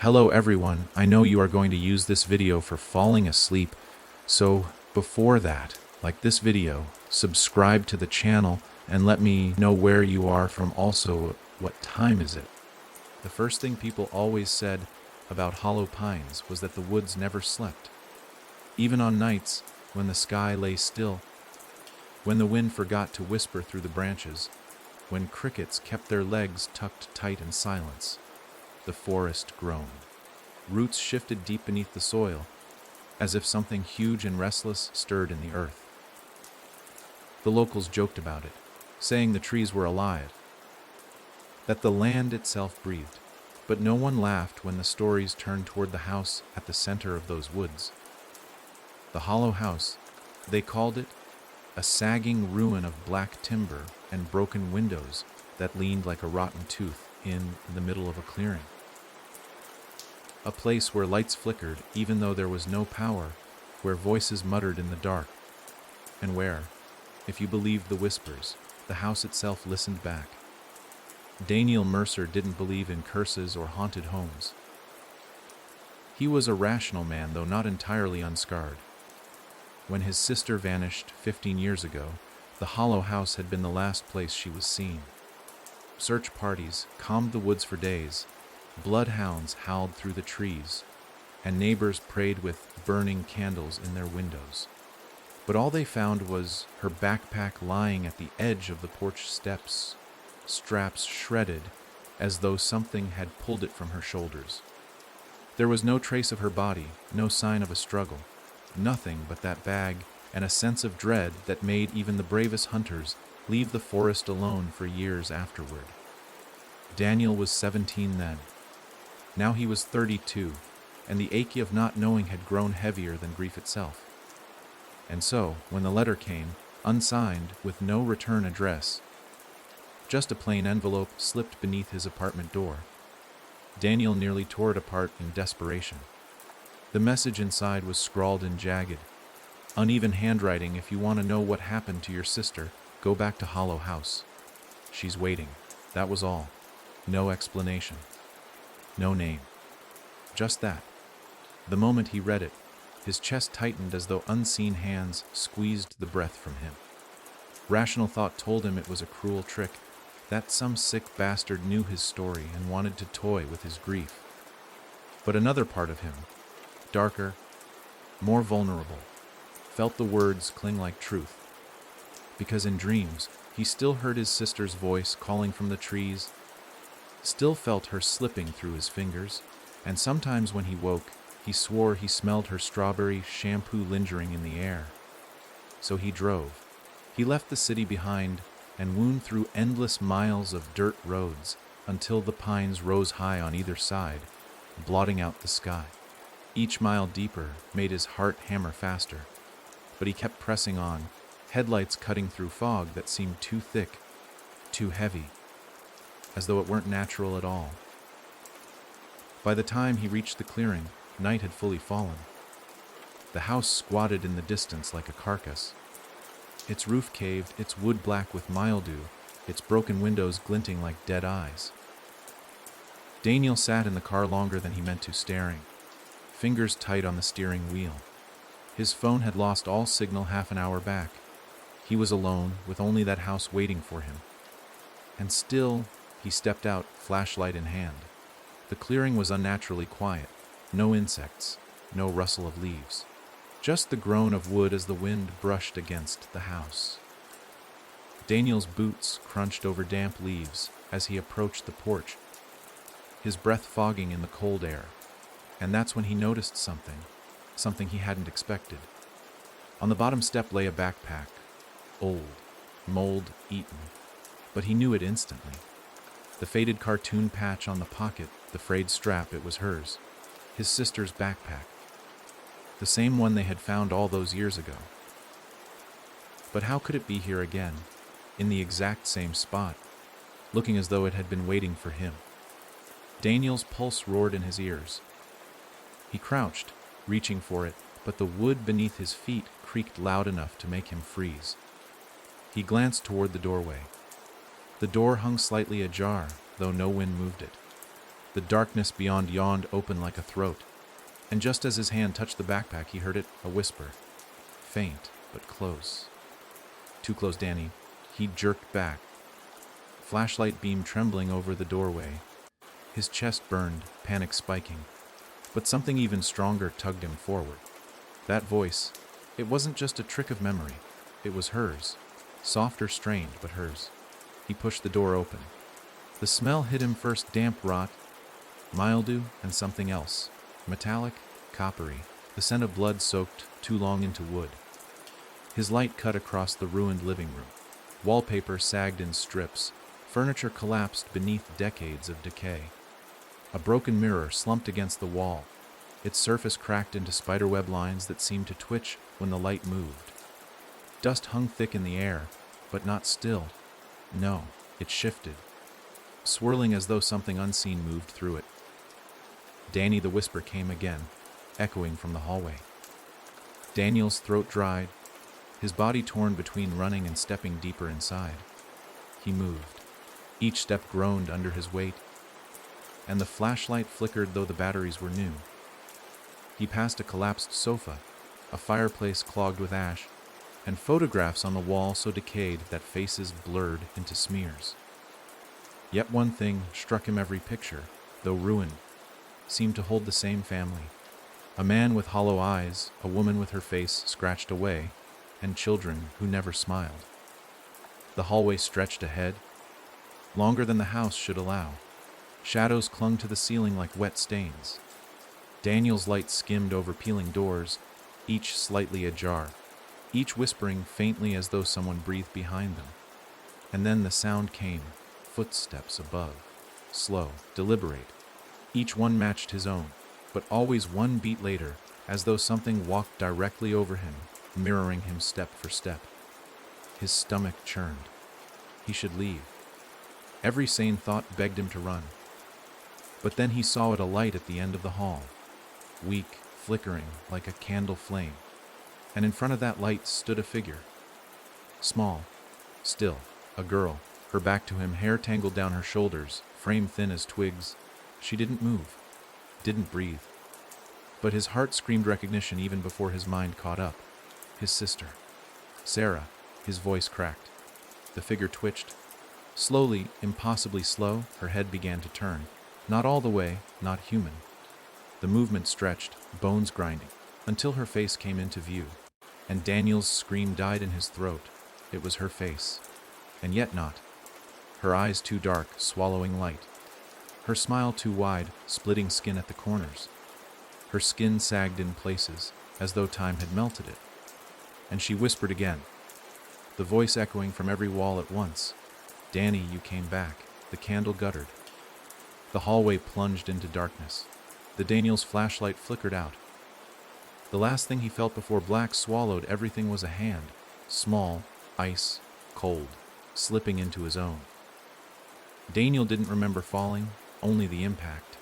Hello everyone, I know you are going to use this video for falling asleep, so before that, like this video, subscribe to the channel and let me know where you are from, also what time is it. The first thing people always said about hollow pines was that the woods never slept. Even on nights when the sky lay still, when the wind forgot to whisper through the branches, when crickets kept their legs tucked tight in silence, the forest groaned. Roots shifted deep beneath the soil, as if something huge and restless stirred in the earth. The locals joked about it, saying the trees were alive, that the land itself breathed, but no one laughed when the stories turned toward the house at the center of those woods. The hollow house, they called it, a sagging ruin of black timber and broken windows that leaned like a rotten tooth in the middle of a clearing. A place where lights flickered even though there was no power, where voices muttered in the dark, and where, if you believed the whispers, the house itself listened back. Daniel Mercer didn't believe in curses or haunted homes. He was a rational man, though not entirely unscarred. When his sister vanished 15 years ago, the hollow house had been the last place she was seen. Search parties combed the woods for days, bloodhounds howled through the trees, and neighbors prayed with burning candles in their windows. But all they found was her backpack lying at the edge of the porch steps, straps shredded as though something had pulled it from her shoulders. There was no trace of her body, no sign of a struggle, nothing but that bag and a sense of dread that made even the bravest hunters leave the forest alone for years afterward. Daniel was 17 then. Now he was 32, and the ache of not knowing had grown heavier than grief itself. And so, when the letter came, unsigned, with no return address, just a plain envelope slipped beneath his apartment door, Daniel nearly tore it apart in desperation. The message inside was scrawled in jagged, uneven handwriting. If you want to know what happened to your sister, go back to Hollow House. She's waiting. That was all. No explanation. No name. Just that. The moment he read it, his chest tightened as though unseen hands squeezed the breath from him. Rational thought told him it was a cruel trick, that some sick bastard knew his story and wanted to toy with his grief. But another part of him, darker, more vulnerable, felt the words cling like truth. Because in dreams, he still heard his sister's voice calling from the trees, still felt her slipping through his fingers, and sometimes when he woke, he swore he smelled her strawberry shampoo lingering in the air. So he drove. He left the city behind and wound through endless miles of dirt roads until the pines rose high on either side, blotting out the sky. Each mile deeper made his heart hammer faster, but he kept pressing on, headlights cutting through fog that seemed too thick, too heavy, as though it weren't natural at all. By the time he reached the clearing, night had fully fallen. The house squatted in the distance like a carcass. Its roof caved, its wood black with mildew, its broken windows glinting like dead eyes. Daniel sat in the car longer than he meant to, staring, fingers tight on the steering wheel. His phone had lost all signal half an hour back. He was alone, with only that house waiting for him. And still, he stepped out, flashlight in hand. The clearing was unnaturally quiet. No insects, no rustle of leaves. Just the groan of wood as the wind brushed against the house. Daniel's boots crunched over damp leaves as he approached the porch, his breath fogging in the cold air. And that's when he noticed something he hadn't expected. On the bottom step lay a backpack, old, mold-eaten, but he knew it instantly. The faded cartoon patch on the pocket, the frayed strap, it was hers. His sister's backpack. The same one they had found all those years ago. But how could it be here again, in the exact same spot, looking as though it had been waiting for him? Daniel's pulse roared in his ears. He crouched, reaching for it, but the wood beneath his feet creaked loud enough to make him freeze. He glanced toward the doorway. The door hung slightly ajar, though no wind moved it. The darkness beyond yawned open like a throat, and just as his hand touched the backpack, he heard it, a whisper. Faint, but close. Too close, Danny. He jerked back, flashlight beam trembling over the doorway. His chest burned, panic spiking. But something even stronger tugged him forward. That voice, it wasn't just a trick of memory. It was hers. Softer, strange, but hers. He pushed the door open. The smell hit him first, damp rot, mildew, and something else. Metallic, coppery, the scent of blood soaked too long into wood. His light cut across the ruined living room. Wallpaper sagged in strips. Furniture collapsed beneath decades of decay. A broken mirror slumped against the wall. Its surface cracked into spiderweb lines that seemed to twitch when the light moved. Dust hung thick in the air, but not still. No, it shifted, swirling as though something unseen moved through it. Danny, the whisper came again, echoing from the hallway. Daniel's throat dried, his body torn between running and stepping deeper inside. He moved. Each step groaned under his weight, and the flashlight flickered though the batteries were new. He passed a collapsed sofa, a fireplace clogged with ash, and photographs on the wall so decayed that faces blurred into smears. Yet one thing struck him: every picture, though ruined, seemed to hold the same family. A man with hollow eyes, a woman with her face scratched away, and children who never smiled. The hallway stretched ahead, longer than the house should allow. Shadows clung to the ceiling like wet stains. Daniel's light skimmed over peeling doors, each slightly ajar, each whispering faintly as though someone breathed behind them. And then the sound came, footsteps above, slow, deliberate. Each one matched his own, but always one beat later, as though something walked directly over him, mirroring him step for step. His stomach churned. He should leave. Every sane thought begged him to run. But then he saw it, a light at the end of the hall, weak, flickering like a candle flame. And in front of that light stood a figure. Small, still, a girl, her back to him, hair tangled down her shoulders, frame thin as twigs. She didn't move, didn't breathe. But his heart screamed recognition even before his mind caught up. His sister. Sarah. His voice cracked. The figure twitched. Slowly, impossibly slow, her head began to turn. Not all the way, not human. The movement stretched, bones grinding, until her face came into view. And Daniel's scream died in his throat. It was her face. And yet not. Her eyes too dark, swallowing light. Her smile too wide, splitting skin at the corners. Her skin sagged in places, as though time had melted it. And she whispered again, the voice echoing from every wall at once. Danny, you came back. The candle guttered. The hallway plunged into darkness. The Daniel's flashlight flickered out. The last thing he felt before black swallowed everything was a hand, small, ice, cold, slipping into his own. Daniel didn't remember falling, only the impact.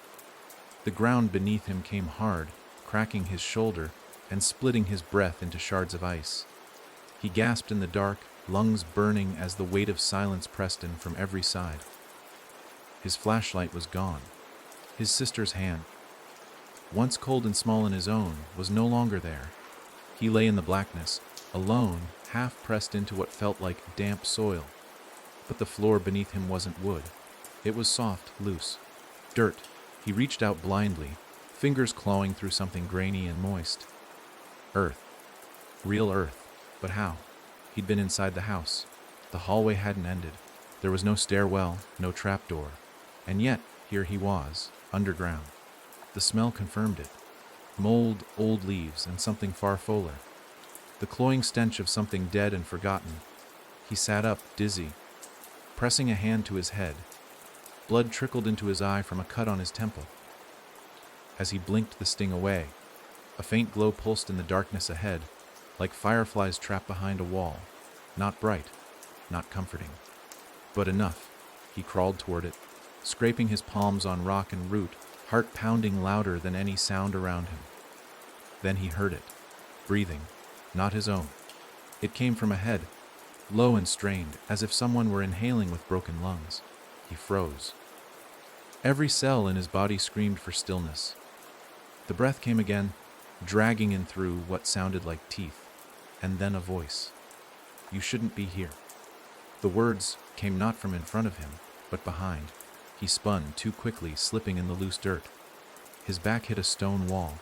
The ground beneath him came hard, cracking his shoulder and splitting his breath into shards of ice. He gasped in the dark, lungs burning as the weight of silence pressed him from every side. His flashlight was gone. His sister's hand, once cold and small in his own, was no longer there. He lay in the blackness, alone, half pressed into what felt like damp soil. But the floor beneath him wasn't wood. It was soft, loose. Dirt. He reached out blindly, fingers clawing through something grainy and moist. Earth. Real earth. But how? He'd been inside the house. The hallway hadn't ended. There was no stairwell, no trapdoor. And yet, here he was, underground. The smell confirmed it. Mold, old leaves, and something far fuller. The cloying stench of something dead and forgotten. He sat up, dizzy, pressing a hand to his head. Blood trickled into his eye from a cut on his temple. As he blinked the sting away, a faint glow pulsed in the darkness ahead, like fireflies trapped behind a wall. Not bright, not comforting, but enough. He crawled toward it, scraping his palms on rock and root, heart pounding louder than any sound around him. Then he heard it, breathing, not his own. It came from ahead, low and strained, as if someone were inhaling with broken lungs. He froze. Every cell in his body screamed for stillness. The breath came again, dragging in through what sounded like teeth, and then a voice. "You shouldn't be here." The words came not from in front of him, but behind. He spun too quickly, slipping in the loose dirt. His back hit a stone wall.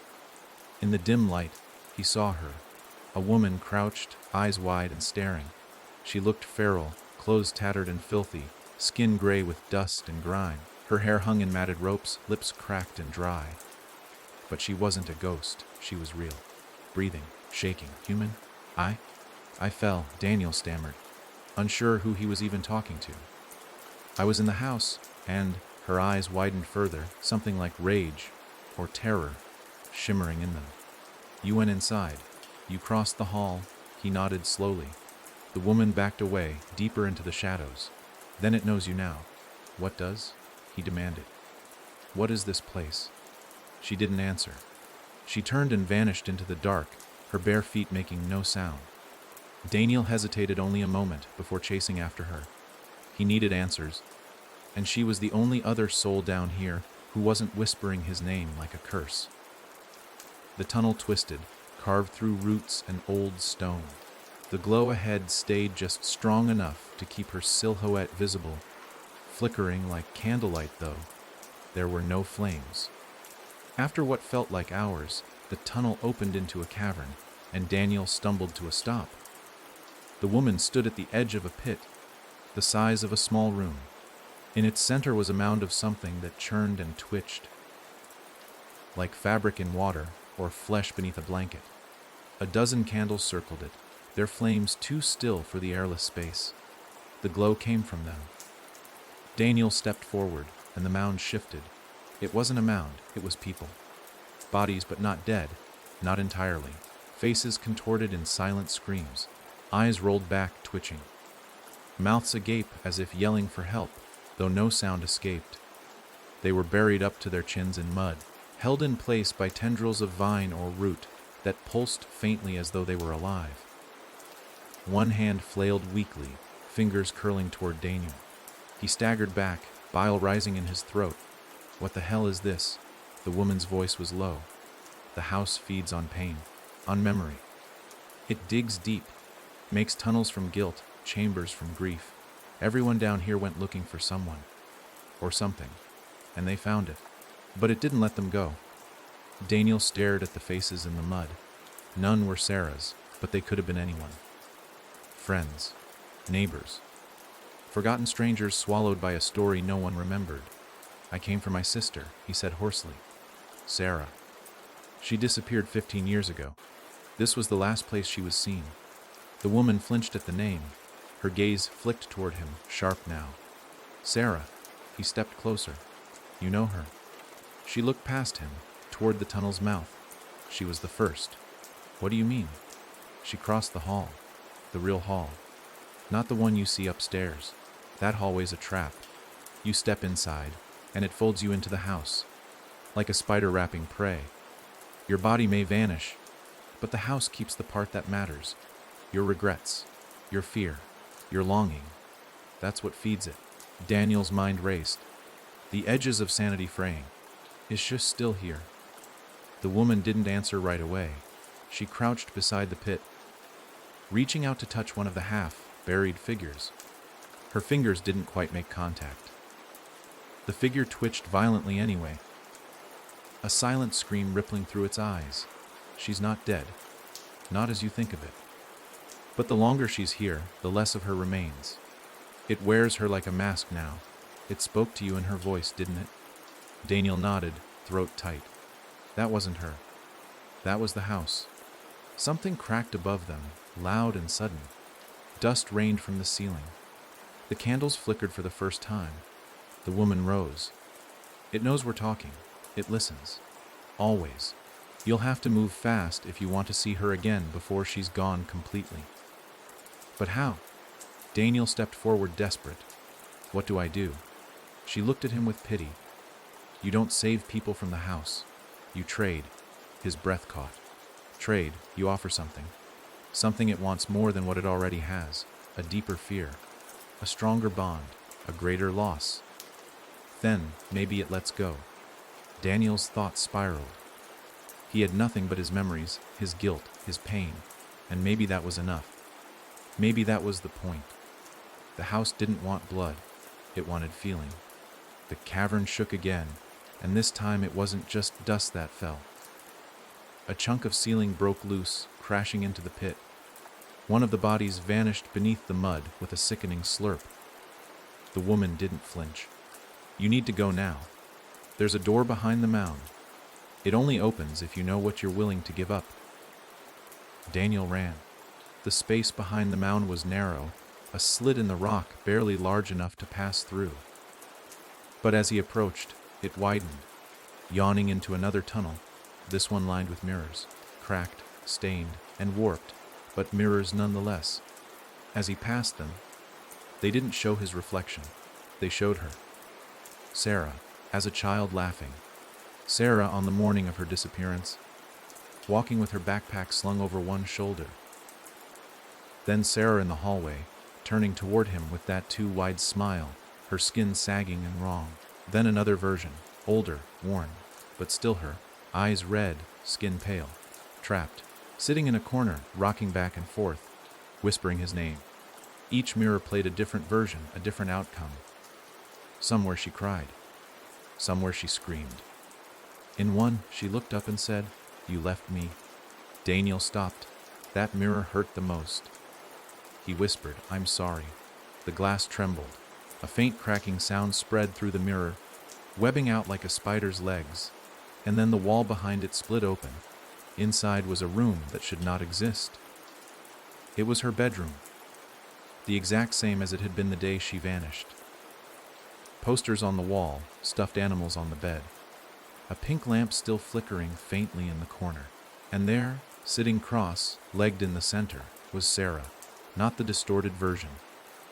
In the dim light, he saw her, a woman crouched, eyes wide and staring. She looked feral, clothes tattered and filthy, skin gray with dust and grime. Her hair hung in matted ropes, lips cracked and dry. But she wasn't a ghost, she was real. Breathing, shaking, human. I fell, Daniel stammered, unsure who he was even talking to. "I was in the house, and," her eyes widened further, something like rage or terror shimmering in them. "You went inside. You crossed the hall." He nodded slowly. The woman backed away, deeper into the shadows. "Then it knows you now." "What does?" he demanded. "What is this place?" She didn't answer. She turned and vanished into the dark, her bare feet making no sound. Daniel hesitated only a moment before chasing after her. He needed answers, and she was the only other soul down here who wasn't whispering his name like a curse. The tunnel twisted, carved through roots and old stone. The glow ahead stayed just strong enough to keep her silhouette visible, flickering like candlelight though. There were no flames. After what felt like hours, the tunnel opened into a cavern, and Daniel stumbled to a stop. The woman stood at the edge of a pit, the size of a small room. In its center was a mound of something that churned and twitched, like fabric in water or flesh beneath a blanket. A dozen candles circled it, their flames too still for the airless space. The glow came from them. Daniel stepped forward, and the mound shifted. It wasn't a mound, it was people. Bodies, but not dead, not entirely. Faces contorted in silent screams, eyes rolled back, twitching. Mouths agape as if yelling for help, though no sound escaped. They were buried up to their chins in mud, held in place by tendrils of vine or root that pulsed faintly as though they were alive. One hand flailed weakly, fingers curling toward Daniel. He staggered back, bile rising in his throat. "What the hell is this?" The woman's voice was low. "The house feeds on pain, on memory. It digs deep, makes tunnels from guilt, chambers from grief. Everyone down here went looking for someone, or something, and they found it. But it didn't let them go." Daniel stared at the faces in the mud. None were Sarah's, but they could have been anyone. Friends, neighbors, forgotten strangers swallowed by a story no one remembered. "I came for my sister," he said hoarsely. "Sarah. She disappeared 15 years ago. This was the last place she was seen." The woman flinched at the name. Her gaze flicked toward him, sharp now. "Sarah." He stepped closer. "You know her?" She looked past him, toward the tunnel's mouth. She was the first. "What do you mean?" She crossed the hall. The real hall. Not the one you see upstairs. That hallway's a trap. You step inside, and it folds you into the house, like a spider wrapping prey. Your body may vanish, but the house keeps the part that matters. Your regrets, your fear, your longing. That's what feeds it. Daniel's mind raced. The edges of sanity fraying. Is she still here? The woman didn't answer right away. She crouched beside the pit, reaching out to touch one of the half-buried figures. Her fingers didn't quite make contact. The figure twitched violently anyway, a silent scream rippling through its eyes. She's not dead. Not as you think of it. But the longer she's here, the less of her remains. It wears her like a mask now. It spoke to you in her voice, didn't it? Daniel nodded, throat tight. That wasn't her. That was the house. Something cracked above them, loud and sudden. Dust rained from the ceiling. The candles flickered for the first time. The woman rose. "It knows we're talking. It listens. Always. You'll have to move fast if you want to see her again before she's gone completely." "But how?" Daniel stepped forward, desperate. "What do I do?" She looked at him with pity. "You don't save people from the house. You trade." His breath caught. "Trade, you offer something. Something it wants more than what it already has. A deeper fear. A stronger bond. A greater loss." Then, maybe it lets go. Daniel's thoughts spiraled. He had nothing but his memories, his guilt, his pain, and maybe that was enough. Maybe that was the point. The house didn't want blood, it wanted feeling. The cavern shook again, and this time it wasn't just dust that fell. A chunk of ceiling broke loose, crashing into the pit. One of the bodies vanished beneath the mud with a sickening slurp. The woman didn't flinch. "You need to go now. There's a door behind the mound. It only opens if you know what you're willing to give up." Daniel ran. The space behind the mound was narrow, a slit in the rock barely large enough to pass through. But as he approached, it widened, yawning into another tunnel, this one lined with mirrors, cracked, stained, and warped, but mirrors nonetheless. As he passed them, they didn't show his reflection, they showed her. Sarah, as a child, laughing. Sarah on the morning of her disappearance, walking with her backpack slung over one shoulder. Then Sarah in the hallway, turning toward him with that too wide smile, her skin sagging and wrong. Then another version, older, worn, but still her, eyes red, skin pale, trapped, sitting in a corner, rocking back and forth, whispering his name. Each mirror played a different version, a different outcome. Somewhere she cried, somewhere she screamed. In one, she looked up and said, "You left me." Daniel stopped. That mirror hurt the most. He whispered, "I'm sorry." The glass trembled. A faint cracking sound spread through the mirror, webbing out like a spider's legs, and then the wall behind it split open. Inside was a room that should not exist. It was her bedroom, the exact same as it had been the day she vanished. Posters on the wall, stuffed animals on the bed, a pink lamp still flickering faintly in the corner. And there, sitting cross-legged in the center, was Sarah, not the distorted version,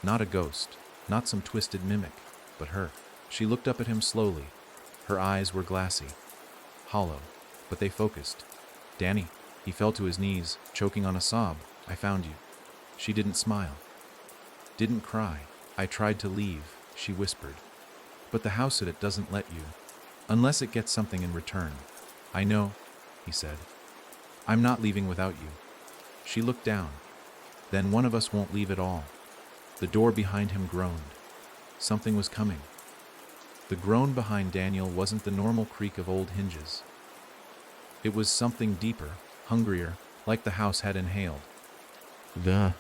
not a ghost, not some twisted mimic, but her. She looked up at him slowly. Her eyes were glassy, hollow, but they focused. "Danny." He fell to his knees, choking on a sob. "I found you." She didn't smile, didn't cry. "I tried to leave," she whispered. "But the house it doesn't let you, unless it gets something in return." "I know," he said. "I'm not leaving without you." She looked down. "Then one of us won't leave at all." The door behind him groaned. Something was coming. The groan behind Daniel wasn't the normal creak of old hinges. It was something deeper, hungrier, like the house had inhaled. The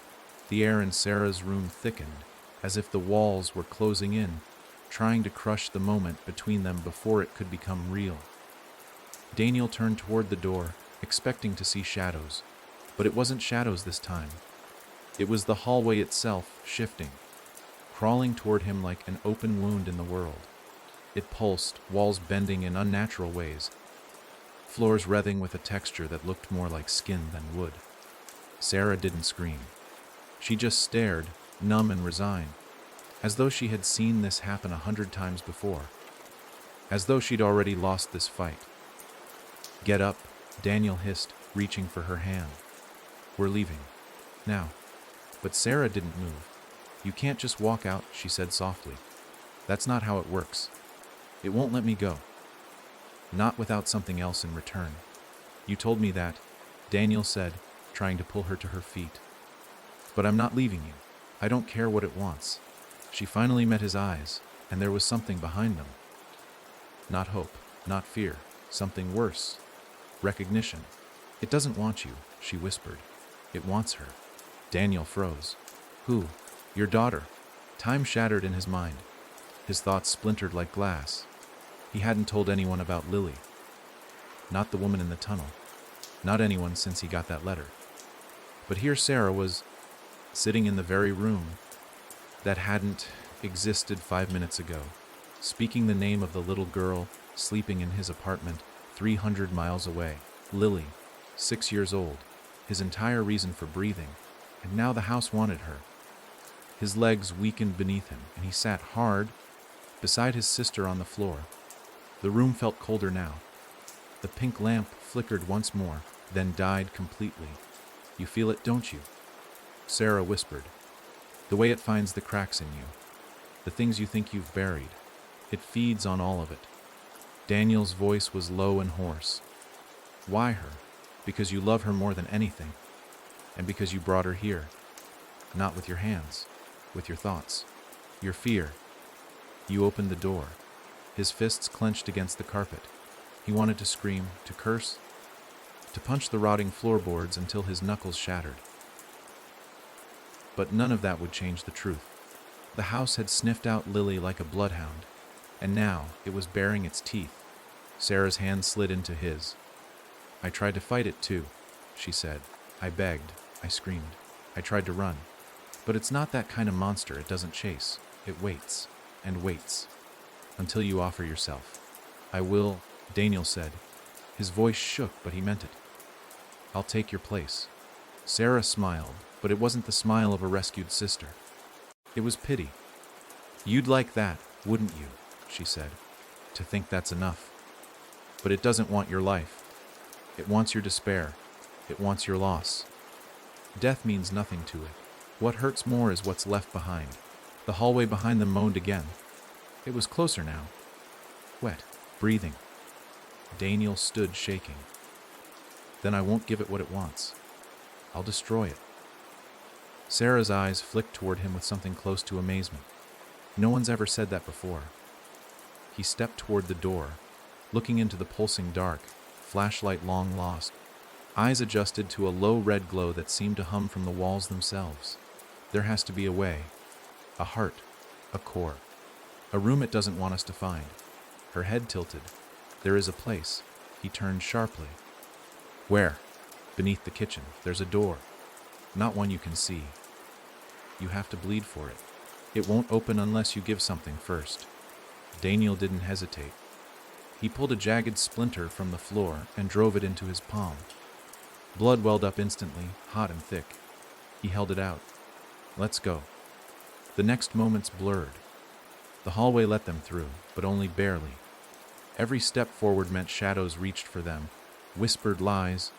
air in Sarah's room thickened, as if the walls were closing in, trying to crush the moment between them before it could become real. Daniel turned toward the door, expecting to see shadows, but it wasn't shadows this time. It was the hallway itself, shifting, crawling toward him like an open wound in the world. It pulsed, walls bending in unnatural ways, floors writhing with a texture that looked more like skin than wood. Sarah didn't scream. She just stared, numb and resigned, as though she had seen this happen 100 times before, as though she'd already lost this fight. "Get up," Daniel hissed, reaching for her hand. "We're leaving. Now." But Sarah didn't move. "You can't just walk out," she said softly. "That's not how it works. It won't let me go. Not without something else in return." "You told me that," Daniel said, trying to pull her to her feet. "But I'm not leaving you. I don't care what it wants." She finally met his eyes, and there was something behind them. Not hope, not fear, something worse. Recognition. "It doesn't want you," she whispered. "It wants her." Daniel froze. "Who?" "Your daughter." Time shattered in his mind. His thoughts splintered like glass. He hadn't told anyone about Lily. Not the woman in the tunnel. Not anyone since he got that letter. But here Sarah was, sitting in the very room that hadn't existed 5 minutes ago, speaking the name of the little girl sleeping in his apartment 300 miles away. Lily, 6 years old, his entire reason for breathing, and now the house wanted her. His legs weakened beneath him, and he sat hard beside his sister on the floor. The room felt colder now. The pink lamp flickered once more, then died completely. "You feel it, don't you?" Sarah whispered. "The way it finds the cracks in you. The things you think you've buried. It feeds on all of it. Daniel's voice was low and hoarse. Why her? Because you love her more than anything. And because you brought her here. Not with your hands, with your thoughts, your fear. You opened the door. His fists clenched against the carpet. He wanted to scream, to curse, to punch the rotting floorboards until his knuckles shattered. But none of that would change the truth. The house had sniffed out Lily like a bloodhound, and now it was baring its teeth. Sarah's hand slid into his. I tried to fight it too, she said. I begged, I screamed, I tried to run. But it's not that kind of monster. It doesn't chase. It waits, and waits, until you offer yourself. I will, Daniel said. His voice shook, but he meant it. I'll take your place. Sarah smiled, but it wasn't the smile of a rescued sister. It was pity. You'd like that, wouldn't you? She said. To think that's enough. But it doesn't want your life. It wants your despair. It wants your loss. Death means nothing to it. What hurts more is what's left behind. The hallway behind them moaned again. It was closer now. Wet, breathing. Daniel stood shaking. Then I won't give it what it wants. I'll destroy it. Sarah's eyes flicked toward him with something close to amazement. No one's ever said that before. He stepped toward the door, looking into the pulsing dark, flashlight long lost. Eyes adjusted to a low red glow that seemed to hum from the walls themselves. There has to be a way. A heart. A core. A room it doesn't want us to find. Her head tilted. There is a place. He turned sharply. Where? Beneath the kitchen. There's a door. Not one you can see. You have to bleed for it. It won't open unless you give something first. Daniel didn't hesitate. He pulled a jagged splinter from the floor and drove it into his palm. Blood welled up instantly, hot and thick. He held it out. Let's go. The next moments blurred. The hallway let them through, but only barely. Every step forward meant shadows reached for them, whispered lies,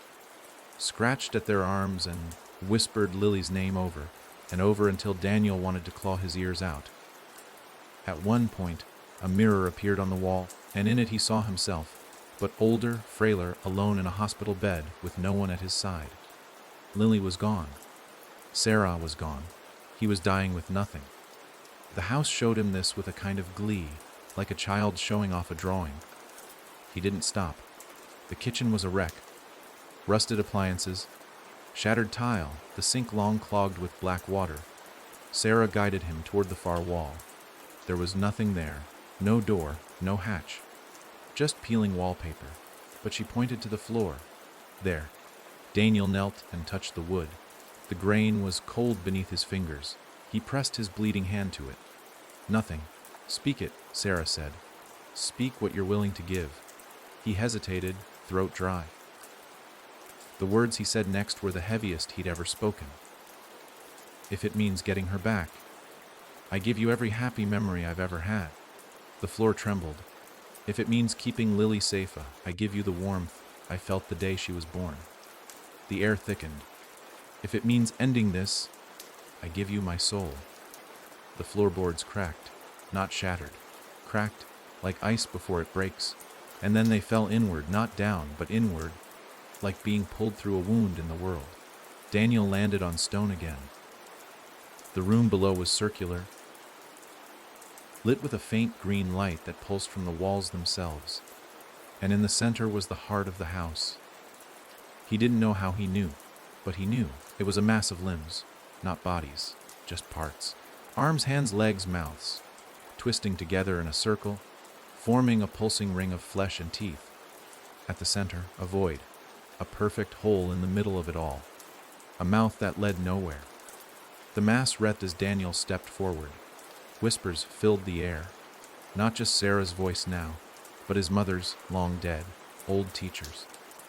scratched at their arms, and whispered Lily's name over and over until Daniel wanted to claw his ears out. At one point, a mirror appeared on the wall, and in it he saw himself, but older, frailer, alone in a hospital bed with no one at his side. Lily was gone. Sarah was gone. He was dying with nothing. The house showed him this with a kind of glee, like a child showing off a drawing. He didn't stop. The kitchen was a wreck. Rusted appliances, shattered tile, the sink long clogged with black water. Sarah guided him toward the far wall. There was nothing there, no door, no hatch, just peeling wallpaper, but she pointed to the floor. There. Daniel knelt and touched the wood. The grain was cold beneath his fingers. He pressed his bleeding hand to it. Nothing. Speak it, Sarah said. Speak what you're willing to give. He hesitated, throat dry. The words he said next were the heaviest he'd ever spoken. If it means getting her back, I give you every happy memory I've ever had. The floor trembled. If it means keeping Lily safe, I give you the warmth I felt the day she was born. The air thickened. If it means ending this, I give you my soul. The floorboards cracked, not shattered. Cracked, like ice before it breaks. And then they fell inward, not down, but inward, like being pulled through a wound in the world. Daniel landed on stone again. The room below was circular, lit with a faint green light that pulsed from the walls themselves. And in the center was the heart of the house. He didn't know how he knew, but he knew. It was a mass of limbs, not bodies, just parts. Arms, hands, legs, mouths, twisting together in a circle, forming a pulsing ring of flesh and teeth. At the center, a void, a perfect hole in the middle of it all, a mouth that led nowhere. The mass writhed as Daniel stepped forward. Whispers filled the air, not just Sarah's voice now, but his mother's, long dead, old teachers,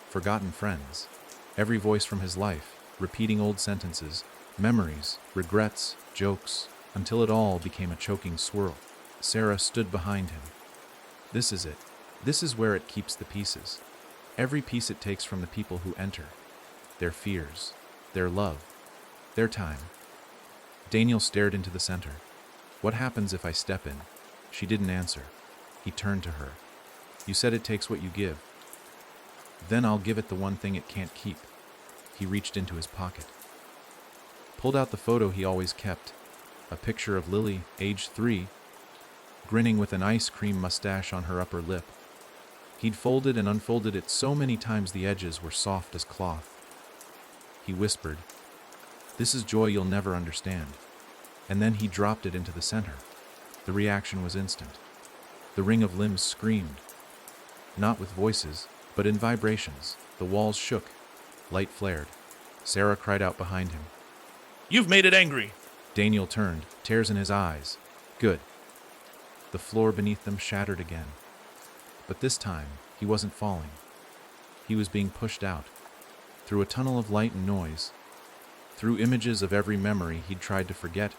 forgotten friends. Every voice from his life, repeating old sentences, memories, regrets, jokes, until it all became a choking swirl. Sarah stood behind him. This is it. This is where it keeps the pieces. Every piece it takes from the people who enter. Their fears, their love, their time. Daniel stared into the center. What happens if I step in? She didn't answer. He turned to her. You said it takes what you give. Then I'll give it the one thing it can't keep. He reached into his pocket, pulled out the photo he always kept, a picture of Lily, age 3, grinning with an ice cream mustache on her upper lip. He'd folded and unfolded it so many times the edges were soft as cloth. He whispered, "This is joy you'll never understand." And then he dropped it into the center. The reaction was instant. The ring of limbs screamed, not with voices, but in vibrations. The walls shook. Light flared. Sarah cried out behind him. You've made it angry. Daniel turned, tears in his eyes. Good. The floor beneath them shattered again. But this time, he wasn't falling. He was being pushed out, through a tunnel of light and noise, through images of every memory he'd tried to forget,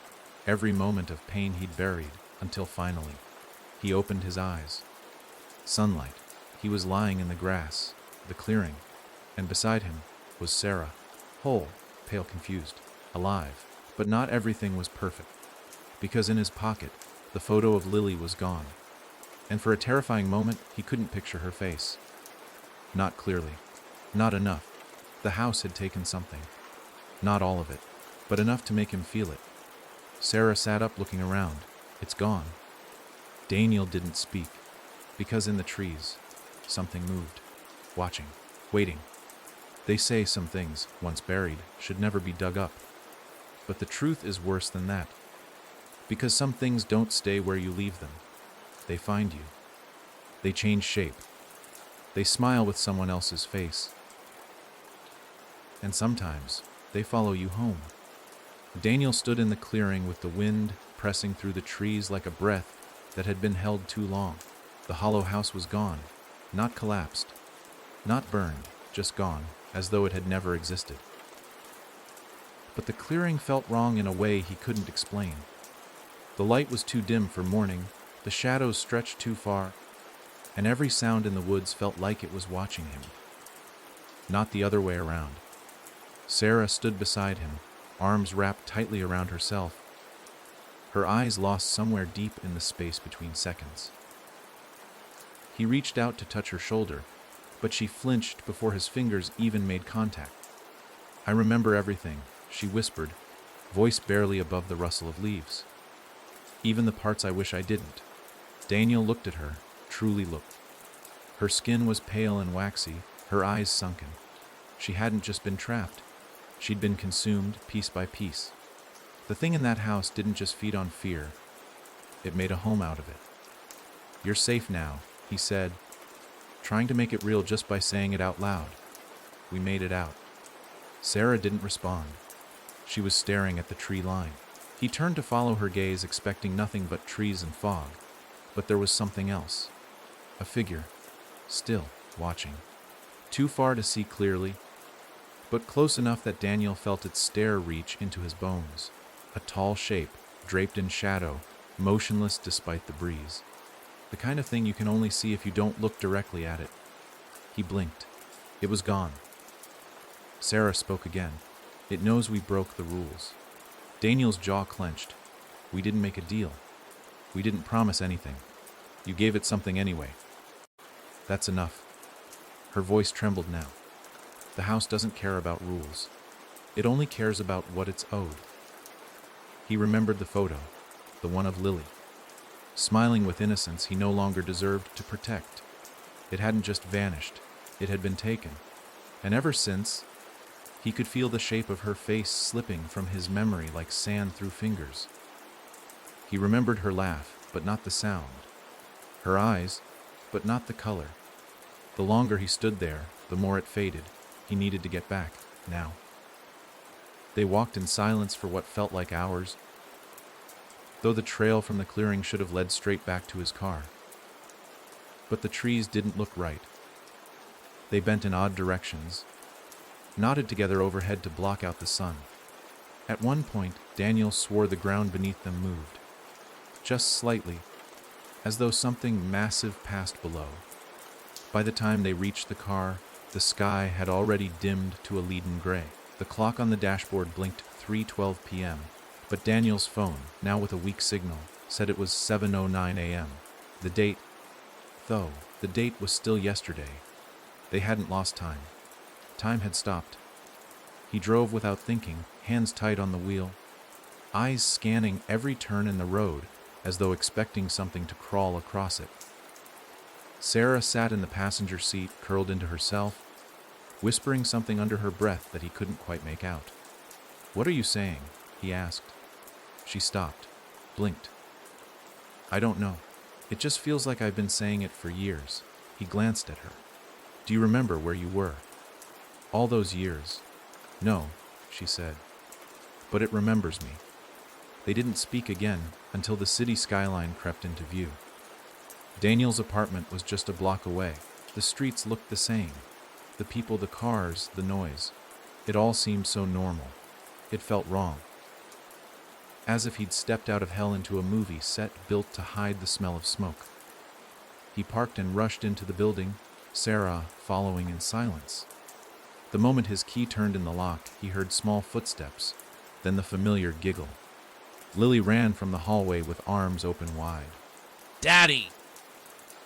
every moment of pain he'd buried, until finally, he opened his eyes. Sunlight. He was lying in the grass, the clearing, and beside him was Sarah, whole, pale, confused, alive. But not everything was perfect, because in his pocket, the photo of Lily was gone, and for a terrifying moment, he couldn't picture her face. Not clearly. Not enough. The house had taken something. Not all of it, but enough to make him feel it. Sarah sat up looking around. It's gone. Daniel didn't speak, because in the trees, something moved, watching, waiting. They say some things, once buried, should never be dug up. But the truth is worse than that, because some things don't stay where you leave them. They find you. They change shape. They smile with someone else's face. And sometimes, they follow you home. Daniel stood in the clearing with the wind pressing through the trees like a breath that had been held too long. The hollow house was gone, not collapsed, not burned, just gone, as though it had never existed. But the clearing felt wrong in a way he couldn't explain. The light was too dim for morning, the shadows stretched too far, and every sound in the woods felt like it was watching him. Not the other way around. Sarah stood beside him, arms wrapped tightly around herself, her eyes lost somewhere deep in the space between seconds. He reached out to touch her shoulder, but she flinched before his fingers even made contact. "I remember everything," she whispered, voice barely above the rustle of leaves. "Even the parts I wish I didn't." Daniel looked at her, truly looked. Her skin was pale and waxy, her eyes sunken. She hadn't just been trapped. She'd been consumed piece by piece. The thing in that house didn't just feed on fear. It made a home out of it. "You're safe now," he said, trying to make it real just by saying it out loud. "We made it out." Sarah didn't respond. She was staring at the tree line. He turned to follow her gaze, expecting nothing but trees and fog. But there was something else. A figure, still watching. Too far to see clearly, but close enough that Daniel felt its stare reach into his bones. A tall shape, draped in shadow, motionless despite the breeze. The kind of thing you can only see if you don't look directly at it. He blinked. It was gone. Sarah spoke again. "It knows we broke the rules." Daniel's jaw clenched. "We didn't make a deal. We didn't promise anything. You gave it something anyway." "That's enough." Her voice trembled now. "The house doesn't care about rules. It only cares about what it's owed." He remembered the photo, the one of Lily, smiling with innocence he no longer deserved to protect. It hadn't just vanished, it had been taken. And ever since, he could feel the shape of her face slipping from his memory like sand through fingers. He remembered her laugh, but not the sound. Her eyes, but not the color. The longer he stood there, the more it faded. He needed to get back, now. They walked in silence for what felt like hours, though the trail from the clearing should have led straight back to his car. But the trees didn't look right. They bent in odd directions, knotted together overhead to block out the sun. At one point, Daniel swore the ground beneath them moved, just slightly, as though something massive passed below. By the time they reached the car, the sky had already dimmed to a leaden gray. The clock on the dashboard blinked 3:12 p.m., but Daniel's phone, now with a weak signal, said it was 7:09 a.m. The date, though, the date was still yesterday. They hadn't lost time. Time had stopped. He drove without thinking, hands tight on the wheel, eyes scanning every turn in the road as though expecting something to crawl across it. Sarah sat in the passenger seat, curled into herself, whispering something under her breath that he couldn't quite make out. "What are you saying?" he asked. She stopped, blinked. "I don't know. It just feels like I've been saying it for years." He glanced at her. "Do you remember where you were? All those years?" "No," she said. "But it remembers me." They didn't speak again until the city skyline crept into view. Daniel's apartment was just a block away. The streets looked the same. The people, the cars, the noise. It all seemed so normal. It felt wrong. As if he'd stepped out of hell into a movie set built to hide the smell of smoke. He parked and rushed into the building, Sarah following in silence. The moment his key turned in the lock, he heard small footsteps, then the familiar giggle. Lily ran from the hallway with arms open wide. Daddy!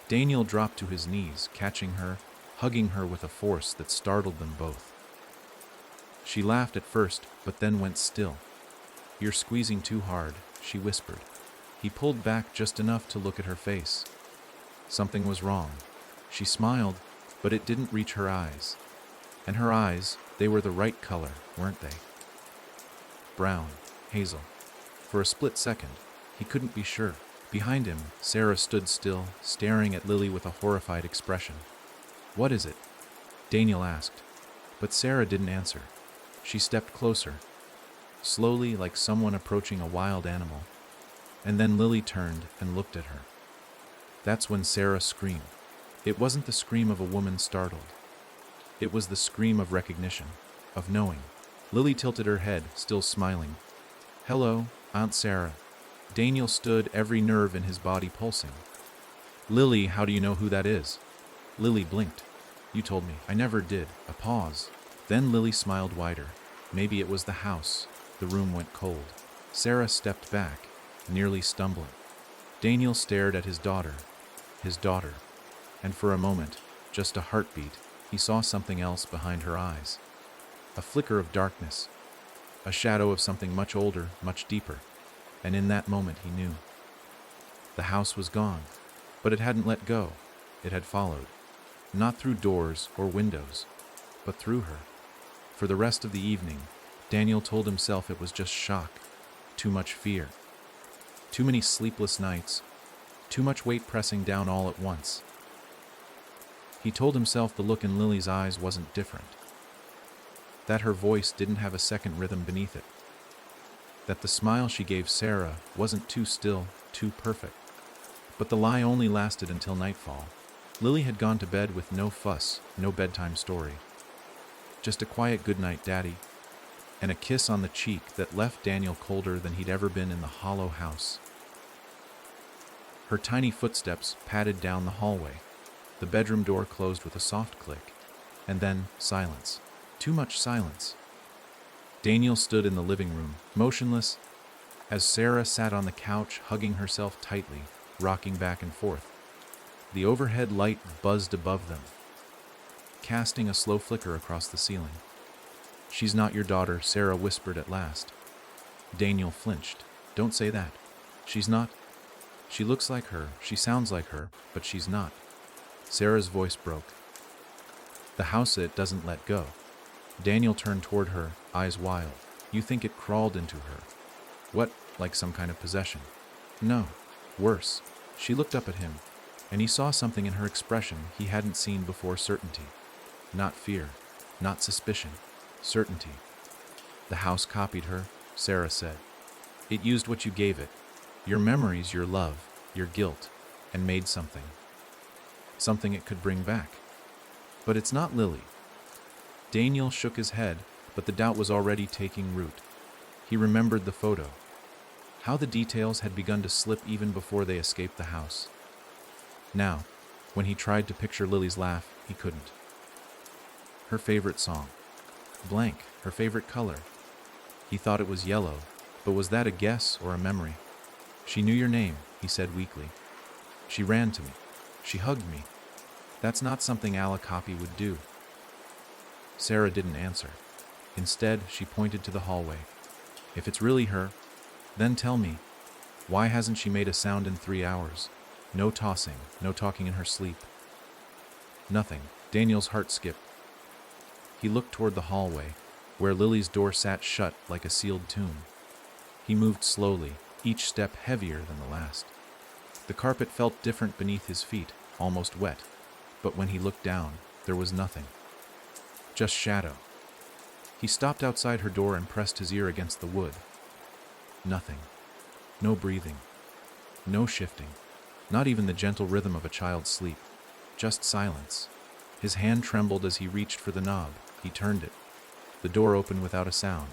Daniel dropped to his knees, catching her, hugging her with a force that startled them both. She laughed at first, but then went still. "You're squeezing too hard," she whispered. He pulled back just enough to look at her face. Something was wrong. She smiled, but it didn't reach her eyes. And her eyes, they were the right color, weren't they? Brown, hazel. For a split second, he couldn't be sure. Behind him, Sarah stood still, staring at Lily with a horrified expression. "What is it?" Daniel asked. But Sarah didn't answer. She stepped closer, slowly like someone approaching a wild animal. And then Lily turned and looked at her. That's when Sarah screamed. It wasn't the scream of a woman startled. It was the scream of recognition, of knowing. Lily tilted her head, still smiling. "Hello, Aunt Sarah." Daniel stood, every nerve in his body pulsing. "Lily, how do you know who that is?" Lily blinked. "You told me." "I never did." A pause. Then Lily smiled wider. Maybe it was the house. The room went cold. Sarah stepped back, nearly stumbling. Daniel stared at his daughter. And for a moment, just a heartbeat, he saw something else behind her eyes. A flicker of darkness. A shadow of something much older, much deeper. And in that moment he knew. The house was gone, but it hadn't let go. It had followed. Not through doors or windows, but through her. For the rest of the evening, Daniel told himself it was just shock, too much fear, too many sleepless nights, too much weight pressing down all at once. He told himself the look in Lily's eyes wasn't different, that her voice didn't have a second rhythm beneath it, that the smile she gave Sarah wasn't too still, too perfect. But the lie only lasted until nightfall. Lily had gone to bed with no fuss, no bedtime story. Just a quiet goodnight, Daddy, and a kiss on the cheek that left Daniel colder than he'd ever been in the hollow house. Her tiny footsteps padded down the hallway. The bedroom door closed with a soft click, and then silence. Too much silence. Daniel stood in the living room, motionless, as Sarah sat on the couch, hugging herself tightly, rocking back and forth. The overhead light buzzed above them, casting a slow flicker across the ceiling. "She's not your daughter," Sarah whispered at last. Daniel flinched. "Don't say that. She's not. She looks like her, she sounds like her, but she's not." Sarah's voice broke. "The house, it doesn't let go." Daniel turned toward her, eyes wild. "You think it crawled into her?" "What, like some kind of possession?" "No, worse." She looked up at him, and he saw something in her expression he hadn't seen before. Certainty. Not fear, not suspicion. Certainty. "The house copied her," Sarah said. "It used what you gave it, your memories, your love, your guilt, and made something. Something it could bring back. But it's not Lily." Daniel shook his head, but the doubt was already taking root. He remembered the photo. How the details had begun to slip even before they escaped the house. Now, when he tried to picture Lily's laugh, he couldn't. Her favorite song. Blank, her favorite color. He thought it was yellow, but was that a guess or a memory? "She knew your name," he said weakly. "She ran to me. She hugged me. That's not something Alacopi would do. Sarah didn't answer. Instead, she pointed to the hallway. If it's really her, then tell me, why hasn't she made a sound in 3 hours? No tossing, no talking in her sleep. Nothing. Daniel's heart skipped. He looked toward the hallway, where Lily's door sat shut like a sealed tomb. He moved slowly, each step heavier than the last. The carpet felt different beneath his feet, almost wet, but when he looked down, there was nothing. Just shadow. He stopped outside her door and pressed his ear against the wood. Nothing. No breathing. No shifting. Not even the gentle rhythm of a child's sleep. Just silence. His hand trembled as he reached for the knob. He turned it. The door opened without a sound.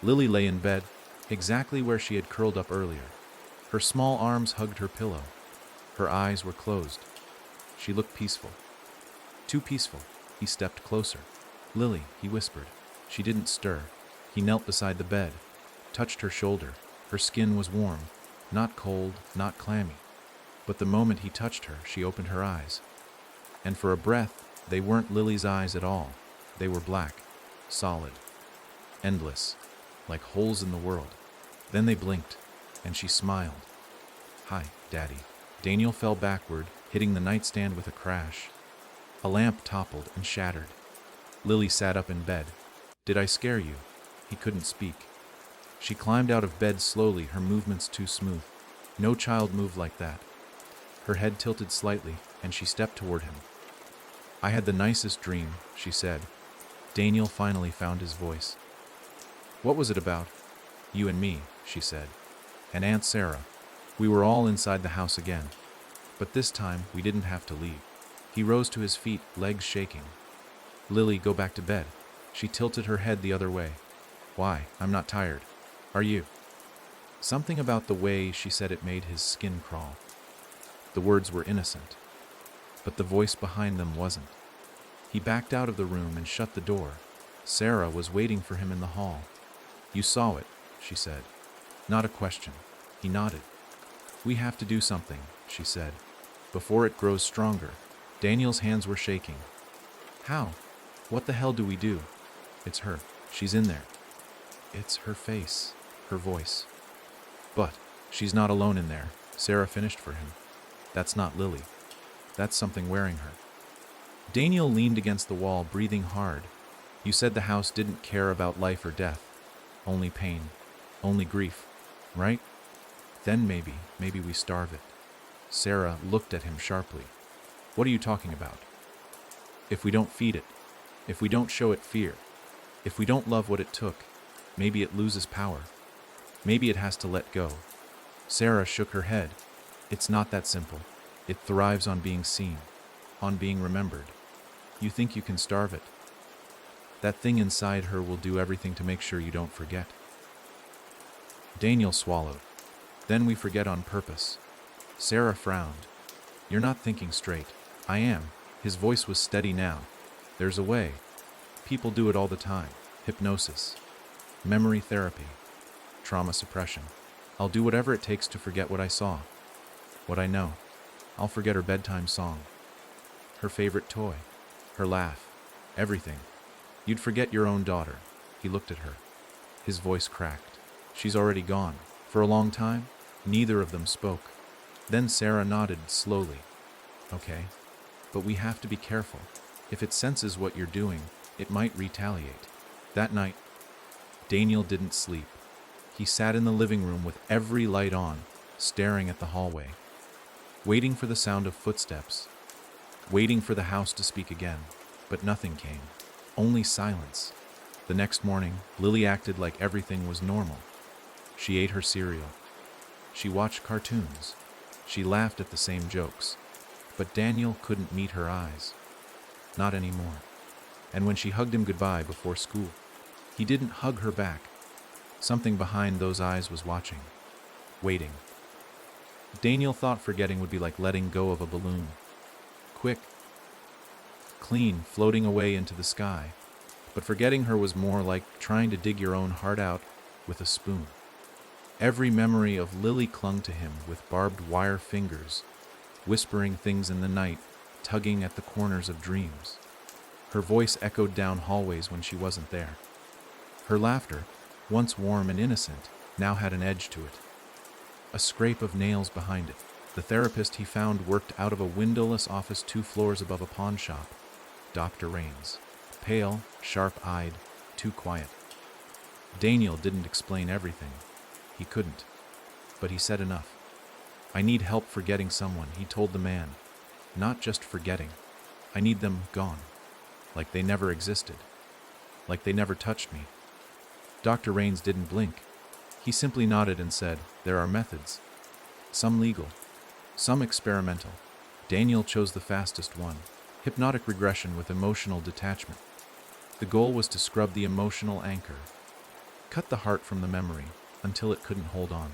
Lily lay in bed, exactly where she had curled up earlier. Her small arms hugged her pillow. Her eyes were closed. She looked peaceful. Too peaceful. He stepped closer. "Lily," he whispered. She didn't stir. He knelt beside the bed, touched her shoulder. Her skin was warm, not cold, not clammy. But the moment he touched her, she opened her eyes. And for a breath, they weren't Lily's eyes at all. They were black, solid, endless, like holes in the world. Then they blinked, and she smiled. "Hi, Daddy." Daniel fell backward, hitting the nightstand with a crash. A lamp toppled and shattered. Lily sat up in bed. "Did I scare you?" He couldn't speak. She climbed out of bed slowly, her movements too smooth. No child moved like that. Her head tilted slightly, and she stepped toward him. "I had the nicest dream," she said. Daniel finally found his voice. "What was it about?" "You and me," she said. "And Aunt Sarah. We were all inside the house again. But this time, we didn't have to leave." He rose to his feet, legs shaking. "Lily, go back to bed." She tilted her head the other way. "Why? I'm not tired. Are you?" Something about the way she said it made his skin crawl. The words were innocent, but the voice behind them wasn't. He backed out of the room and shut the door. Sarah was waiting for him in the hall. "You saw it," she said. Not a question. He nodded. "We have to do something," she said, "before it grows stronger." Daniel's hands were shaking. "How? What the hell do we do?" "It's her. She's in there." "It's her face, her voice." "But she's not alone in there," Sarah finished for him. "That's not Lily. That's something wearing her." Daniel leaned against the wall, breathing hard. "You said the house didn't care about life or death. Only pain. Only grief. Right? Then maybe we starve it." Sarah looked at him sharply. "What are you talking about?" "If we don't feed it, if we don't show it fear, if we don't love what it took, maybe it loses power. Maybe it has to let go." Sarah shook her head. "It's not that simple. It thrives on being seen, on being remembered. You think you can starve it? That thing inside her will do everything to make sure you don't forget." Daniel swallowed. "Then we forget on purpose." Sarah frowned. "You're not thinking straight." "I am." His voice was steady now. "There's a way. People do it all the time. Hypnosis. Memory therapy. Trauma suppression. I'll do whatever it takes to forget what I saw. What I know. I'll forget her bedtime song. Her favorite toy. Her laugh. Everything. You'd forget your own daughter." He looked at her. His voice cracked. "She's already gone." For a long time, neither of them spoke. Then Sarah nodded slowly. "Okay. But we have to be careful. If it senses what you're doing, it might retaliate." That night, Daniel didn't sleep. He sat in the living room with every light on, staring at the hallway, waiting for the sound of footsteps, waiting for the house to speak again. But nothing came. Only silence. The next morning, Lily acted like everything was normal. She ate her cereal. She watched cartoons. She laughed at the same jokes. But Daniel couldn't meet her eyes. Not anymore. And when she hugged him goodbye before school, he didn't hug her back. Something behind those eyes was watching, waiting. Daniel thought forgetting would be like letting go of a balloon. Quick, clean, floating away into the sky. But forgetting her was more like trying to dig your own heart out with a spoon. Every memory of Lily clung to him with barbed wire fingers, whispering things in the night, tugging at the corners of dreams. Her voice echoed down hallways when she wasn't there. Her laughter, once warm and innocent, now had an edge to it. A scrape of nails behind it. The therapist he found worked out of a windowless office 2 floors above a pawn shop. Dr. Rains. Pale, sharp-eyed, too quiet. Daniel didn't explain everything. He couldn't. But he said enough. "I need help forgetting someone," he told the man. "Not just forgetting. I need them gone. Like they never existed. Like they never touched me." Dr. Rains didn't blink. He simply nodded and said, "There are methods. Some legal, some experimental." Daniel chose the fastest one: hypnotic regression with emotional detachment. The goal was to scrub the emotional anchor, cut the heart from the memory until it couldn't hold on.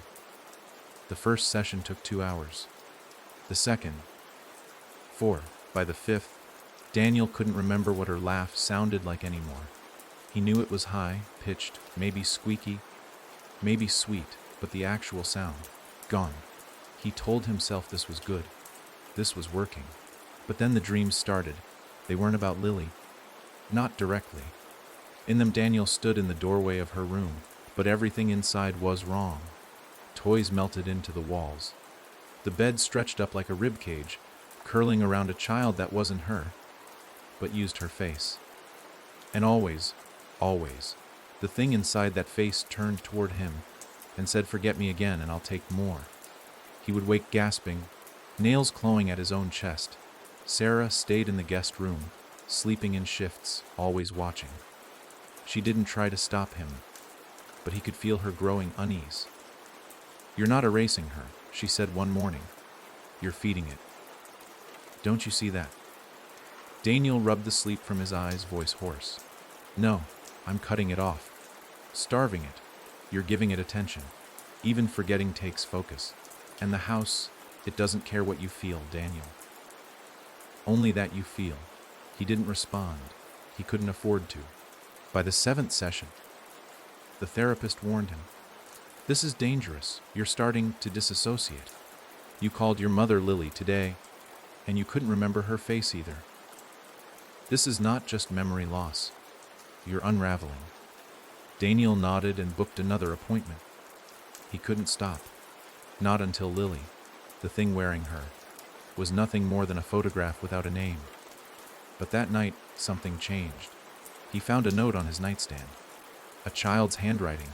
The first session took 2 hours. The second, 4. By the fifth, Daniel couldn't remember what her laugh sounded like anymore. He knew it was high, pitched, maybe squeaky, maybe sweet, but the actual sound, gone. He told himself this was good. This was working. But then the dreams started. They weren't about Lily. Not directly. In them, Daniel stood in the doorway of her room, but everything inside was wrong. Toys melted into the walls. The bed stretched up like a rib cage, curling around a child that wasn't her, but used her face. And always, the thing inside that face turned toward him and said, "Forget me again and I'll take more." He would wake gasping, nails clawing at his own chest. Sarah stayed in the guest room, sleeping in shifts, always watching. She didn't try to stop him, but he could feel her growing unease. "You're not erasing her," she said one morning. "You're feeding it. Don't you see that?" Daniel rubbed the sleep from his eyes, voice hoarse. "No, I'm cutting it off. Starving it. You're giving it attention. Even forgetting takes focus. And the house, it doesn't care what you feel, Daniel. Only that you feel." He didn't respond. He couldn't afford to. By the 7th session, the therapist warned him, "This is dangerous. You're starting to disassociate. You called your mother Lily today, and you couldn't remember her face either. This is not just memory loss. You're unraveling." Daniel nodded and booked another appointment. He couldn't stop. Not until Lily, the thing wearing her, was nothing more than a photograph without a name. But that night, something changed. He found a note on his nightstand. A child's handwriting.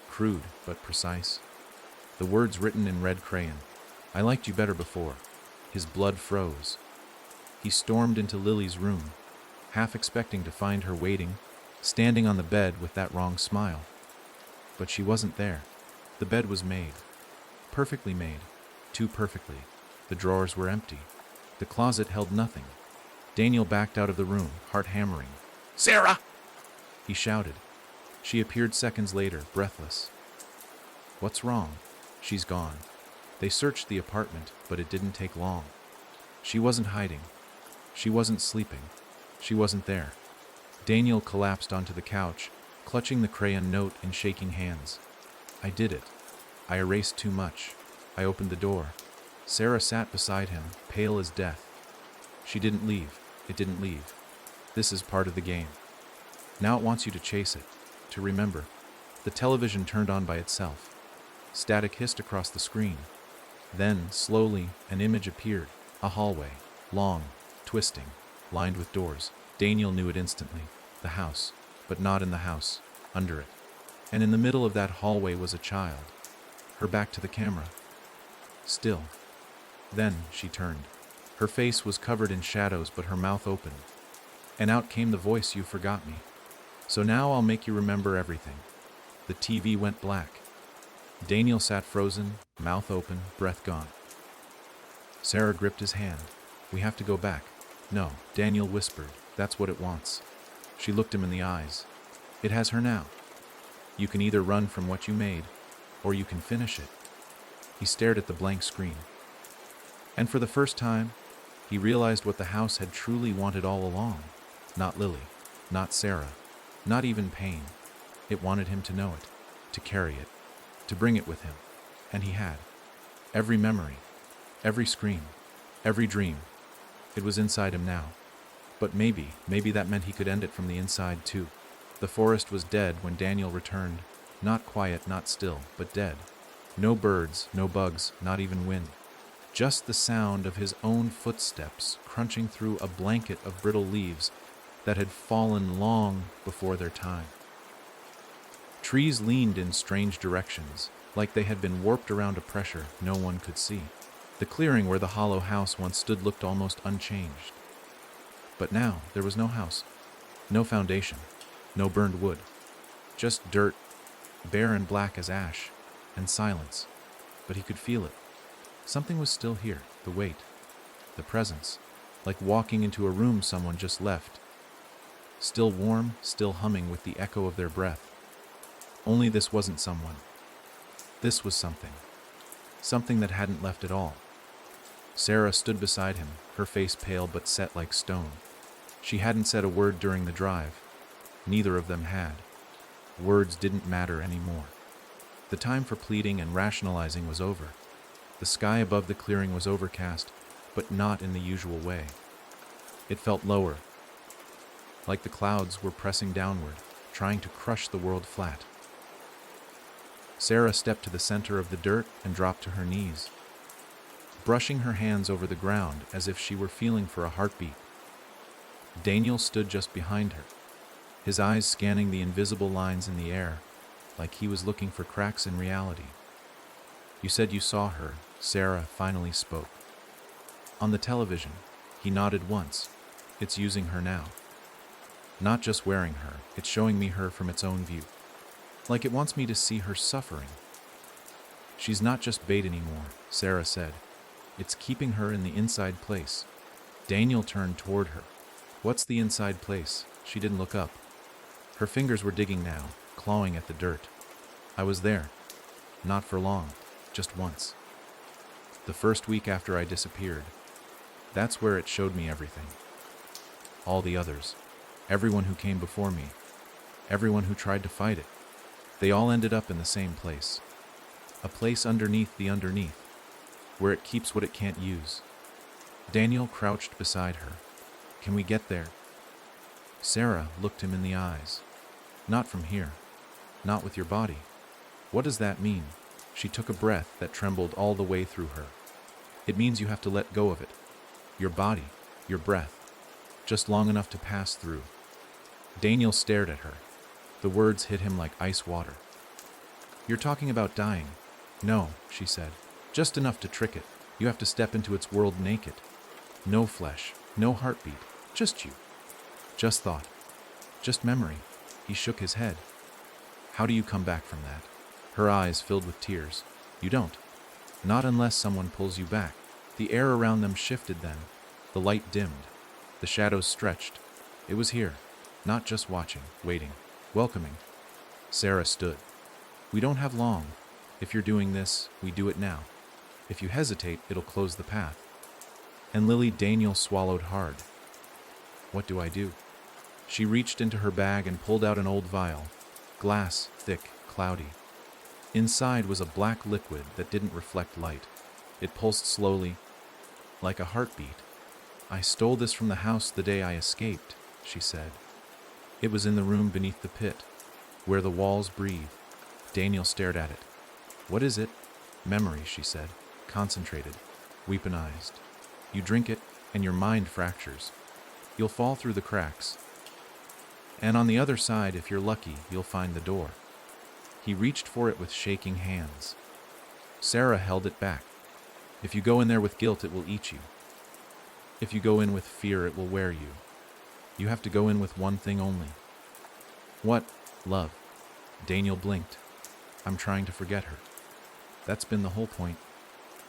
Crude, but precise. The words written in red crayon. "I liked you better before." His blood froze. He stormed into Lily's room, half expecting to find her waiting, standing on the bed with that wrong smile. But she wasn't there. The bed was made. Perfectly made. Too perfectly. The drawers were empty. The closet held nothing. Daniel backed out of the room, heart hammering. "Sarah!" He shouted. She appeared seconds later, breathless. "What's wrong?" "She's gone." They searched the apartment, but it didn't take long. She wasn't hiding. She wasn't sleeping. She wasn't there. Daniel collapsed onto the couch, clutching the crayon note in shaking hands. "I did it. I erased too much. I opened the door." Sarah sat beside him, pale as death. "She didn't leave. It didn't leave. This is part of the game. Now it wants you to chase it, to remember." The television turned on by itself. Static hissed across the screen. Then, slowly, an image appeared. A hallway. Long, twisting, lined with doors. Daniel knew it instantly. The house. But not in the house. Under it. And in the middle of that hallway was a child. Her back to the camera. Still. Then she turned. Her face was covered in shadows, but her mouth opened. And out came the voice, "You forgot me. So now I'll make you remember everything." The TV went black. Daniel sat frozen, mouth open, breath gone. Sarah gripped his hand. "We have to go back." "No," Daniel whispered. "That's what it wants." She looked him in the eyes. "It has her now. You can either run from what you made, or you can finish it." He stared at the blank screen. And for the first time, he realized what the house had truly wanted all along. Not Lily, not Sarah, not even pain. It wanted him to know it, to carry it, to bring it with him. And he had. Every memory, every scream, Every dream. It was inside him now. But maybe that meant he could end it from the inside too. The forest was dead when Daniel returned. Not quiet, not still, but dead. No birds, no bugs, not even wind. Just the sound of his own footsteps crunching through a blanket of brittle leaves that had fallen long before their time. Trees leaned in strange directions, like they had been warped around a pressure no one could see. The clearing where the hollow house once stood looked almost unchanged. But now there was no house, no foundation, no burned wood. Just dirt, bare and black as ash, and silence. But he could feel it. Something was still here, the weight, the presence, like walking into a room someone just left. Still warm, still humming with the echo of their breath. Only this wasn't someone. This was something. Something that hadn't left at all. Sarah stood beside him, her face pale but set like stone. She hadn't said a word during the drive. Neither of them had. Words didn't matter anymore. The time for pleading and rationalizing was over. The sky above the clearing was overcast, but not in the usual way. It felt lower, like the clouds were pressing downward, trying to crush the world flat. Sarah stepped to the center of the dirt and dropped to her knees, brushing her hands over the ground as if she were feeling for a heartbeat. Daniel stood just behind her, his eyes scanning the invisible lines in the air, like he was looking for cracks in reality. "You said you saw her," Sarah finally spoke. "On the television." He nodded once. "It's using her now. Not just wearing her, it's showing me her from its own view. Like it wants me to see her suffering." "She's not just bait anymore," Sarah said. "It's keeping her in the inside place." Daniel turned toward her. "What's the inside place?" She didn't look up. Her fingers were digging now, clawing at the dirt. "I was there. Not for long. Just once. The first week after I disappeared. That's where it showed me everything. All the others. Everyone who came before me. Everyone who tried to fight it. They all ended up in the same place. A place underneath the underneath, where it keeps what it can't use." Daniel crouched beside her. "Can we get there?" Sarah looked him in the eyes. "Not from here. Not with your body." "What does that mean?" She took a breath that trembled all the way through her. "It means you have to let go of it. Your body, your breath. Just long enough to pass through." Daniel stared at her. The words hit him like ice water. "You're talking about dying." "No," she said. "Just enough to trick it. You have to step into its world naked. No flesh, no heartbeat, just you. Just thought. Just memory." He shook his head. "How do you come back from that?" Her eyes filled with tears. "You don't. Not unless someone pulls you back." The air around them shifted then. The light dimmed. The shadows stretched. It was here. Not just watching, waiting, welcoming. Sarah stood. "We don't have long. If you're doing this, we do it now. If you hesitate, it'll close the path." And Lily Daniel swallowed hard. "What do I do?" She reached into her bag and pulled out an old vial. Glass, thick, cloudy. Inside was a black liquid that didn't reflect light. It pulsed slowly, like a heartbeat. "I stole this from the house the day I escaped," she said. "It was in the room beneath the pit, where the walls breathe." Daniel stared at it. "What is it?" "Memory," she said, concentrated, weaponized. "You drink it, and your mind fractures. You'll fall through the cracks. And on the other side, if you're lucky, you'll find the door." He reached for it with shaking hands. Sarah held it back. "If you go in there with guilt, it will eat you. If you go in with fear, it will wear you. You have to go in with one thing only." "What?" "Love." Daniel blinked. "I'm trying to forget her. That's been the whole point."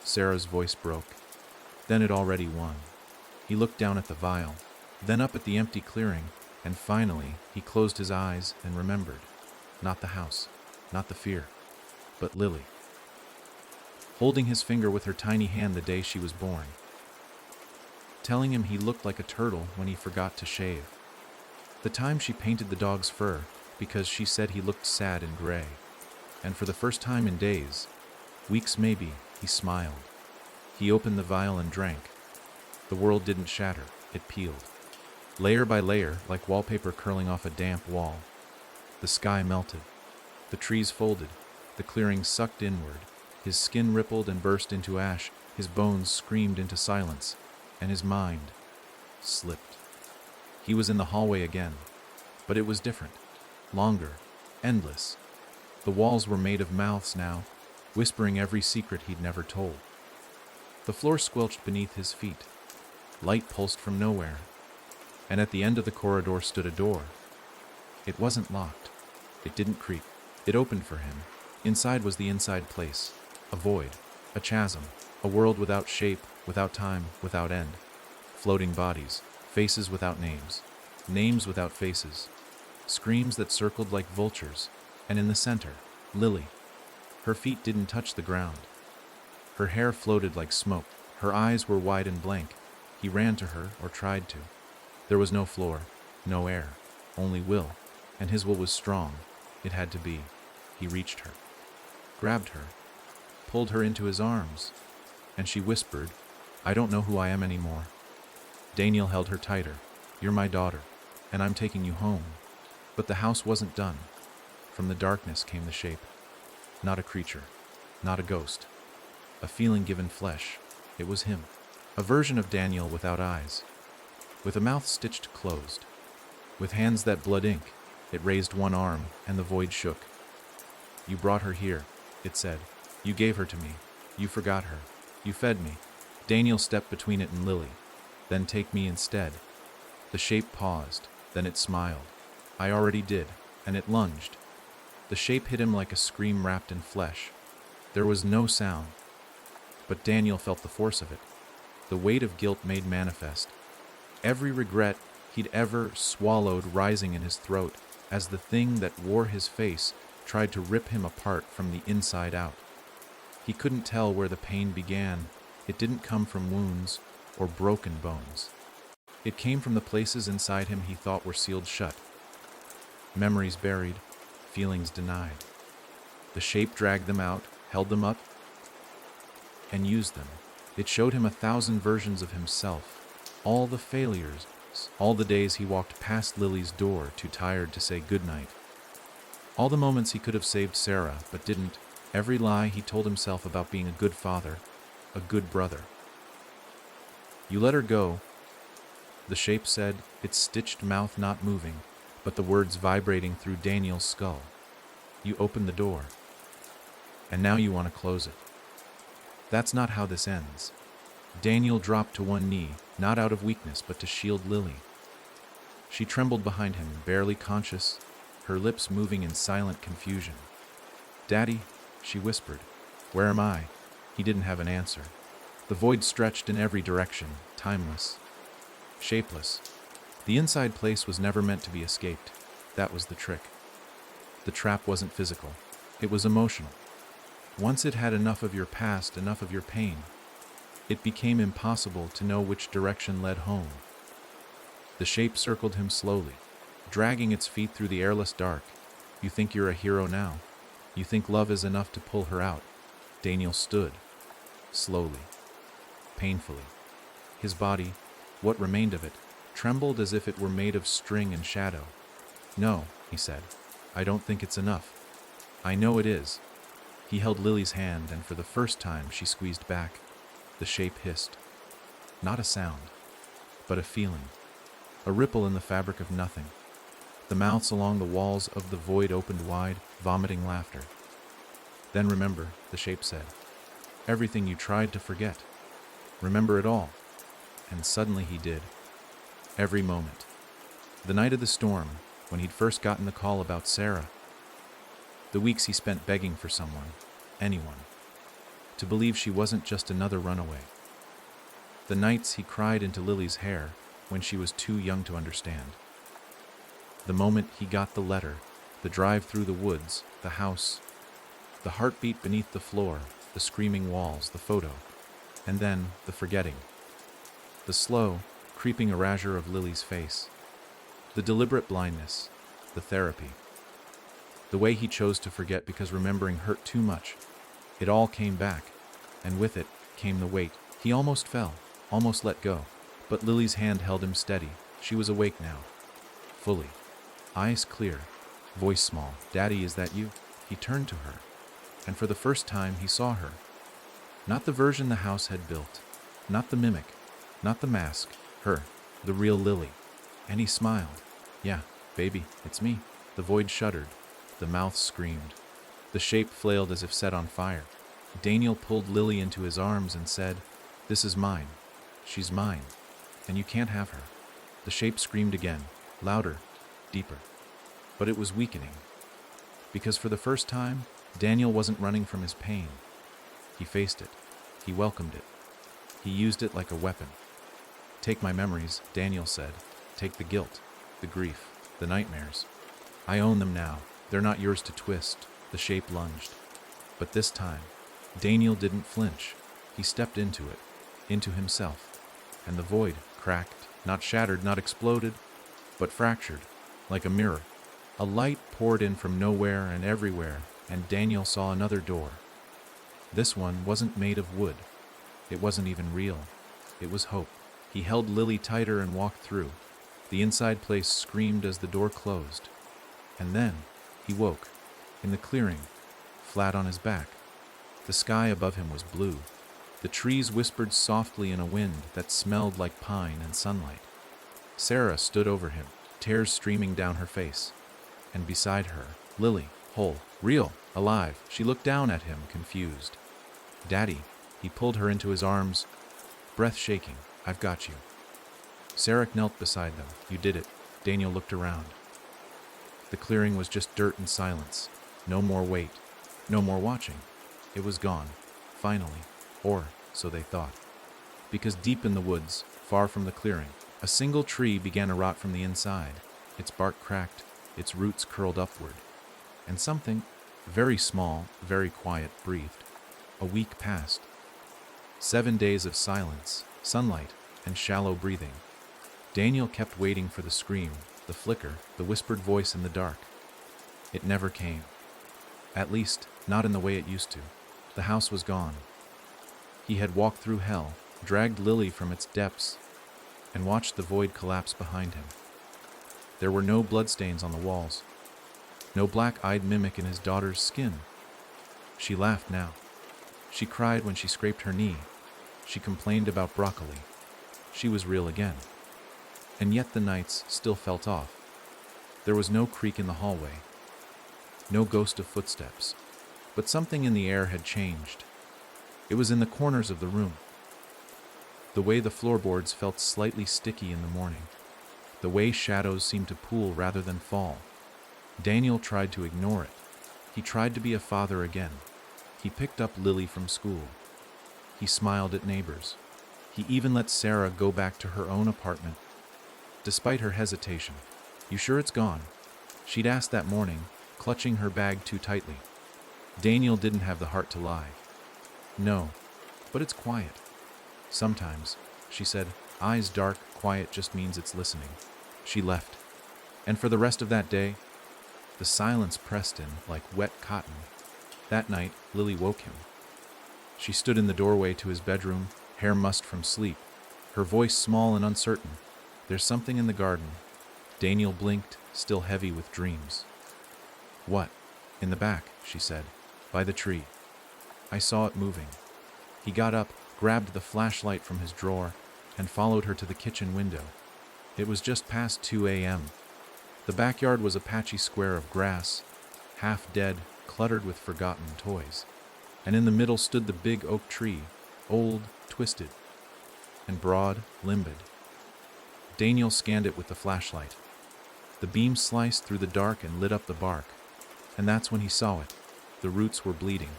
Sarah's voice broke. Then it already won. He looked down at the vial, then up at the empty clearing, and finally he closed his eyes and remembered. Not the house, not the fear, but Lily. Holding his finger with her tiny hand the day she was born. Telling him he looked like a turtle when he forgot to shave. The time she painted the dog's fur because she said he looked sad and gray. And for the first time in days, weeks maybe, he smiled. He opened the vial and drank. The world didn't shatter, it peeled. Layer by layer, like wallpaper curling off a damp wall. The sky melted. The trees folded. The clearing sucked inward. His skin rippled and burst into ash. His bones screamed into silence. And his mind slipped. He was in the hallway again. But it was different. Longer. Endless. The walls were made of mouths now, whispering every secret he'd never told. The floor squelched beneath his feet. Light pulsed from nowhere. And at the end of the corridor stood a door. It wasn't locked. It didn't creak. It opened for him. Inside was the inside place. A void. A chasm. A world without shape, without time, without end. Floating bodies. Faces without names. Names without faces. Screams that circled like vultures. And in the center, Lily. Her feet didn't touch the ground. Her hair floated like smoke. Her eyes were wide and blank. He ran to her, or tried to. There was no floor, no air, only will, and his will was strong. It had to be. He reached her, grabbed her, pulled her into his arms, and she whispered, "I don't know who I am anymore." Daniel held her tighter. "You're my daughter, and I'm taking you home." But the house wasn't done. From the darkness came the shape. Not a creature, not a ghost. A feeling given flesh. It was him. A version of Daniel without eyes. With a mouth stitched closed. With hands that bled ink, it raised one arm, and the void shook. "You brought her here," it said. "You gave her to me. You forgot her. You fed me." Daniel stepped between it and Lily. "Then take me instead." The shape paused, then it smiled. "I already did," and it lunged. The shape hit him like a scream wrapped in flesh. There was no sound, but Daniel felt the force of it. The weight of guilt made manifest. Every regret he'd ever swallowed rising in his throat as the thing that wore his face tried to rip him apart from the inside out. He couldn't tell where the pain began. It didn't come from wounds or broken bones. It came from the places inside him he thought were sealed shut. Memories buried, feelings denied. The shape dragged them out, held them up, and used them. It showed him 1,000 versions of himself, all the failures, all the days he walked past Lily's door too tired to say goodnight, all the moments he could have saved Sarah but didn't, every lie he told himself about being a good father, a good brother. "You let her go," the shape said, its stitched mouth not moving, but the words vibrating through Daniel's skull. "You opened the door, and now you want to close it. That's not how this ends." Daniel dropped to one knee, not out of weakness but to shield Lily. She trembled behind him, barely conscious, her lips moving in silent confusion. "Daddy," she whispered. "Where am I?" He didn't have an answer. The void stretched in every direction, timeless, shapeless. The inside place was never meant to be escaped. That was the trick. The trap wasn't physical. It was emotional. Once it had enough of your past, enough of your pain, it became impossible to know which direction led home. The shape circled him slowly, dragging its feet through the airless dark. "You think you're a hero now? You think love is enough to pull her out?" Daniel stood, slowly, painfully. His body, what remained of it, trembled as if it were made of string and shadow. "No," he said. "I don't think it's enough." "I know it is." He held Lily's hand, and for the first time she squeezed back. The shape hissed. Not a sound, but a feeling. A ripple in the fabric of nothing. The mouths along the walls of the void opened wide, vomiting laughter. "Then remember," the shape said. "Everything you tried to forget. Remember it all." And suddenly he did. Every moment. The night of the storm, when he'd first gotten the call about Sarah. The weeks he spent begging for someone, anyone, to believe she wasn't just another runaway. The nights he cried into Lily's hair when she was too young to understand. The moment he got the letter, the drive through the woods, the house, the heartbeat beneath the floor, the screaming walls, the photo, and then the forgetting. The slow, creeping erasure of Lily's face. The deliberate blindness, the therapy. The way he chose to forget because remembering hurt too much. It all came back, and with it came the weight. He almost fell, almost let go. But Lily's hand held him steady. She was awake now. Fully. Eyes clear. Voice small. "Daddy, is that you?" He turned to her. And for the first time he saw her. Not the version the house had built. Not the mimic. Not the mask. Her. The real Lily. And he smiled. "Yeah, baby, it's me." The void shuddered. The mouth screamed. The shape flailed as if set on fire. Daniel pulled Lily into his arms and said, "This is mine. She's mine. And you can't have her." The shape screamed again, louder, deeper. But it was weakening. Because for the first time, Daniel wasn't running from his pain. He faced it. He welcomed it. He used it like a weapon. "Take my memories," Daniel said. "Take the guilt, the grief, the nightmares. I own them now. They're not yours to twist." The shape lunged. But this time, Daniel didn't flinch. He stepped into it, into himself. And the void cracked, not shattered, not exploded, but fractured, like a mirror. A light poured in from nowhere and everywhere, and Daniel saw another door. This one wasn't made of wood. It wasn't even real. It was hope. He held Lily tighter and walked through. The inside place screamed as the door closed. And then he woke, in the clearing, flat on his back. The sky above him was blue. The trees whispered softly in a wind that smelled like pine and sunlight. Sarah stood over him, tears streaming down her face. And beside her, Lily, whole, real, alive. She looked down at him, confused. "Daddy," he pulled her into his arms, breath shaking. "I've got you." Sarah knelt beside them. "You did it." Daniel looked around. The clearing was just dirt and silence. No more wait. No more watching. It was gone, finally. Or so they thought. Because deep in the woods, far from the clearing, a single tree began to rot from the inside. Its bark cracked, its roots curled upward. And something, very small, very quiet, breathed. A week passed. 7 days of silence, sunlight, and shallow breathing. Daniel kept waiting for the scream, the flicker, the whispered voice in the dark. It never came. At least, not in the way it used to. The house was gone. He had walked through hell, dragged Lily from its depths, and watched the void collapse behind him. There were no bloodstains on the walls. No black-eyed mimic in his daughter's skin. She laughed now. She cried when she scraped her knee. She complained about broccoli. She was real again. And yet the nights still felt off. There was no creak in the hallway. No ghost of footsteps. But something in the air had changed. It was in the corners of the room. The way the floorboards felt slightly sticky in the morning. The way shadows seemed to pool rather than fall. Daniel tried to ignore it. He tried to be a father again. He picked up Lily from school. He smiled at neighbors. He even let Sarah go back to her own apartment. Despite her hesitation, "You sure it's gone?" she'd asked that morning, clutching her bag too tightly. Daniel didn't have the heart to lie. "No, but it's quiet." "Sometimes," she said, eyes dark, quiet just means it's listening. She left. And for the rest of that day, the silence pressed in like wet cotton. That night, Lily woke him. She stood in the doorway to his bedroom, hair mussed from sleep, her voice small and uncertain. "There's something in the garden." Daniel blinked, still heavy with dreams. "What?" "In the back," she said, "by the tree. I saw it moving." He got up, grabbed the flashlight from his drawer, and followed her to the kitchen window. It was just past 2 a.m. The backyard was a patchy square of grass, half dead, cluttered with forgotten toys. And in the middle stood the big oak tree, old, twisted, and broad, limbed. Daniel scanned it with the flashlight. The beam sliced through the dark and lit up the bark. And that's when he saw it. The roots were bleeding.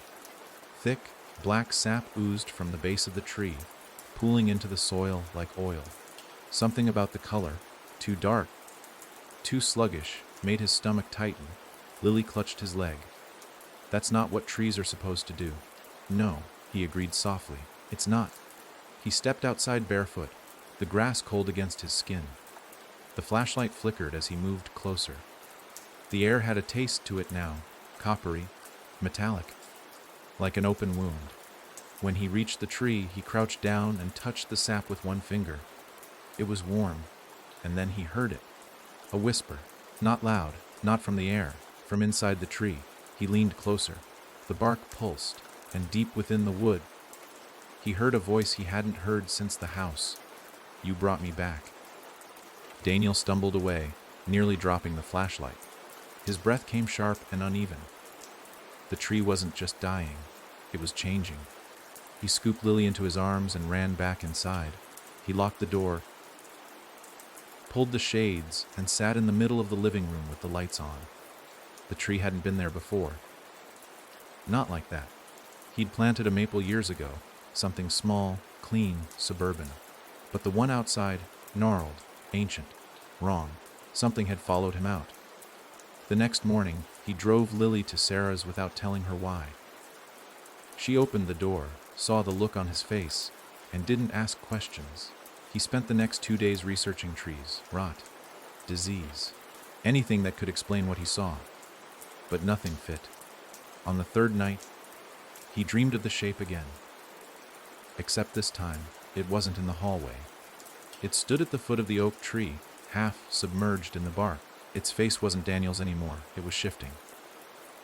Thick, black sap oozed from the base of the tree, pooling into the soil like oil. Something about the color, too dark, too sluggish, made his stomach tighten. Lily clutched his leg. "That's not what trees are supposed to do." "No," he agreed softly. "It's not." He stepped outside barefoot, the grass cold against his skin. The flashlight flickered as he moved closer. The air had a taste to it now, coppery, metallic, like an open wound. When he reached the tree, he crouched down and touched the sap with one finger. It was warm, and then he heard it. A whisper, not loud, not from the air, from inside the tree. He leaned closer. The bark pulsed, and deep within the wood, he heard a voice he hadn't heard since the house. "You brought me back." Daniel stumbled away, nearly dropping the flashlight. His breath came sharp and uneven. The tree wasn't just dying, it was changing. He scooped Lily into his arms and ran back inside. He locked the door, pulled the shades, and sat in the middle of the living room with the lights on. The tree hadn't been there before. Not like that. He'd planted a maple years ago, something small, clean, suburban. But the one outside, gnarled, ancient, wrong. Something had followed him out. The next morning, he drove Lily to Sarah's without telling her why. She opened the door, saw the look on his face, and didn't ask questions. He spent the next 2 days researching trees, rot, disease, anything that could explain what he saw. But nothing fit. On the third night, he dreamed of the shape again. Except this time, it wasn't in the hallway. It stood at the foot of the oak tree, half submerged in the bark. Its face wasn't Daniel's anymore, it was shifting.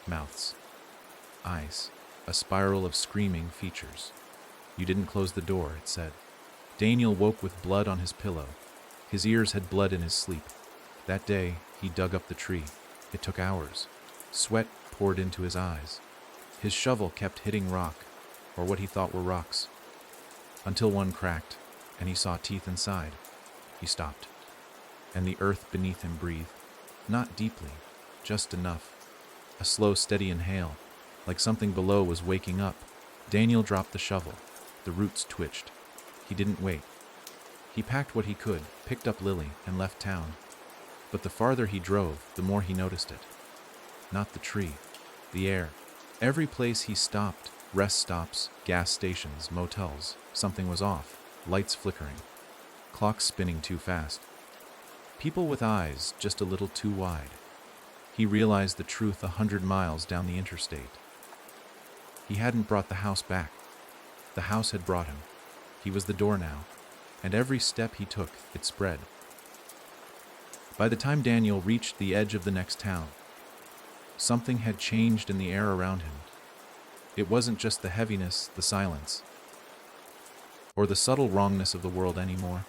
Mouths. Eyes. A spiral of screaming features. "You didn't close the door," it said. Daniel woke with blood on his pillow. His ears had bled in his sleep. That day, he dug up the tree. It took hours. Sweat poured into his eyes. His shovel kept hitting rock, or what he thought were rocks, until one cracked, and he saw teeth inside. He stopped, and the earth beneath him breathed. Not deeply, just enough. A slow, steady inhale, like something below was waking up. Daniel dropped the shovel. The roots twitched. He didn't wait. He packed what he could, picked up Lily, and left town. But the farther he drove, the more he noticed it. Not the tree, the air. Every place he stopped, rest stops, gas stations, motels, something was off. Lights flickering. Clocks spinning too fast. People with eyes just a little too wide. He realized the truth 100 miles down the interstate. He hadn't brought the house back. The house had brought him. He was the door now, and every step he took, it spread. By the time Daniel reached the edge of the next town, something had changed in the air around him. It wasn't just the heaviness, the silence, or the subtle wrongness of the world anymore.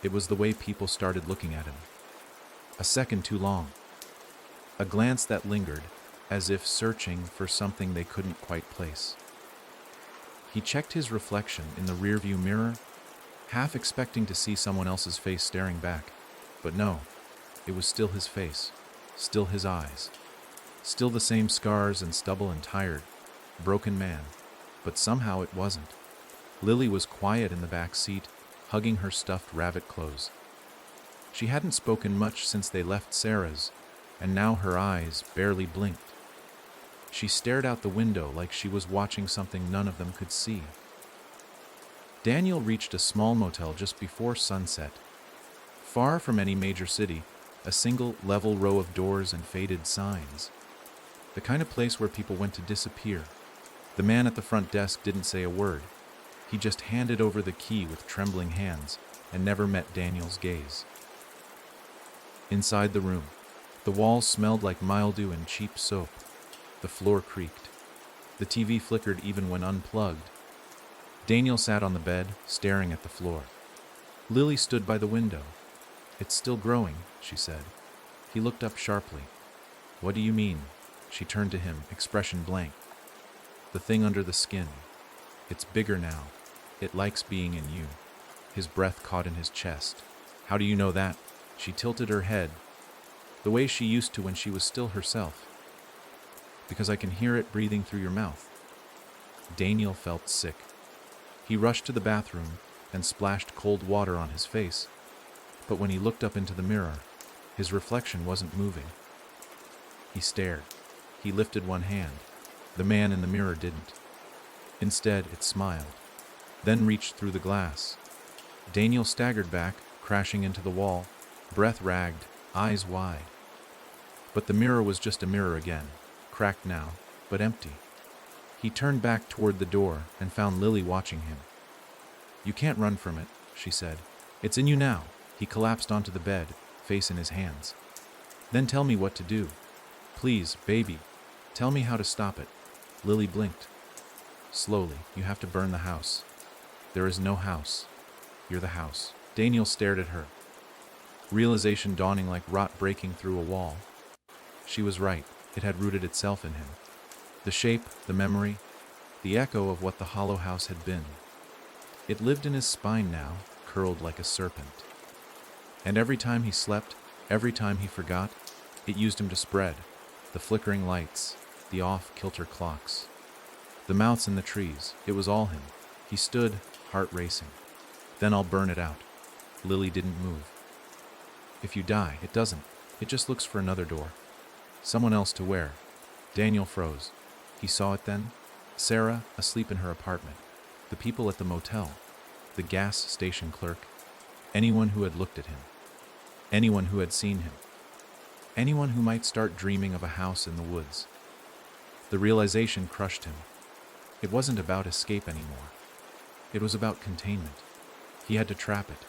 It was the way people started looking at him. A second too long. A glance that lingered, as if searching for something they couldn't quite place. He checked his reflection in the rearview mirror, half expecting to see someone else's face staring back. But no, it was still his face, still his eyes, still the same scars and stubble and tired, broken man. But somehow it wasn't. Lily was quiet in the back seat, hugging her stuffed rabbit clothes. She hadn't spoken much since they left Sarah's, and now her eyes barely blinked. She stared out the window like she was watching something none of them could see. Daniel reached a small motel just before sunset. Far from any major city, a single level row of doors and faded signs. The kind of place where people went to disappear. The man at the front desk didn't say a word. He just handed over the key with trembling hands and never met Daniel's gaze. Inside the room, the walls smelled like mildew and cheap soap. The floor creaked. The TV flickered even when unplugged. Daniel sat on the bed, staring at the floor. Lily stood by the window. "It's still growing," she said. He looked up sharply. "What do you mean?" She turned to him, expression blank. "The thing under the skin. It's bigger now. It likes being in you." His breath caught in his chest. "How do you know that?" She tilted her head, the way she used to when she was still herself. "Because I can hear it breathing through your mouth." Daniel felt sick. He rushed to the bathroom and splashed cold water on his face. But when he looked up into the mirror, his reflection wasn't moving. He stared. He lifted one hand. The man in the mirror didn't. Instead, it smiled, then reached through the glass. Daniel staggered back, crashing into the wall, breath ragged, eyes wide. But the mirror was just a mirror again, cracked now, but empty. He turned back toward the door and found Lily watching him. "You can't run from it," she said. "It's in you now." He collapsed onto the bed, face in his hands. Then tell me what to do. Please, baby. Tell me how to stop it. Lily blinked. Slowly, you have to burn the house. There is no house. You're the house. Daniel stared at her. Realization dawning like rot breaking through a wall. She was right. It had rooted itself in him. The shape, the memory, the echo of what the hollow house had been. It lived in his spine now, curled like a serpent. And every time he slept, every time he forgot, it used him to spread. The flickering lights, the off-kilter clocks, the mouths in the trees, it was all him. He stood, heart racing. Then I'll burn it out. Lily didn't move. If you die, it doesn't. It just looks for another door. Someone else to wear. Daniel froze. He saw it then. Sarah, asleep in her apartment. The people at the motel. The gas station clerk. Anyone who had looked at him. Anyone who had seen him. Anyone who might start dreaming of a house in the woods. The realization crushed him. It wasn't about escape anymore. It was about containment. He had to trap it,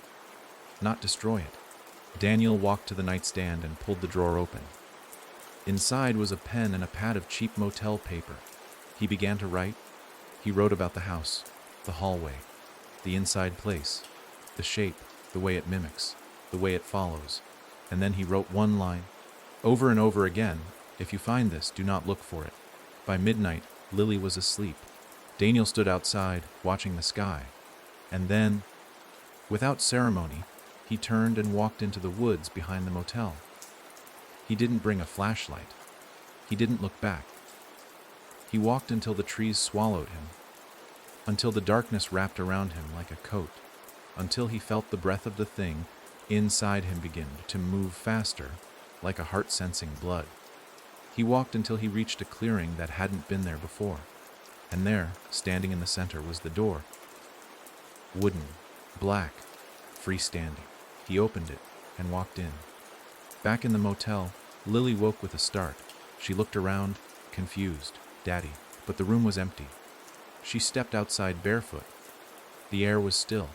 not destroy it. Daniel walked to the nightstand and pulled the drawer open. Inside was a pen and a pad of cheap motel paper. He began to write. He wrote about the house, the hallway, the inside place, the shape, the way it mimics, the way it follows. And then he wrote one line, over and over again, "If you find this, do not look for it." By midnight, Lily was asleep. Daniel stood outside, watching the sky. And then, without ceremony, he turned and walked into the woods behind the motel. He didn't bring a flashlight. He didn't look back. He walked until the trees swallowed him, until the darkness wrapped around him like a coat, until he felt the breath of the thing inside him begin to move faster, like a heart sensing blood. He walked until he reached a clearing that hadn't been there before. And there, standing in the center, was the door. Wooden, black, freestanding. He opened it and walked in. Back in the motel, Lily woke with a start. She looked around, confused. Daddy. But the room was empty. She stepped outside barefoot. The air was still,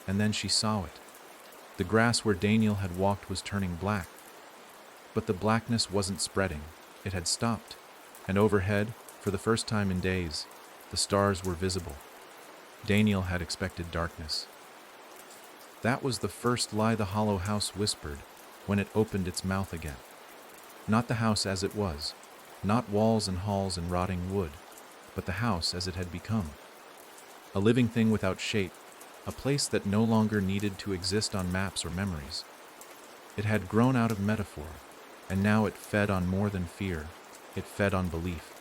and then she saw it. The grass where Daniel had walked was turning black. But the blackness wasn't spreading. It had stopped. And overhead, for the first time in days, the stars were visible. Daniel had expected darkness. That was the first lie the hollow house whispered when it opened its mouth again. Not the house as it was, not walls and halls and rotting wood, but the house as it had become. A living thing without shape, a place that no longer needed to exist on maps or memories. It had grown out of metaphor, and now it fed on more than fear. It fed on belief.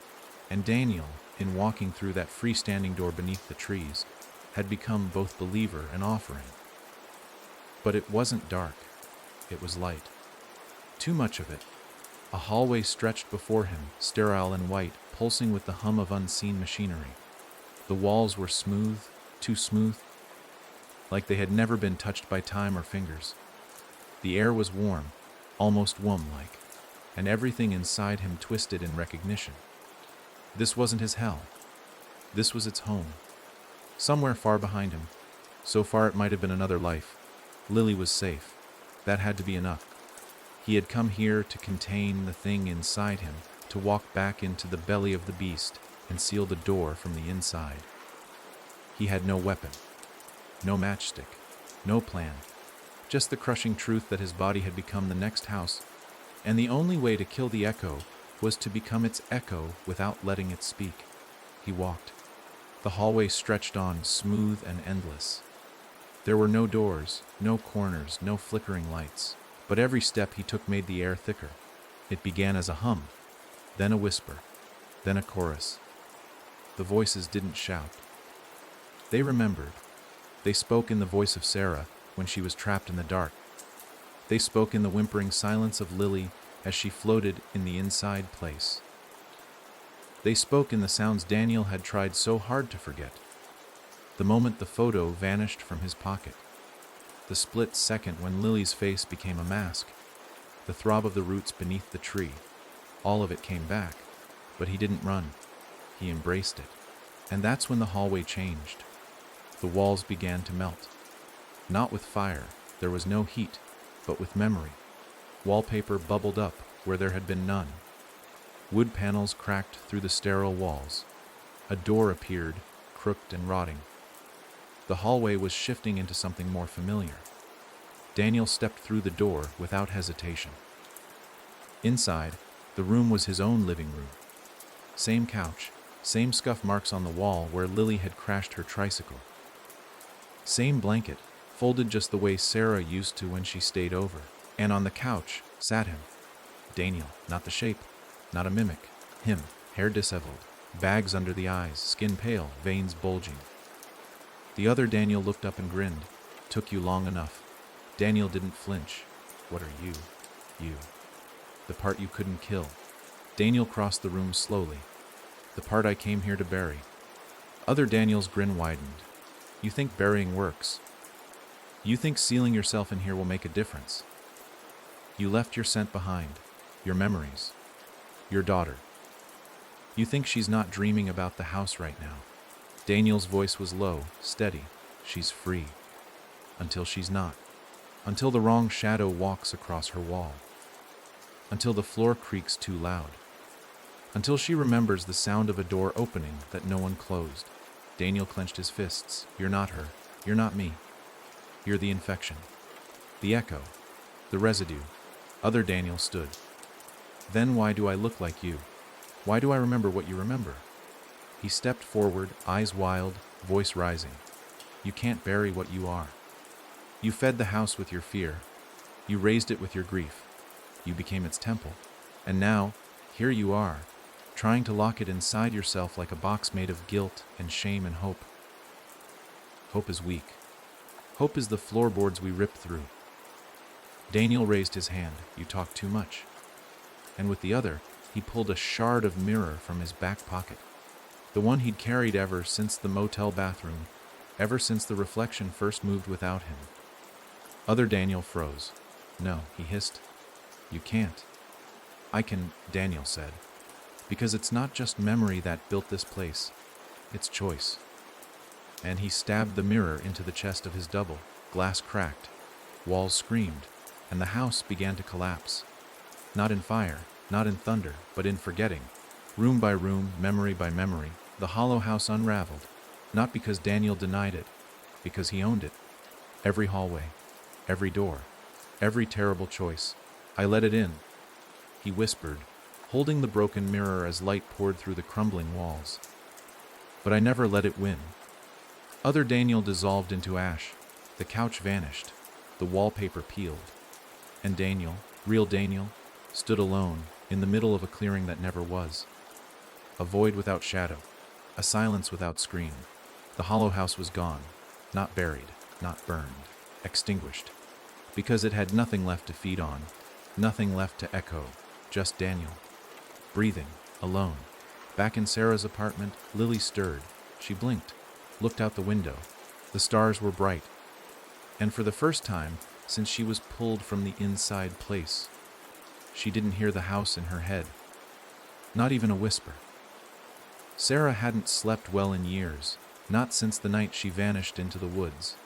And Daniel, in walking through that freestanding door beneath the trees, had become both believer and offering. But it wasn't dark. It was light. Too much of it. A hallway stretched before him, sterile and white, pulsing with the hum of unseen machinery. The walls were smooth, too smooth, like they had never been touched by time or fingers. The air was warm, almost womb-like, and everything inside him twisted in recognition. This wasn't his hell. This was its home. Somewhere far behind him, so far it might have been another life, Lily was safe. That had to be enough. He had come here to contain the thing inside him, to walk back into the belly of the beast and seal the door from the inside. He had no weapon, no matchstick, no plan, just the crushing truth that his body had become the next house, and the only way to kill the echo was to become its echo without letting it speak. He walked. The hallway stretched on, smooth and endless. There were no doors, no corners, no flickering lights, but every step he took made the air thicker. It began as a hum, then a whisper, then a chorus. The voices didn't shout. They remembered. They spoke in the voice of Sarah when she was trapped in the dark. They spoke in the whimpering silence of Lily as she floated in the inside place. They spoke in the sounds Daniel had tried so hard to forget. The moment the photo vanished from his pocket. The split second when Lily's face became a mask. The throb of the roots beneath the tree. All of it came back, but he didn't run. He embraced it. And that's when the hallway changed. The walls began to melt. Not with fire, There was no heat, but with memory. Wallpaper bubbled up where there had been none. Wood panels cracked through the sterile walls. A door appeared, crooked and rotting. The hallway was shifting into something more familiar. Daniel stepped through the door without hesitation. Inside, the room was his own living room. Same couch, same scuff marks on the wall where Lily had crashed her tricycle. Same blanket, folded just the way Sarah used to when she stayed over. And on the couch sat him. Daniel, not the shape, not a mimic. Him, hair disheveled, bags under the eyes, skin pale, veins bulging. The other Daniel looked up and grinned. Took you long enough. Daniel didn't flinch. What are you? You. The part you couldn't kill. Daniel crossed the room slowly. The part I came here to bury. Other Daniel's grin widened. You think burying works. You think sealing yourself in here will make a difference. You left your scent behind, your memories, your daughter. You think she's not dreaming about the house right now. Daniel's voice was low, steady. She's free. Until she's not. Until the wrong shadow walks across her wall. Until the floor creaks too loud. Until she remembers the sound of a door opening that no one closed. Daniel clenched his fists. You're not her. You're not me. You're the infection. The echo. The residue. Other Daniel stood. Then why do I look like you? Why do I remember what you remember? He stepped forward, eyes wild, voice rising. You can't bury what you are. You fed the house with your fear. You raised it with your grief. You became its temple. And now, here you are, trying to lock it inside yourself like a box made of guilt and shame and hope. Hope is weak. Hope is the floorboards we rip through. Daniel raised his hand. You talk too much. And with the other, he pulled a shard of mirror from his back pocket. The one he'd carried ever since the motel bathroom, ever since the reflection first moved without him. Other Daniel froze. No, he hissed. You can't. I can, Daniel said. Because it's not just memory that built this place. It's choice. And he stabbed the mirror into the chest of his double. Glass cracked. Walls screamed. And the house began to collapse. Not in fire, not in thunder, but in forgetting. Room by room, memory by memory, the hollow house unraveled. Not because Daniel denied it, because he owned it. Every hallway, every door, every terrible choice. I let it in, he whispered, holding the broken mirror as light poured through the crumbling walls. But I never let it win. Other Daniel dissolved into ash. The couch vanished. The wallpaper peeled. And Daniel, real Daniel, stood alone in the middle of a clearing that never was. A void without shadow, a silence without scream. The hollow house was gone, not buried, not burned, extinguished. Because it had nothing left to feed on, nothing left to echo, just Daniel. Breathing, alone. Back in Sarah's apartment, Lily stirred. She blinked, looked out the window. The stars were bright. And for the first time since she was pulled from the inside place, she didn't hear the house in her head. Not even a whisper. Sarah hadn't slept well in years, not since the night she vanished into the woods.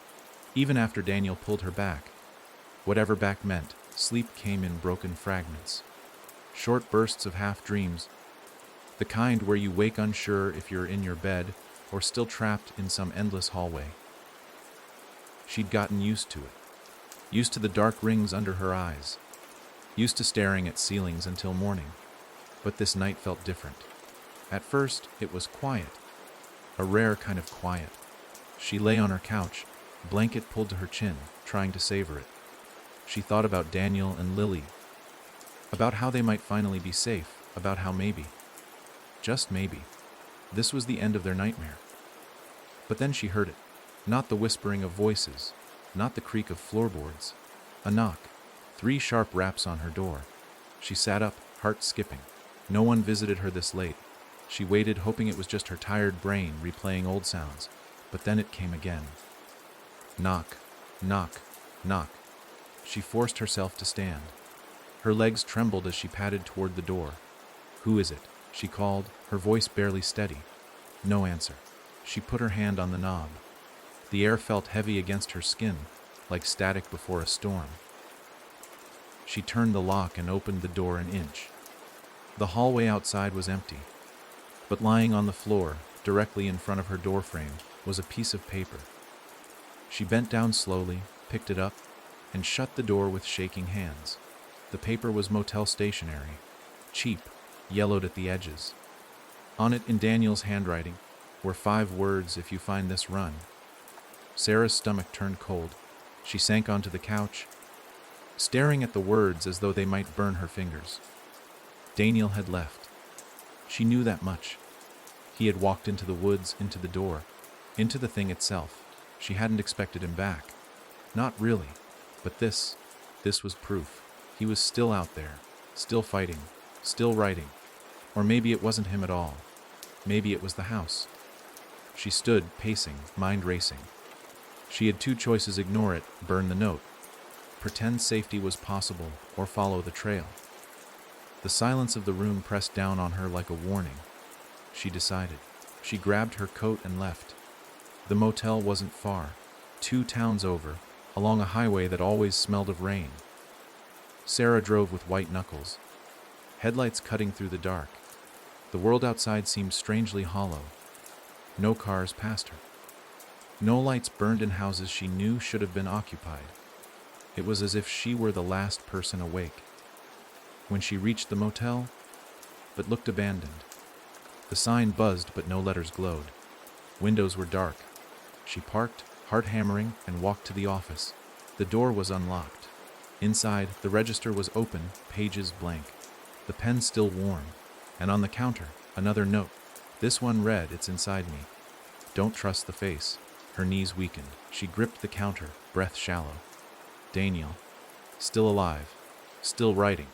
Even after Daniel pulled her back, whatever back meant, sleep came in broken fragments. Short bursts of half-dreams, the kind where you wake unsure if you're in your bed or still trapped in some endless hallway. She'd gotten used to it, used to the dark rings under her eyes, used to staring at ceilings until morning. But this night felt different. At first, it was quiet, a rare kind of quiet. She lay on her couch, blanket pulled to her chin, trying to savor it. She thought about Daniel and Lily, about how they might finally be safe, about how maybe, just maybe, this was the end of their nightmare. But then she heard it, not the whispering of voices, not the creak of floorboards, a knock, 3 sharp raps on her door. She sat up, heart skipping. No one visited her this late. She waited, hoping it was just her tired brain replaying old sounds, but then it came again. Knock, knock, knock. She forced herself to stand. Her legs trembled as she padded toward the door. Who is it? She called, her voice barely steady. No answer. She put her hand on the knob. The air felt heavy against her skin, like static before a storm. She turned the lock and opened the door an inch. The hallway outside was empty, but lying on the floor, directly in front of her doorframe, was a piece of paper. She bent down slowly, picked it up, and shut the door with shaking hands. The paper was motel stationery, cheap, yellowed at the edges. On it, in Daniel's handwriting, were 5 words: "If you find this, run." Sarah's stomach turned cold. She sank onto the couch, staring at the words as though they might burn her fingers. Daniel had left. She knew that much. He had walked into the woods, into the door, into the thing itself. She hadn't expected him back. Not really. But this was proof. He was still out there, still fighting, still writing. Or maybe it wasn't him at all. Maybe it was the house. She stood, pacing, mind racing. She had 2 choices: ignore it, burn the note, pretend safety was possible, or follow the trail. The silence of the room pressed down on her like a warning. She decided. She grabbed her coat and left. The motel wasn't far, 2 towns over, along a highway that always smelled of rain. Sarah drove with white knuckles, headlights cutting through the dark. The world outside seemed strangely hollow. No cars passed her. No lights burned in houses she knew should have been occupied. It was as if she were the last person awake. When she reached the motel, but looked abandoned. The sign buzzed, but no letters glowed. Windows were dark. She parked, heart hammering, and walked to the office. The door was unlocked. Inside, the register was open, pages blank. The pen still warm. And on the counter, another note. This one read, "It's inside me. Don't trust the face." Her knees weakened. She gripped the counter, breath shallow. Daniel. Still alive. Still writing.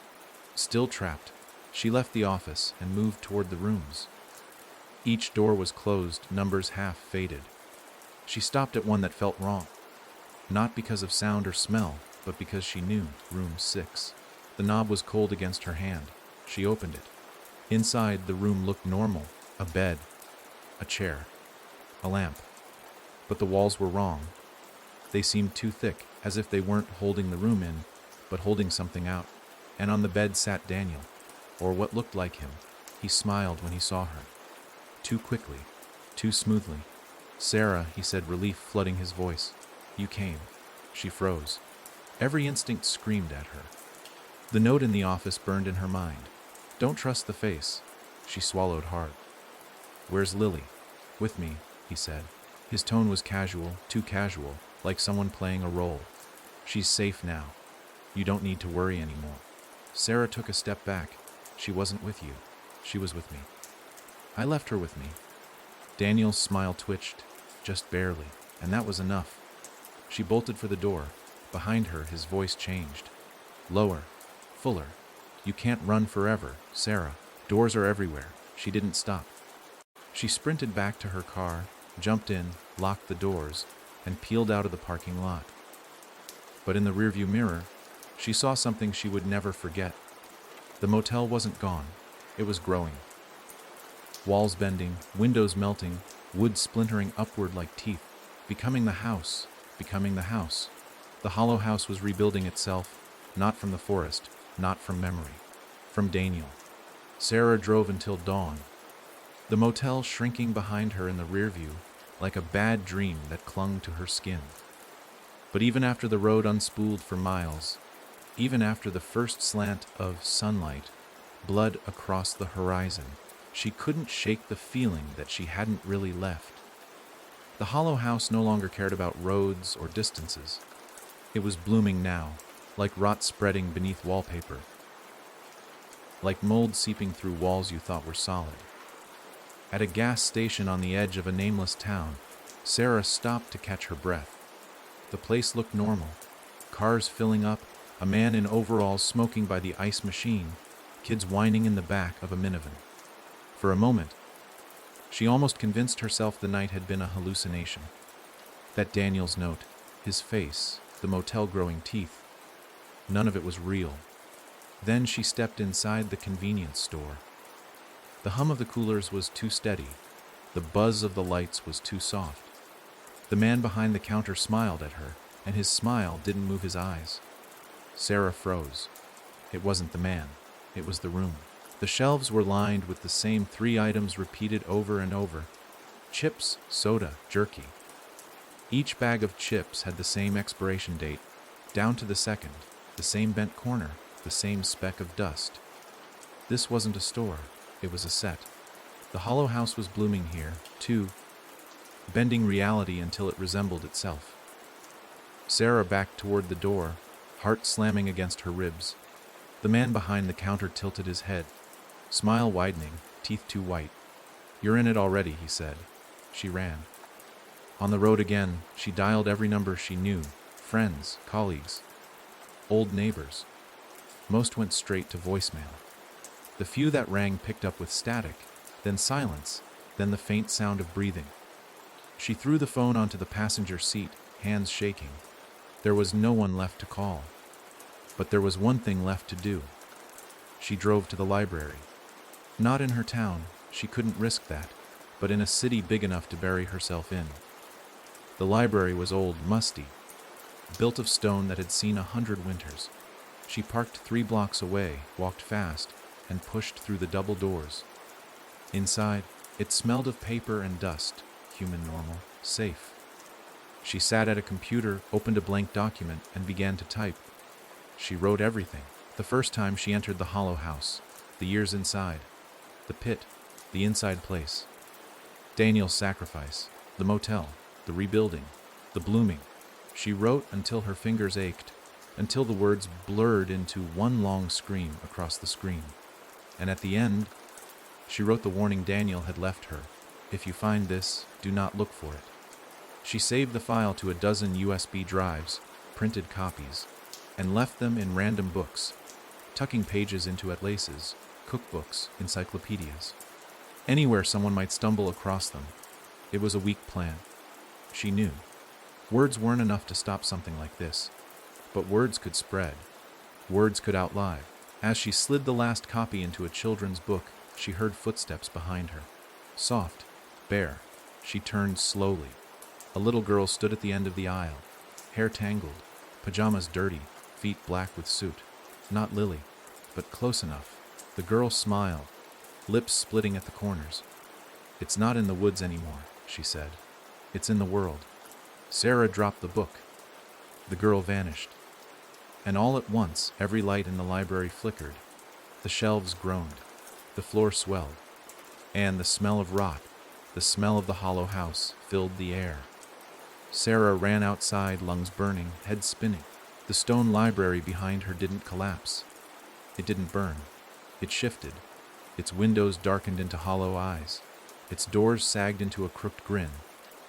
Still trapped. She left the office and moved toward the rooms. Each door was closed, numbers half faded. She stopped at one that felt wrong. Not because of sound or smell, but because she knew. Room 6. The knob was cold against her hand. She opened it. Inside, the room looked normal. A bed. A chair. A lamp. But the walls were wrong. They seemed too thick, as if they weren't holding the room in, but holding something out. And on the bed sat Daniel, or what looked like him. He smiled when he saw her. Too quickly, too smoothly. "Sarah," he said, relief flooding his voice. "You came." She froze. Every instinct screamed at her. The note in the office burned in her mind. "Don't trust the face." She swallowed hard. "Where's Lily?" "With me," he said. His tone was casual, too casual, like someone playing a role. "She's safe now. You don't need to worry anymore." Sarah took a step back. "She wasn't with you. She was with me. I left her with me." Daniel's smile twitched, just barely, and that was enough. She bolted for the door. Behind her, his voice changed. Lower, fuller. "You can't run forever, Sarah. Doors are everywhere." She didn't stop. She sprinted back to her car, jumped in, locked the doors, and peeled out of the parking lot. But in the rearview mirror, she saw something she would never forget. The motel wasn't gone. It was growing. Walls bending, windows melting, wood splintering upward like teeth, becoming the house, becoming the house. The hollow house was rebuilding itself, not from the forest, not from memory, from Daniel. Sarah drove until dawn. The motel shrinking behind her in the rearview, like a bad dream that clung to her skin. But even after the road unspooled for miles, even after the first slant of sunlight, blood across the horizon, she couldn't shake the feeling that she hadn't really left. The hollow house no longer cared about roads or distances. It was blooming now, like rot spreading beneath wallpaper, like mold seeping through walls you thought were solid. At a gas station on the edge of a nameless town, Sarah stopped to catch her breath. The place looked normal. Cars filling up, a man in overalls smoking by the ice machine, kids whining in the back of a minivan. For a moment, she almost convinced herself the night had been a hallucination. That Daniel's note, his face, the motel growing teeth, none of it was real. Then she stepped inside the convenience store. The hum of the coolers was too steady. The buzz of the lights was too soft. The man behind the counter smiled at her, and his smile didn't move his eyes. Sarah froze. It wasn't the man. It was the room. The shelves were lined with the same 3 items repeated over and over. Chips, soda, jerky. Each bag of chips had the same expiration date, down to the second, the same bent corner, the same speck of dust. This wasn't a store, it was a set. The hollow house was blooming here, too, bending reality until it resembled itself. Sarah backed toward the door, heart slamming against her ribs. The man behind the counter tilted his head, smile widening, teeth too white. "You're in it already," he said. She ran. On the road again, she dialed every number she knew, friends, colleagues, old neighbors. Most went straight to voicemail. The few that rang picked up with static, then silence, then the faint sound of breathing. She threw the phone onto the passenger seat, hands shaking. There was no one left to call. But there was one thing left to do. She drove to the library. Not in her town, she couldn't risk that, but in a city big enough to bury herself in. The library was old, musty, built of stone that had seen 100 winters. She parked 3 blocks away, walked fast, and pushed through the double doors. Inside, it smelled of paper and dust, human normal, safe. She sat at a computer, opened a blank document, and began to type. She wrote everything. The first time she entered the hollow house, the years inside, the pit, the inside place. Daniel's sacrifice, the motel, the rebuilding, the blooming. She wrote until her fingers ached, until the words blurred into one long scream across the screen. And at the end, she wrote the warning Daniel had left her. "If you find this, do not look for it." She saved the file to a dozen USB drives, printed copies, and left them in random books, tucking pages into atlases, cookbooks, encyclopedias. Anywhere someone might stumble across them. It was a weak plan. She knew. Words weren't enough to stop something like this. But words could spread. Words could outlive. As she slid the last copy into a children's book, she heard footsteps behind her. Soft, bare. She turned slowly. A little girl stood at the end of the aisle, hair tangled, pajamas dirty, feet black with soot. Not Lily, but close enough. The girl smiled, lips splitting at the corners. "It's not in the woods anymore," she said. "It's in the world." Sarah dropped the book. The girl vanished. And all at once, every light in the library flickered. The shelves groaned. The floor swelled. And the smell of rot, the smell of the hollow house, filled the air. Sarah ran outside, lungs burning, head spinning. The stone library behind her didn't collapse. It didn't burn. It shifted. Its windows darkened into hollow eyes. Its doors sagged into a crooked grin.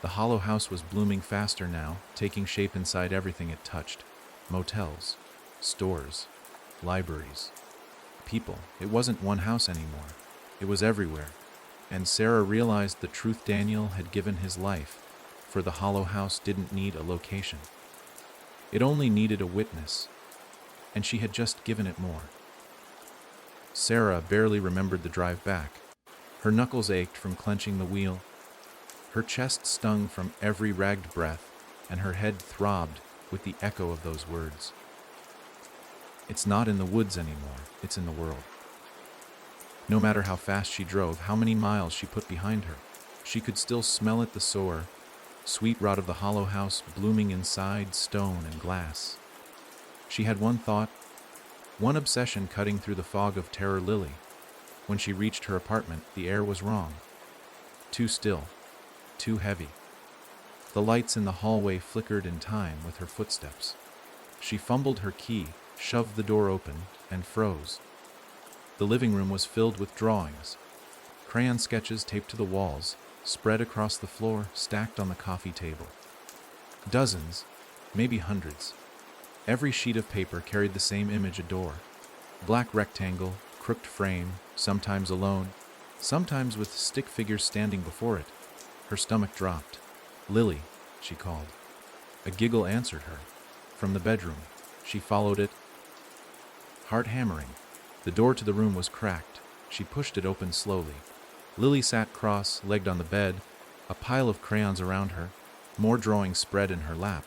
The hollow house was blooming faster now, taking shape inside everything it touched. Motels, stores, libraries, people. It wasn't one house anymore. It was everywhere. And Sarah realized the truth Daniel had given his life, for the hollow house didn't need a location. It only needed a witness, and she had just given it more. Sarah barely remembered the drive back. Her knuckles ached from clenching the wheel. Her chest stung from every ragged breath, and her head throbbed with the echo of those words. It's not in the woods anymore, it's in the world. No matter how fast she drove, how many miles she put behind her, she could still smell it, the sour, sweet rot of the hollow house blooming inside stone and glass. She had one thought, one obsession cutting through the fog of terror. Lily. When she reached her apartment, the air was wrong. Too still. Too heavy. The lights in the hallway flickered in time with her footsteps. She fumbled her key, shoved the door open, and froze. The living room was filled with drawings. Crayon sketches taped to the walls, spread across the floor, stacked on the coffee table. Dozens, maybe hundreds. Every sheet of paper carried the same image: a door. Black rectangle, crooked frame, sometimes alone, sometimes with stick figures standing before it. Her stomach dropped. "Lily," she called. A giggle answered her. From the bedroom, she followed it, heart hammering. The door to the room was cracked. She pushed it open slowly. Lily sat cross-legged on the bed, a pile of crayons around her, more drawings spread in her lap.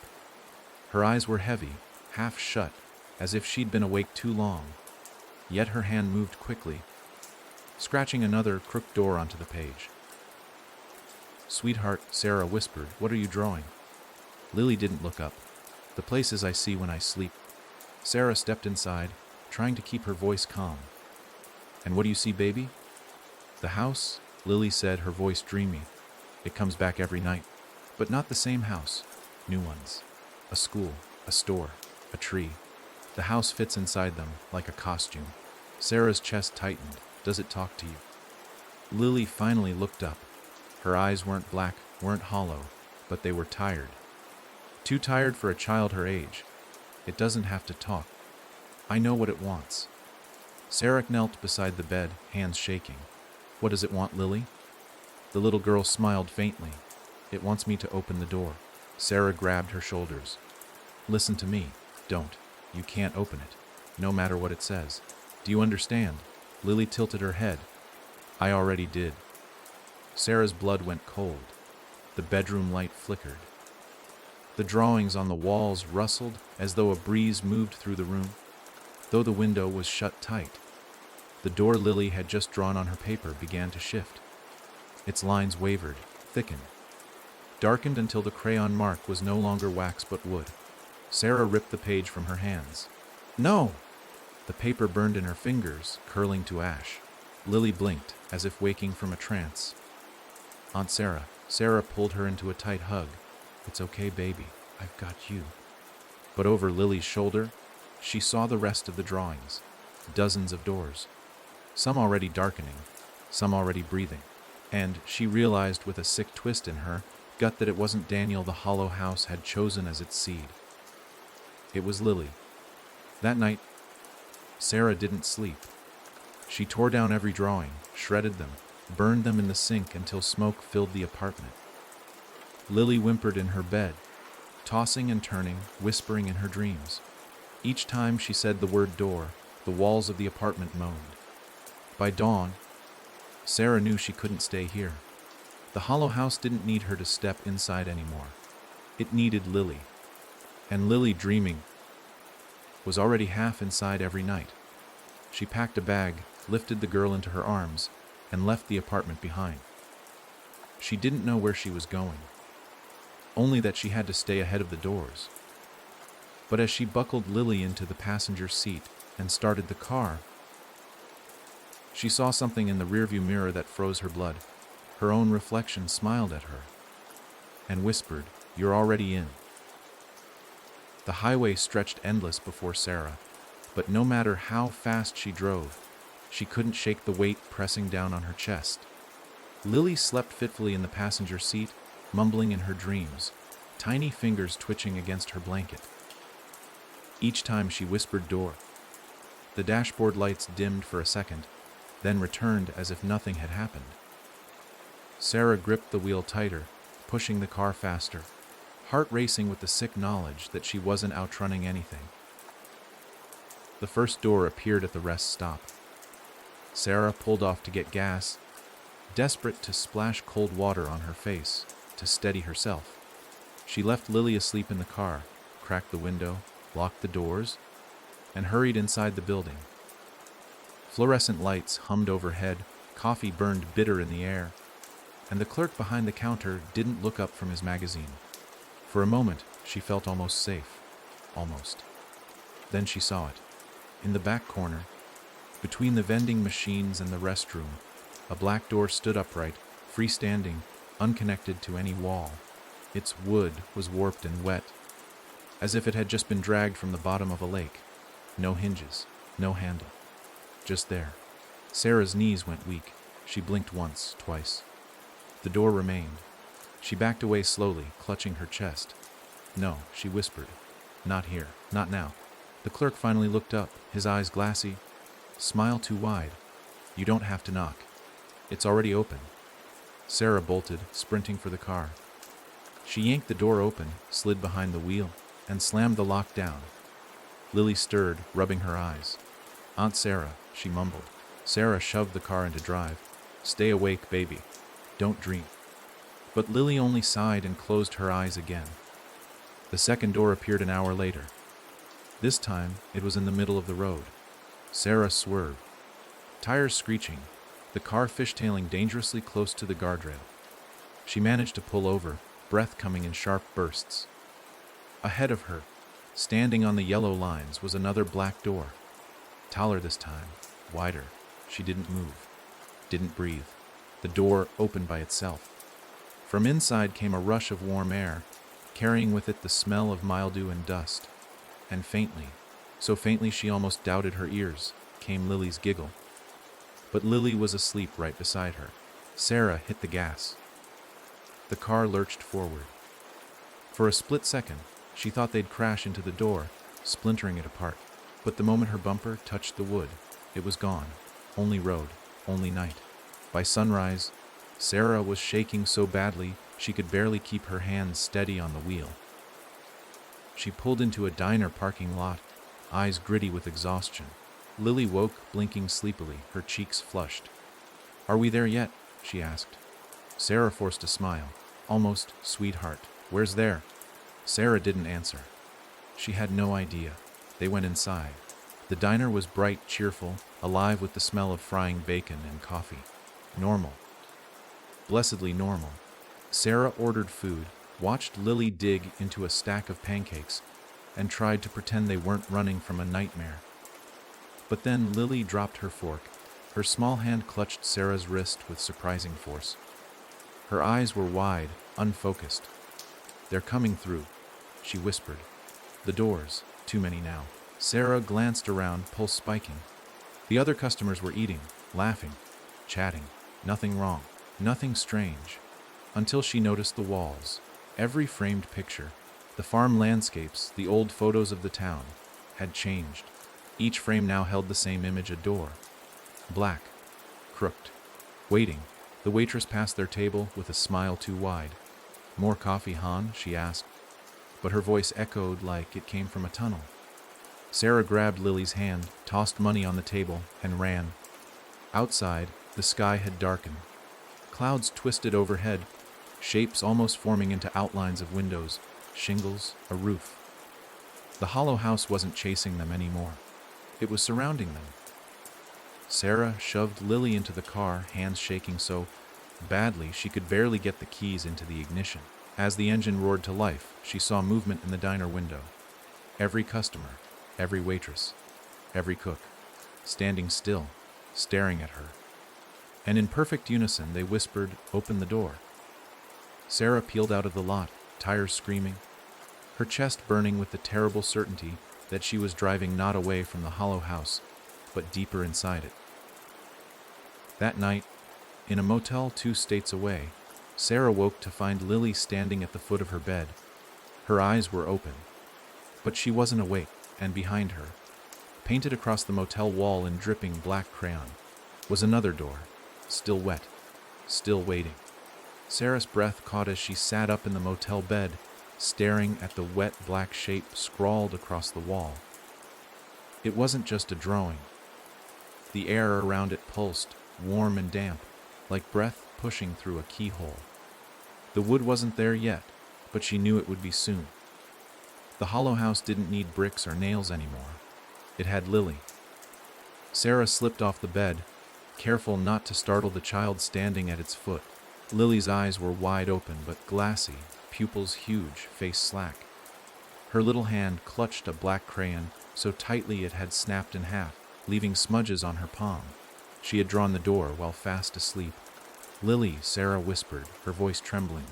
Her eyes were heavy, half shut, as if she'd been awake too long. Yet her hand moved quickly, scratching another crooked door onto the page. "Sweetheart," Sarah whispered, "what are you drawing?" Lily didn't look up. "The places I see when I sleep." Sarah stepped inside, trying to keep her voice calm. "And what do you see, baby?" "The house," Lily said, her voice dreamy. "It comes back every night. But not the same house. New ones. A school, a store, a tree. The house fits inside them, like a costume." Sarah's chest tightened. "Does it talk to you?" Lily finally looked up. Her eyes weren't black, weren't hollow, but they were tired. Too tired for a child her age. "It doesn't have to talk. I know what it wants." Sarah knelt beside the bed, hands shaking. "What does it want, Lily?" The little girl smiled faintly. "It wants me to open the door." Sarah grabbed her shoulders. "Listen to me. Don't. You can't open it, no matter what it says. Do you understand?" Lily tilted her head. "I already did." Sarah's blood went cold. The bedroom light flickered. The drawings on the walls rustled as though a breeze moved through the room, though the window was shut tight. The door Lily had just drawn on her paper began to shift. Its lines wavered, thickened, darkened until the crayon mark was no longer wax but wood. Sarah ripped the page from her hands. "No!" The paper burned in her fingers, curling to ash. Lily blinked, as if waking from a trance. "Aunt Sarah." Sarah pulled her into a tight hug. "It's okay, baby. I've got you." But over Lily's shoulder, she saw the rest of the drawings. Dozens of doors. Some already darkening, some already breathing. And she realized with a sick twist in her gut that it wasn't Daniel the hollow house had chosen as its seed. It was Lily. That night, Sarah didn't sleep. She tore down every drawing, shredded them, burned them in the sink until smoke filled the apartment. Lily whimpered in her bed, tossing and turning, whispering in her dreams. Each time she said the word door, the walls of the apartment moaned. By dawn, Sarah knew she couldn't stay here. The hollow house didn't need her to step inside anymore. It needed Lily. And Lily, dreaming, was already half inside every night. She packed a bag, lifted the girl into her arms, and left the apartment behind. She didn't know where she was going, only that she had to stay ahead of the doors. But as she buckled Lily into the passenger seat and started the car, she saw something in the rearview mirror that froze her blood. Her own reflection smiled at her and whispered, "You're already in." The highway stretched endless before Sarah, but no matter how fast she drove, she couldn't shake the weight pressing down on her chest. Lily slept fitfully in the passenger seat, mumbling in her dreams, tiny fingers twitching against her blanket. Each time she whispered door, the dashboard lights dimmed for a second, then returned as if nothing had happened. Sarah gripped the wheel tighter, pushing the car faster, heart racing with the sick knowledge that she wasn't outrunning anything. The first door appeared at the rest stop. Sarah pulled off to get gas, desperate to splash cold water on her face to steady herself. She left Lily asleep in the car, cracked the window, locked the doors, and hurried inside the building. Fluorescent lights hummed overhead, coffee burned bitter in the air, and the clerk behind the counter didn't look up from his magazine. For a moment, she felt almost safe. Almost. Then she saw it. In the back corner, between the vending machines and the restroom, a black door stood upright, freestanding, unconnected to any wall. Its wood was warped and wet, as if it had just been dragged from the bottom of a lake. No hinges, no handle. Just there. Sarah's knees went weak. She blinked once, twice. The door remained. She backed away slowly, clutching her chest. "No," she whispered. "Not here. Not now." The clerk finally looked up, his eyes glassy. "Smile too wide. You don't have to knock. It's already open." Sarah bolted, sprinting for the car. She yanked the door open, slid behind the wheel, and slammed the lock down. Lily stirred, rubbing her eyes. "Aunt Sarah," she mumbled. Sarah shoved the car into drive. "Stay awake, baby. Don't dream." But Lily only sighed and closed her eyes again. The second door appeared an hour later. This time, it was in the middle of the road. Sarah swerved, tires screeching, the car fishtailing dangerously close to the guardrail. She managed to pull over, breath coming in sharp bursts. Ahead of her, standing on the yellow lines, was another black door. Taller this time, wider. She didn't move, didn't breathe. The door opened by itself. From inside came a rush of warm air, carrying with it the smell of mildew and dust. And faintly, so faintly she almost doubted her ears, came Lily's giggle. But Lily was asleep right beside her. Sarah hit the gas. The car lurched forward. For a split second, she thought they'd crash into the door, splintering it apart. But the moment her bumper touched the wood, it was gone. Only road, only night. By sunrise, Sarah was shaking so badly she could barely keep her hands steady on the wheel. She pulled into a diner parking lot, eyes gritty with exhaustion. Lily woke, blinking sleepily, her cheeks flushed. "Are we there yet?" she asked. Sarah forced a smile. "Almost, sweetheart. Where's there?" Sarah didn't answer. She had no idea. They went inside. The diner was bright, cheerful, alive with the smell of frying bacon and coffee. Normal. Blessedly normal. Sarah ordered food, watched Lily dig into a stack of pancakes, and tried to pretend they weren't running from a nightmare. But then Lily dropped her fork. Her small hand clutched Sarah's wrist with surprising force. Her eyes were wide, unfocused. "They're coming through," she whispered. "The doors, too many now." Sarah glanced around, pulse spiking. The other customers were eating, laughing, chatting. Nothing wrong, nothing strange. Until she noticed the walls. Every framed picture, the farm landscapes, the old photos of the town, had changed. Each frame now held the same image, a door. Black, crooked, waiting. The waitress passed their table with a smile too wide. "More coffee, Han?" she asked, but her voice echoed like it came from a tunnel. Sarah grabbed Lily's hand, tossed money on the table, and ran. Outside, the sky had darkened. Clouds twisted overhead, shapes almost forming into outlines of windows, shingles, a roof. The hollow house wasn't chasing them anymore. It was surrounding them. Sarah shoved Lily into the car, hands shaking so badly she could barely get the keys into the ignition. As the engine roared to life, she saw movement in the diner window. Every customer, every waitress, every cook, standing still, staring at her. And in perfect unison, they whispered, "Open the door." Sarah peeled out of the lot, tires screaming, her chest burning with the terrible certainty that she was driving not away from the hollow house, but deeper inside it. That night, in a motel 2 states away, Sarah woke to find Lily standing at the foot of her bed. Her eyes were open, but she wasn't awake, and behind her, painted across the motel wall in dripping black crayon, was another door, still wet, still waiting. Sarah's breath caught as she sat up in the motel bed, staring at the wet black shape scrawled across the wall. It wasn't just a drawing. The air around it pulsed, warm and damp, like breath pushing through a keyhole. The wood wasn't there yet, but she knew it would be soon. The hollow house didn't need bricks or nails anymore. It had Lily. Sarah slipped off the bed, careful not to startle the child standing at its foot. Lily's eyes were wide open but glassy, pupils huge, face slack. Her little hand clutched a black crayon so tightly it had snapped in half, leaving smudges on her palm. She had drawn the door while fast asleep. "Lily," Sarah whispered, her voice trembling.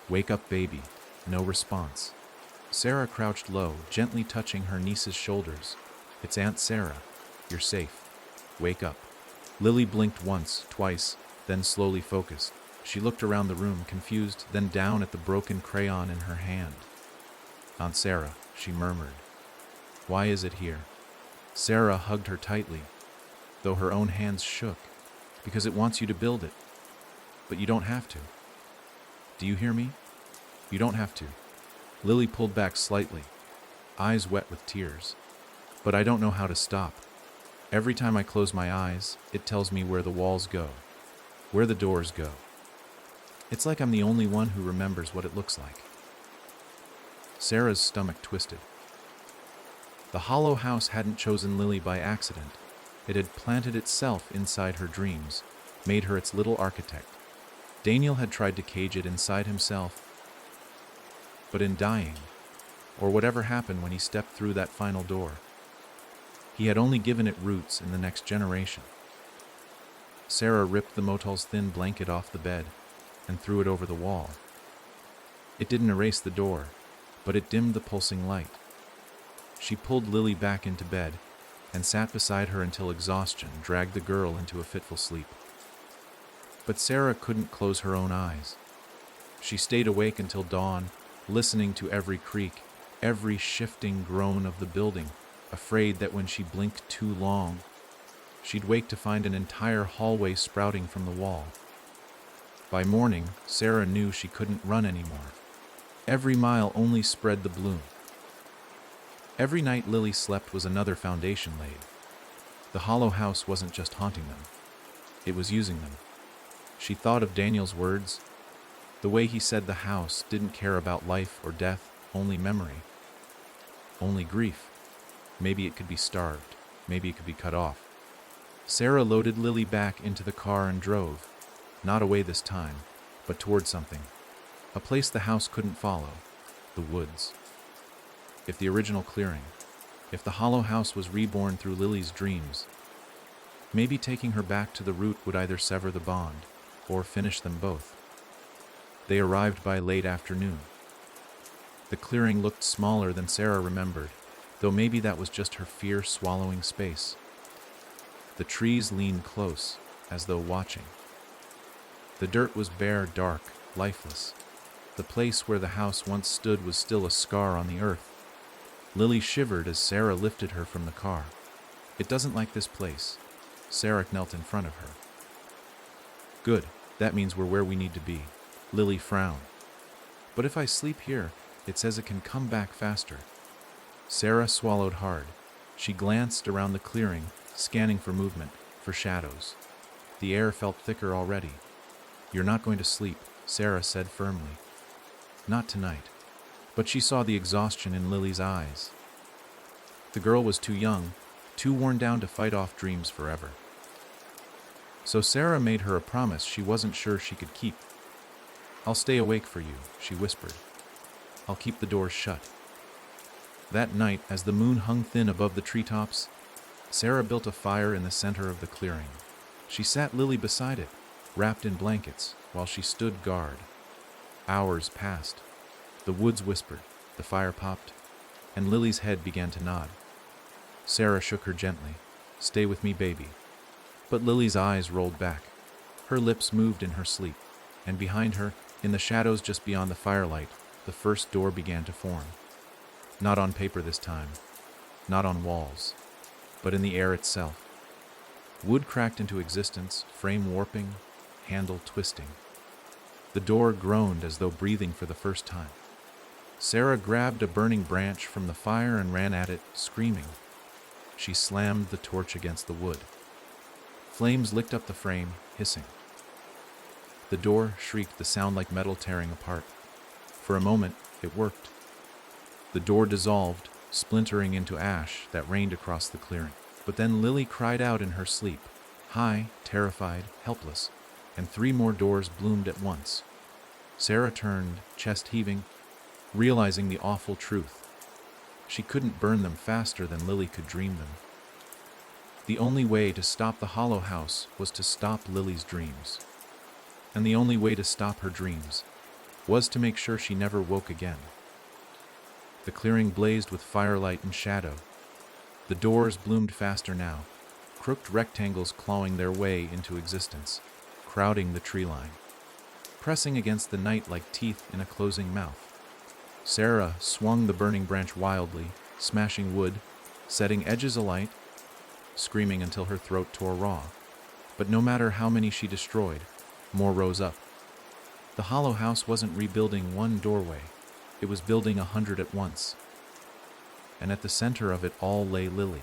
"Wake up, baby." No response. Sarah crouched low, gently touching her niece's shoulders. "It's Aunt Sarah. You're safe. Wake up." Lily blinked once, twice, then slowly focused. She looked around the room, confused, then down at the broken crayon in her hand. "Aunt Sarah," she murmured. "Why is it here?" Sarah hugged her tightly, though her own hands shook. "Because it wants you to build it. But you don't have to. Do you hear me? You don't have to." Lily pulled back slightly, eyes wet with tears. "But I don't know how to stop. Every time I close my eyes, it tells me where the walls go, where the doors go. It's like I'm the only one who remembers what it looks like." Sarah's stomach twisted. The hollow house hadn't chosen Lily by accident. It had planted itself inside her dreams, made her its little architect. Daniel had tried to cage it inside himself, but in dying, or whatever happened when he stepped through that final door, he had only given it roots in the next generation. Sarah ripped the motel's thin blanket off the bed and threw it over the wall. It didn't erase the door, but it dimmed the pulsing light. She pulled Lily back into bed and sat beside her until exhaustion dragged the girl into a fitful sleep. But Sarah couldn't close her own eyes. She stayed awake until dawn, listening to every creak, every shifting groan of the building, afraid that when she blinked too long, she'd wake to find an entire hallway sprouting from the wall. By morning, Sarah knew she couldn't run anymore. Every mile only spread the bloom. Every night Lily slept was another foundation laid. The hollow house wasn't just haunting them, it was using them. She thought of Daniel's words, the way he said the house didn't care about life or death, only memory, only grief. Maybe it could be starved, maybe it could be cut off. Sarah loaded Lily back into the car and drove, not away this time, but toward something. A place the house couldn't follow, the woods. If the original clearing, if the hollow house was reborn through Lily's dreams, maybe taking her back to the root would either sever the bond or finish them both. They arrived by late afternoon. The clearing looked smaller than Sarah remembered, though maybe that was just her fear swallowing space. The trees leaned close, as though watching. The dirt was bare, dark, lifeless. The place where the house once stood was still a scar on the earth. Lily shivered as Sarah lifted her from the car. It doesn't like this place. Sarah knelt in front of her. Good, that means we're where we need to be. Lily frowned. But if I sleep here, it says it can come back faster. Sarah swallowed hard. She glanced around the clearing, scanning for movement, for shadows. The air felt thicker already. You're not going to sleep, Sarah said firmly. Not tonight. But she saw the exhaustion in Lily's eyes. The girl was too young, too worn down to fight off dreams forever. So Sarah made her a promise she wasn't sure she could keep. I'll stay awake for you, she whispered. I'll keep the doors shut. That night, as the moon hung thin above the treetops, Sarah built a fire in the center of the clearing. She sat Lily beside it, wrapped in blankets, while she stood guard. Hours passed. The woods whispered, the fire popped, and Lily's head began to nod. Sarah shook her gently. Stay with me, baby. But Lily's eyes rolled back. Her lips moved in her sleep, and behind her, in the shadows just beyond the firelight, the first door began to form. Not on paper this time, not on walls, but in the air itself. Wood cracked into existence, frame warping, handle twisting. The door groaned as though breathing for the first time. Sarah grabbed a burning branch from the fire and ran at it, screaming. She slammed the torch against the wood. Flames licked up the frame, hissing. The door shrieked, the sound like metal tearing apart. For a moment, it worked. The door dissolved, splintering into ash that rained across the clearing. But then Lily cried out in her sleep, high, terrified, helpless, and 3 more doors bloomed at once. Sarah turned, chest heaving, realizing the awful truth. She couldn't burn them faster than Lily could dream them. The only way to stop the hollow house was to stop Lily's dreams. And the only way to stop her dreams was to make sure she never woke again. The clearing blazed with firelight and shadow. The doors bloomed faster now, crooked rectangles clawing their way into existence, crowding the tree line, pressing against the night like teeth in a closing mouth. Sarah swung the burning branch wildly, smashing wood, setting edges alight, screaming until her throat tore raw. But no matter how many she destroyed, more rose up. The hollow house wasn't rebuilding one doorway, it was building 100 at once. And at the center of it all lay Lily.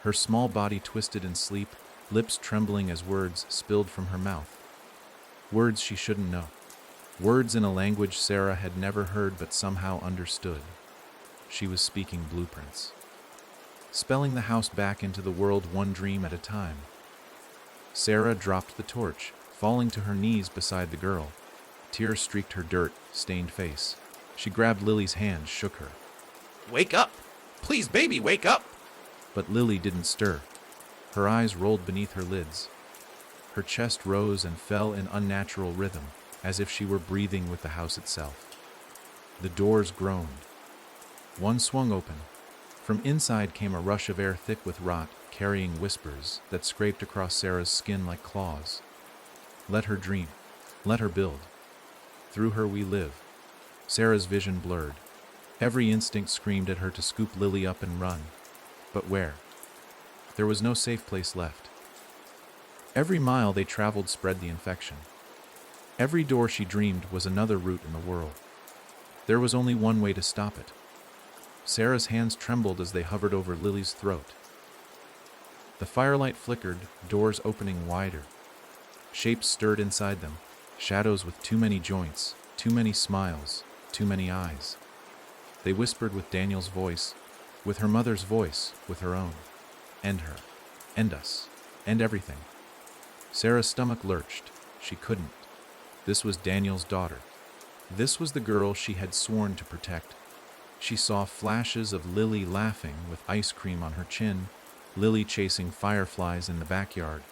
Her small body twisted in sleep, lips trembling as words spilled from her mouth. Words she shouldn't know. Words in a language Sarah had never heard but somehow understood. She was speaking blueprints, spelling the house back into the world one dream at a time. Sarah dropped the torch, falling to her knees beside the girl. Tears streaked her dirt-stained face. She grabbed Lily's hand, shook her. Wake up! Please, baby, wake up! But Lily didn't stir. Her eyes rolled beneath her lids. Her chest rose and fell in unnatural rhythm, as if she were breathing with the house itself. The doors groaned. One swung open. From inside came a rush of air thick with rot, carrying whispers that scraped across Sarah's skin like claws. Let her dream. Let her build. Through her we live. Sarah's vision blurred. Every instinct screamed at her to scoop Lily up and run. But where? There was no safe place left. Every mile they traveled spread the infection. Every door she dreamed was another route in the world. There was only one way to stop it. Sarah's hands trembled as they hovered over Lily's throat. The firelight flickered, doors opening wider. Shapes stirred inside them, shadows with too many joints, too many smiles, too many eyes. They whispered with Daniel's voice, with her mother's voice, with her own. End her. End us. End everything. Sarah's stomach lurched. She couldn't. This was Daniel's daughter. This was the girl she had sworn to protect. She saw flashes of Lily laughing with ice cream on her chin, Lily chasing fireflies in the backyard,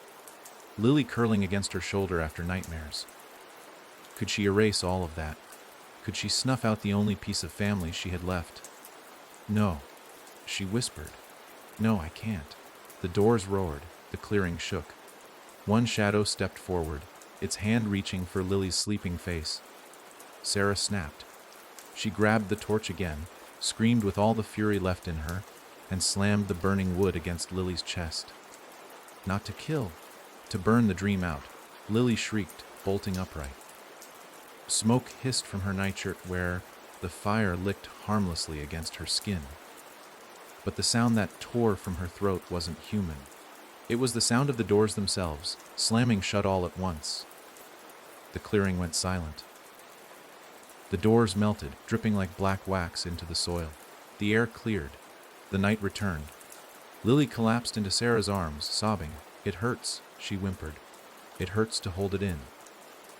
Lily curling against her shoulder after nightmares. Could she erase all of that? Could she snuff out the only piece of family she had left? No, she whispered. No, I can't. The doors roared, the clearing shook. One shadow stepped forward, its hand reaching for Lily's sleeping face. Sarah snapped. She grabbed the torch again, screamed with all the fury left in her, and slammed the burning wood against Lily's chest. Not to kill, to burn the dream out, Lily shrieked, bolting upright. Smoke hissed from her nightshirt where the fire licked harmlessly against her skin. But the sound that tore from her throat wasn't human. It was the sound of the doors themselves, slamming shut all at once. The clearing went silent. The doors melted, dripping like black wax into the soil. The air cleared. The night returned. Lily collapsed into Sarah's arms, sobbing. It hurts, she whimpered. It hurts to hold it in.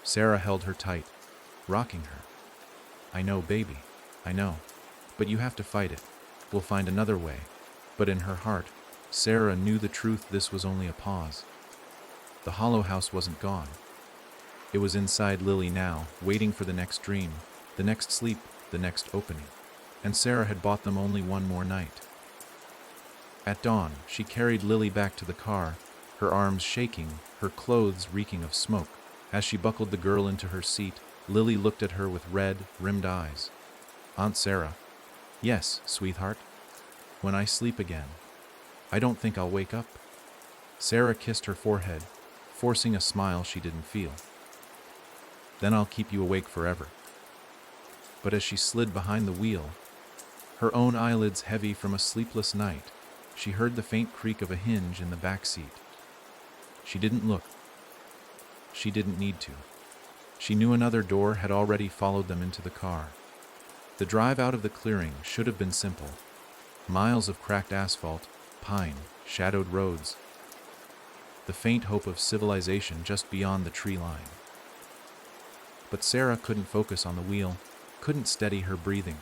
Sarah held her tight, rocking her. I know, baby. I know. But you have to fight it. We'll find another way. But in her heart, Sarah knew the truth. This was only a pause. The hollow house wasn't gone. It was inside Lily now, waiting for the next dream, the next sleep, the next opening. And Sarah had bought them only one more night. At dawn, she carried Lily back to the car, her arms shaking, her clothes reeking of smoke. As she buckled the girl into her seat, Lily looked at her with red, rimmed eyes. Aunt Sarah. Yes, sweetheart. When I sleep again, I don't think I'll wake up. Sarah kissed her forehead, forcing a smile she didn't feel. Then I'll keep you awake forever. But as she slid behind the wheel, her own eyelids heavy from a sleepless night, she heard the faint creak of a hinge in the back seat. She didn't look. She didn't need to. She knew another door had already followed them into the car. The drive out of the clearing should have been simple. Miles of cracked asphalt, pine, shadowed roads. The faint hope of civilization just beyond the tree line. But Sarah couldn't focus on the wheel, couldn't steady her breathing,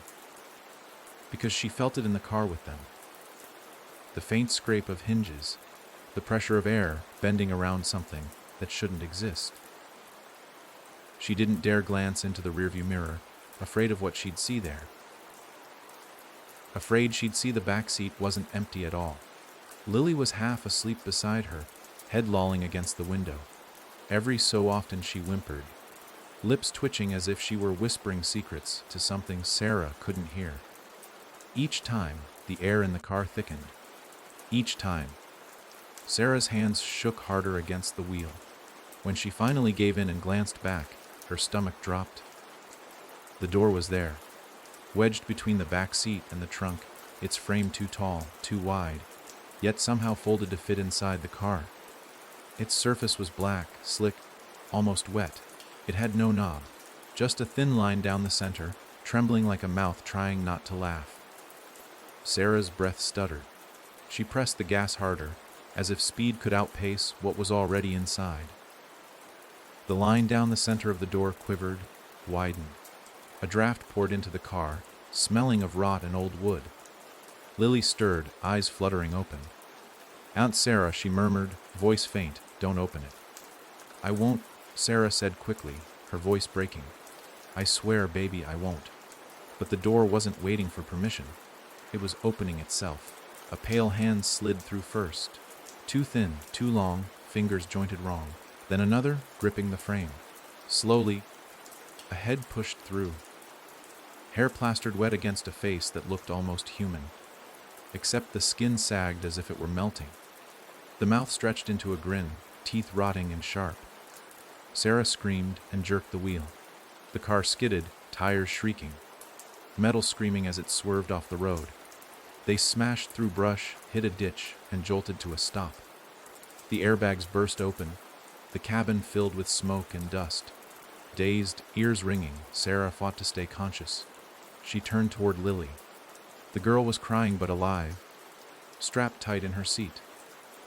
because she felt it in the car with them. The faint scrape of hinges, the pressure of air bending around something that shouldn't exist. She didn't dare glance into the rearview mirror, afraid of what she'd see there. Afraid she'd see the back seat wasn't empty at all. Lily was half asleep beside her, head lolling against the window. Every so often she whimpered, lips twitching as if she were whispering secrets to something Sarah couldn't hear. Each time, the air in the car thickened. Each time, Sarah's hands shook harder against the wheel. When she finally gave in and glanced back, her stomach dropped. The door was there, wedged between the back seat and the trunk, its frame too tall, too wide, yet somehow folded to fit inside the car. Its surface was black, slick, almost wet. It had no knob, just a thin line down the center, trembling like a mouth trying not to laugh. Sarah's breath stuttered. She pressed the gas harder, as if speed could outpace what was already inside. The line down the center of the door quivered, widened. A draft poured into the car, smelling of rot and old wood. Lily stirred, eyes fluttering open. "Aunt Sarah," she murmured, voice faint, "don't open it." "I won't," Sarah said quickly, her voice breaking. "I swear, baby, I won't." But the door wasn't waiting for permission. It was opening itself. A pale hand slid through first. Too thin, too long, fingers jointed wrong. Then another, gripping the frame. Slowly, a head pushed through. Hair plastered wet against a face that looked almost human. Except the skin sagged as if it were melting. The mouth stretched into a grin, teeth rotting and sharp. Sarah screamed and jerked the wheel. The car skidded, tires shrieking. Metal screaming as it swerved off the road. They smashed through brush, hit a ditch, and jolted to a stop. The airbags burst open, the cabin filled with smoke and dust. Dazed, ears ringing, Sarah fought to stay conscious. She turned toward Lily. The girl was crying but alive, strapped tight in her seat.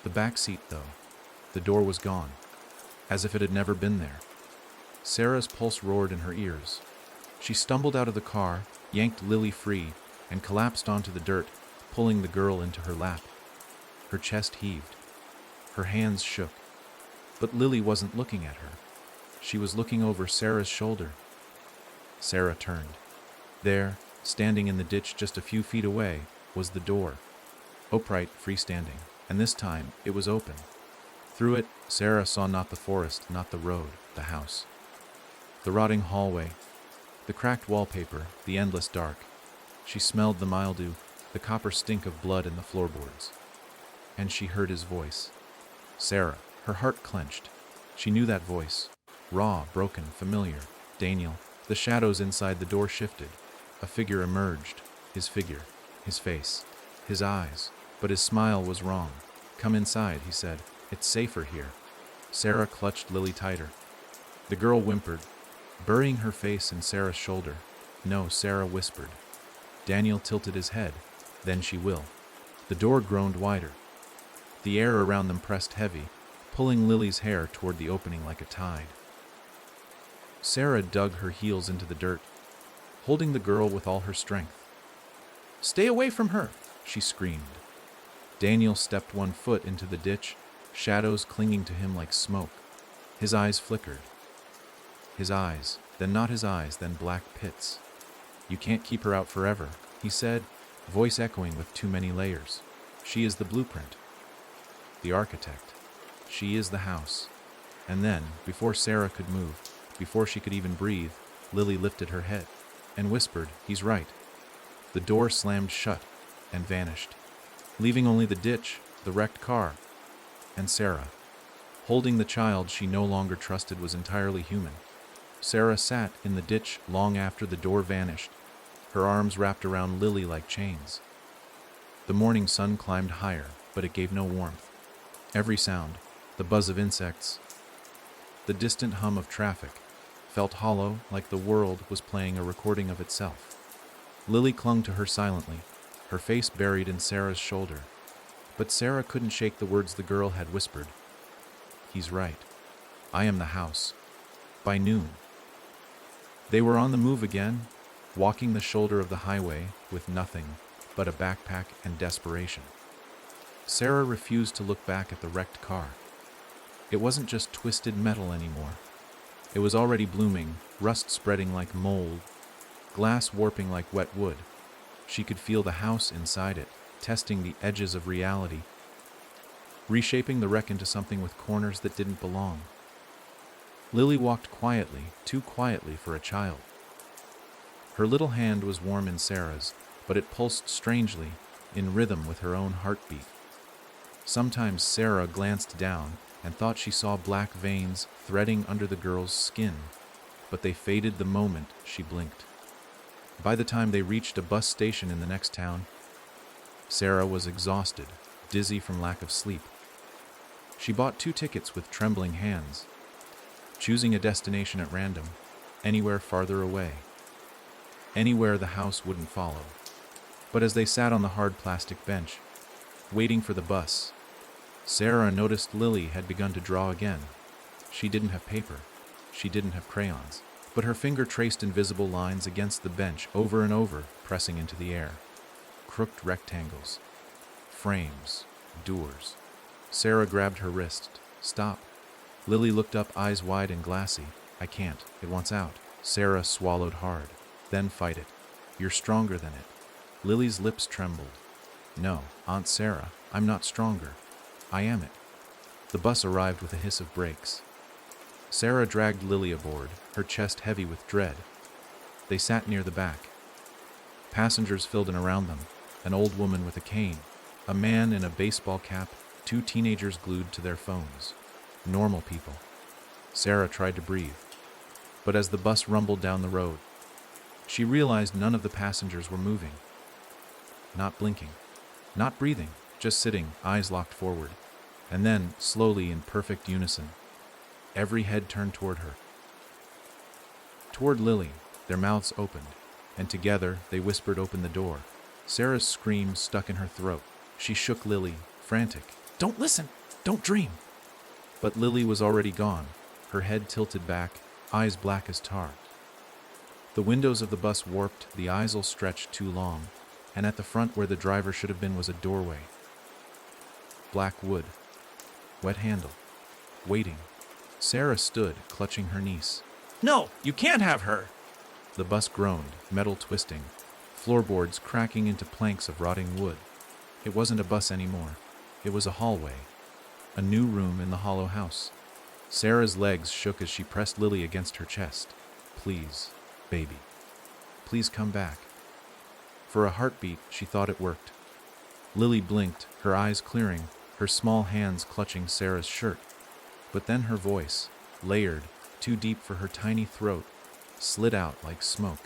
The back seat, though, the door was gone, as if it had never been there. Sarah's pulse roared in her ears. She stumbled out of the car, yanked Lily free, and collapsed onto the dirt, pulling the girl into her lap. Her chest heaved. Her hands shook. But Lily wasn't looking at her. She was looking over Sarah's shoulder. Sarah turned. There, standing in the ditch just a few feet away, was the door. Upright, freestanding, and this time it was open. Through it, Sarah saw not the forest, not the road, the house. The rotting hallway, the cracked wallpaper, the endless dark. She smelled the mildew, the copper stink of blood in the floorboards. And she heard his voice. Sarah, her heart clenched. She knew that voice. Raw, broken, familiar. Daniel. The shadows inside the door shifted. A figure emerged. His figure. His face. His eyes. But his smile was wrong. "Come inside," he said. "It's safer here." Sarah clutched Lily tighter. The girl whimpered, burying her face in Sarah's shoulder. "No," Sarah whispered. Daniel tilted his head. "Then she will." The door groaned wider. The air around them pressed heavy, pulling Lily's hair toward the opening like a tide. Sarah dug her heels into the dirt, holding the girl with all her strength. "Stay away from her!" she screamed. Daniel stepped one foot into the ditch, shadows clinging to him like smoke. His eyes flickered. His eyes, then not his eyes, then black pits. "You can't keep her out forever," he said, voice echoing with too many layers. "She is the blueprint. The architect. She is the house." And then, before Sarah could move, before she could even breathe, Lily lifted her head and whispered, "He's right." The door slammed shut and vanished, leaving only the ditch, the wrecked car, and Sarah. Holding the child she no longer trusted was entirely human. Sarah sat in the ditch long after the door vanished, her arms wrapped around Lily like chains. The morning sun climbed higher, but it gave no warmth. Every sound, the buzz of insects, the distant hum of traffic, felt hollow, like the world was playing a recording of itself. Lily clung to her silently, her face buried in Sarah's shoulder. But Sarah couldn't shake the words the girl had whispered. "He's right. I am the house." By noon. They were on the move again, walking the shoulder of the highway with nothing but a backpack and desperation. Sarah refused to look back at the wrecked car. It wasn't just twisted metal anymore. It was already blooming, rust spreading like mold, glass warping like wet wood. She could feel the house inside it, testing the edges of reality, reshaping the wreck into something with corners that didn't belong. Lily walked quietly, too quietly for a child. Her little hand was warm in Sarah's, but it pulsed strangely, in rhythm with her own heartbeat. Sometimes Sarah glanced down and thought she saw black veins threading under the girl's skin, but they faded the moment she blinked. By the time they reached a bus station in the next town, Sarah was exhausted, dizzy from lack of sleep. She bought 2 tickets with trembling hands, choosing a destination at random. anywhere farther away, anywhere the house wouldn't follow. But as they sat on the hard plastic bench, waiting for the bus, Sarah noticed Lily had begun to draw again. She didn't have paper. She didn't have crayons. But her finger traced invisible lines against the bench over and over, pressing into the air. Crooked rectangles. Frames. Doors. Sarah grabbed her wrist. Stop. Lily looked up, eyes wide and glassy. I can't. It wants out. Sarah swallowed hard. Then fight it. You're stronger than it. Lily's lips trembled. No, Aunt Sarah, I'm not stronger. I am it. The bus arrived with a hiss of brakes. Sarah dragged Lily aboard, her chest heavy with dread. They sat near the back. Passengers filled in around them, an old woman with a cane, a man in a baseball cap, 2 teenagers glued to their phones. Normal people. Sarah tried to breathe. But as the bus rumbled down the road, she realized none of the passengers were moving. Not blinking. Not breathing. Just sitting, eyes locked forward. And then, slowly in perfect unison, every head turned toward her. Toward Lily, their mouths opened, and together they whispered open the door. Sarah's scream stuck in her throat. She shook Lily, frantic. Don't listen! Don't dream! But Lily was already gone, her head tilted back, eyes black as tar. The windows of the bus warped, the aisle stretched too long, and at the front where the driver should have been was a doorway. Black wood. Wet handle. Waiting. Sarah stood, clutching her niece. No, you can't have her. The bus groaned, metal twisting, floorboards cracking into planks of rotting wood. It wasn't a bus anymore. It was a hallway. A new room in the hollow house. Sarah's legs shook as she pressed Lily against her chest. Please, baby. Please come back. For a heartbeat, she thought it worked. Lily blinked, her eyes clearing, her small hands clutching Sarah's shirt. But then her voice, layered, too deep for her tiny throat, slid out like smoke.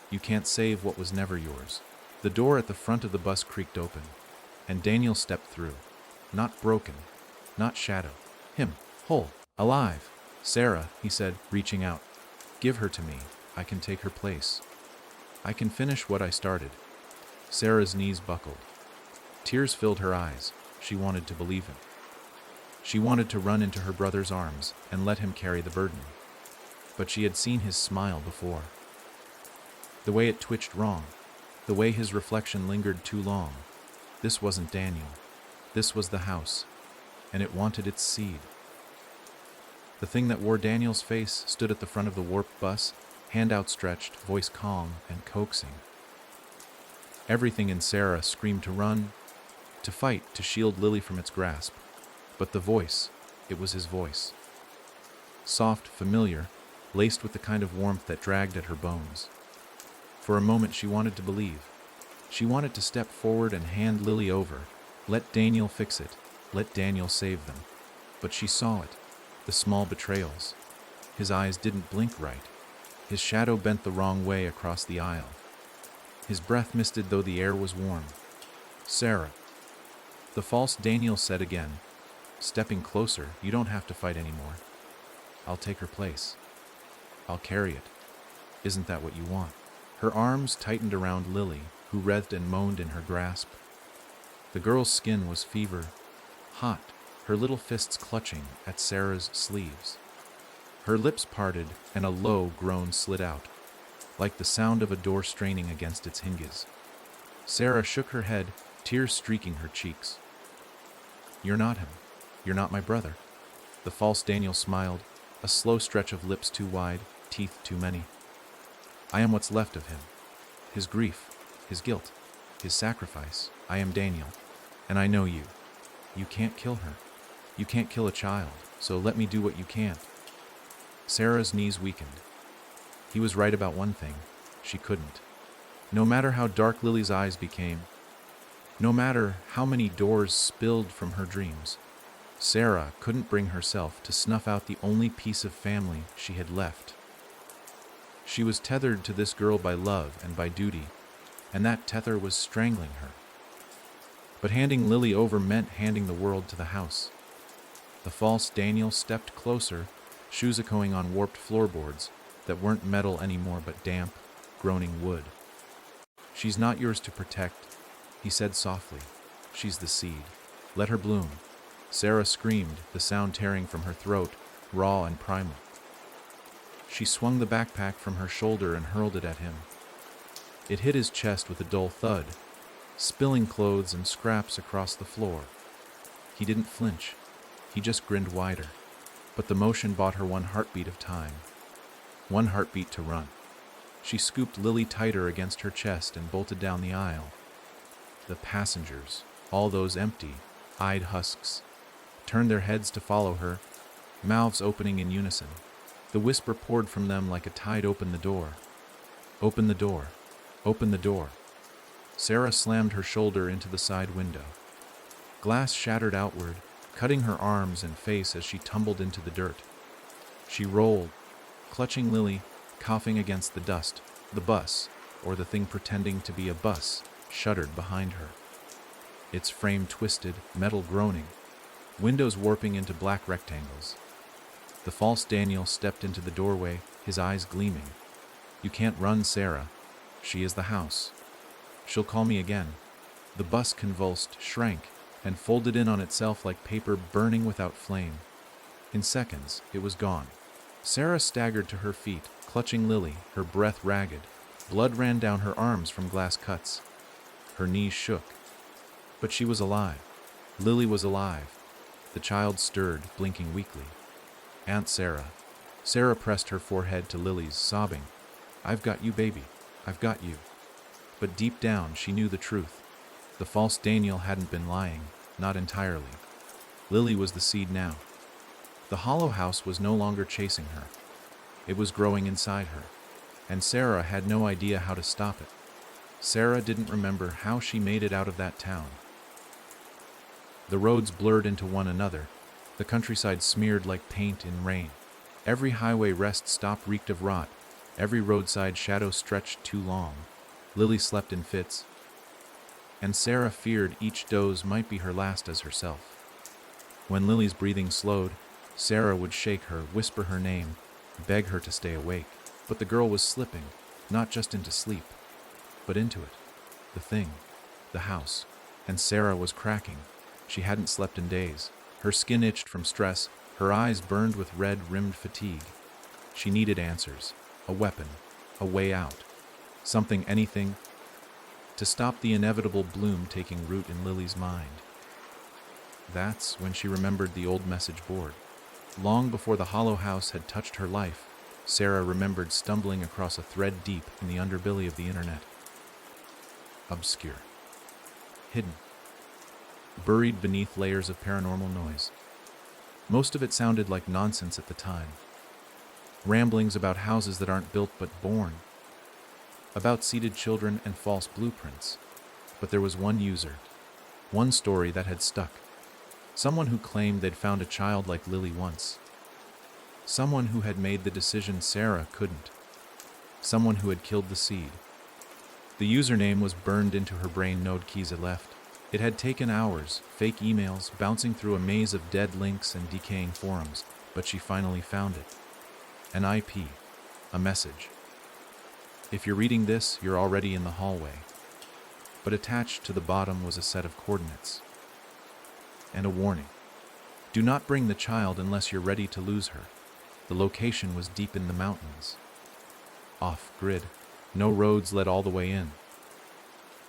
You can't save what was never yours. The door at the front of the bus creaked open, and Daniel stepped through. Not broken, not shadow. Him, whole, alive. Sarah, he said, reaching out. Give her to me. I can take her place. I can finish what I started. Sarah's knees buckled. Tears filled her eyes. She wanted to believe him. She wanted to run into her brother's arms and let him carry the burden. But she had seen his smile before. The way it twitched wrong. The way his reflection lingered too long. This wasn't Daniel. This was the house. And it wanted its seed. The thing that wore Daniel's face stood at the front of the warped bus, hand outstretched, voice calm and coaxing. Everything in Sarah screamed to run, to fight, to shield Lily from its grasp. But the voice, it was his voice. Soft, familiar, laced with the kind of warmth that dragged at her bones. For a moment she wanted to believe. She wanted to step forward and hand Lily over. Let Daniel fix it. Let Daniel save them. But she saw it. The small betrayals. His eyes didn't blink right. His shadow bent the wrong way across the aisle. His breath misted though the air was warm. Sarah. The false Daniel said again, stepping closer, you don't have to fight anymore. I'll take her place. I'll carry it. Isn't that what you want? Her arms tightened around Lily, who writhed and moaned in her grasp. The girl's skin was fever, hot, her little fists clutching at Sarah's sleeves. Her lips parted and a low groan slid out, like the sound of a door straining against its hinges. Sarah shook her head, tears streaking her cheeks. You're not him. You're not my brother. The false Daniel smiled, a slow stretch of lips too wide, teeth too many. I am what's left of him. His grief, his guilt, his sacrifice. I am Daniel, and I know you. You can't kill her. You can't kill a child, so let me do what you can't. Sarah's knees weakened. He was right about one thing. She couldn't. No matter how dark Lily's eyes became, no matter how many doors spilled from her dreams, Sarah couldn't bring herself to snuff out the only piece of family she had left. She was tethered to this girl by love and by duty, and that tether was strangling her. But handing Lily over meant handing the world to the house. The false Daniel stepped closer, shoes echoing on warped floorboards, that weren't metal anymore but damp, groaning wood. "She's not yours to protect," he said softly. "She's the seed. Let her bloom." Sarah screamed, the sound tearing from her throat, raw and primal. She swung the backpack from her shoulder and hurled it at him. It hit his chest with a dull thud, spilling clothes and scraps across the floor. He didn't flinch. He just grinned wider. But the motion bought her one heartbeat of time. One heartbeat to run. She scooped Lily tighter against her chest and bolted down the aisle. The passengers, all those empty-eyed husks, turned their heads to follow her, mouths opening in unison. The whisper poured from them like a tide. "Open the door. Open the door. Open the door." Sarah slammed her shoulder into the side window. Glass shattered outward, cutting her arms and face as she tumbled into the dirt. She rolled, clutching Lily, coughing against the dust. The bus, or the thing pretending to be a bus, shuddered behind her. Its frame twisted, metal groaning, windows warping into black rectangles. The false Daniel stepped into the doorway, his eyes gleaming. "You can't run, Sarah. She is the house. She'll call me again." The bus convulsed, shrank, and folded in on itself like paper burning without flame. In seconds, it was gone. Sarah staggered to her feet, clutching Lily, her breath ragged. Blood ran down her arms from glass cuts. Her knees shook. But she was alive. Lily was alive. The child stirred, blinking weakly. "Aunt Sarah." Sarah pressed her forehead to Lily's, sobbing. "I've got you, baby. I've got you." But deep down, she knew the truth. The false Daniel hadn't been lying, not entirely. Lily was the seed now. The hollow house was no longer chasing her. It was growing inside her, and Sarah had no idea how to stop it. Sarah didn't remember how she made it out of that town. The roads blurred into one another, the countryside smeared like paint in rain. Every highway rest stop reeked of rot, every roadside shadow stretched too long. Lily slept in fits, and Sarah feared each doze might be her last as herself. When Lily's breathing slowed, Sarah would shake her, whisper her name, beg her to stay awake. But the girl was slipping, not just into sleep, but into it. The thing, the house, and Sarah was cracking. She hadn't slept in days. Her skin itched from stress, her eyes burned with red-rimmed fatigue. She needed answers, a weapon, a way out, something, anything, to stop the inevitable bloom taking root in Lily's mind. That's when she remembered the old message board. Long before the hollow house had touched her life, Sarah remembered stumbling across a thread deep in the underbelly of the internet. Obscure. Hidden. Buried beneath layers of paranormal noise. Most of it sounded like nonsense at the time. Ramblings about houses that aren't built but born. About seeded children and false blueprints. But there was one user. One story that had stuck. Someone who claimed they'd found a child like Lily once. Someone who had made the decision Sarah couldn't. Someone who had killed the seed. The username was burned into her brain, node keys it left. It had taken hours, fake emails, bouncing through a maze of dead links and decaying forums, but she finally found it. An IP. A message. If you're reading this, you're already in the hallway. But attached to the bottom was a set of coordinates. And a warning. Do not bring the child unless you're ready to lose her. The location was deep in the mountains. Off-grid. No roads led all the way in.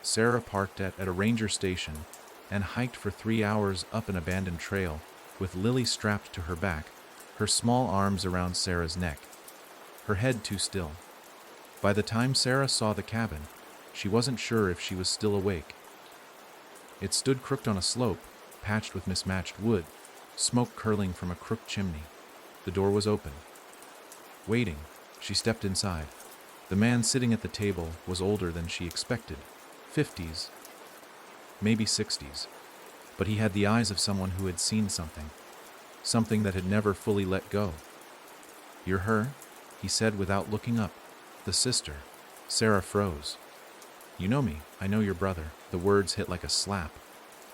Sarah parked at a ranger station and hiked for 3 hours up an abandoned trail, with Lily strapped to her back, her small arms around Sarah's neck, her head too still. By the time Sarah saw the cabin, she wasn't sure if she was still awake. It stood crooked on a slope, patched with mismatched wood, smoke curling from a crooked chimney. The door was open. Waiting, she stepped inside. The man sitting at the table was older than she expected. 50s, maybe 60s, but he had the eyes of someone who had seen something that had never fully let go. "You're her?" he said without looking up. "The sister." Sarah froze. "You know me. I know your brother." The words hit like a slap.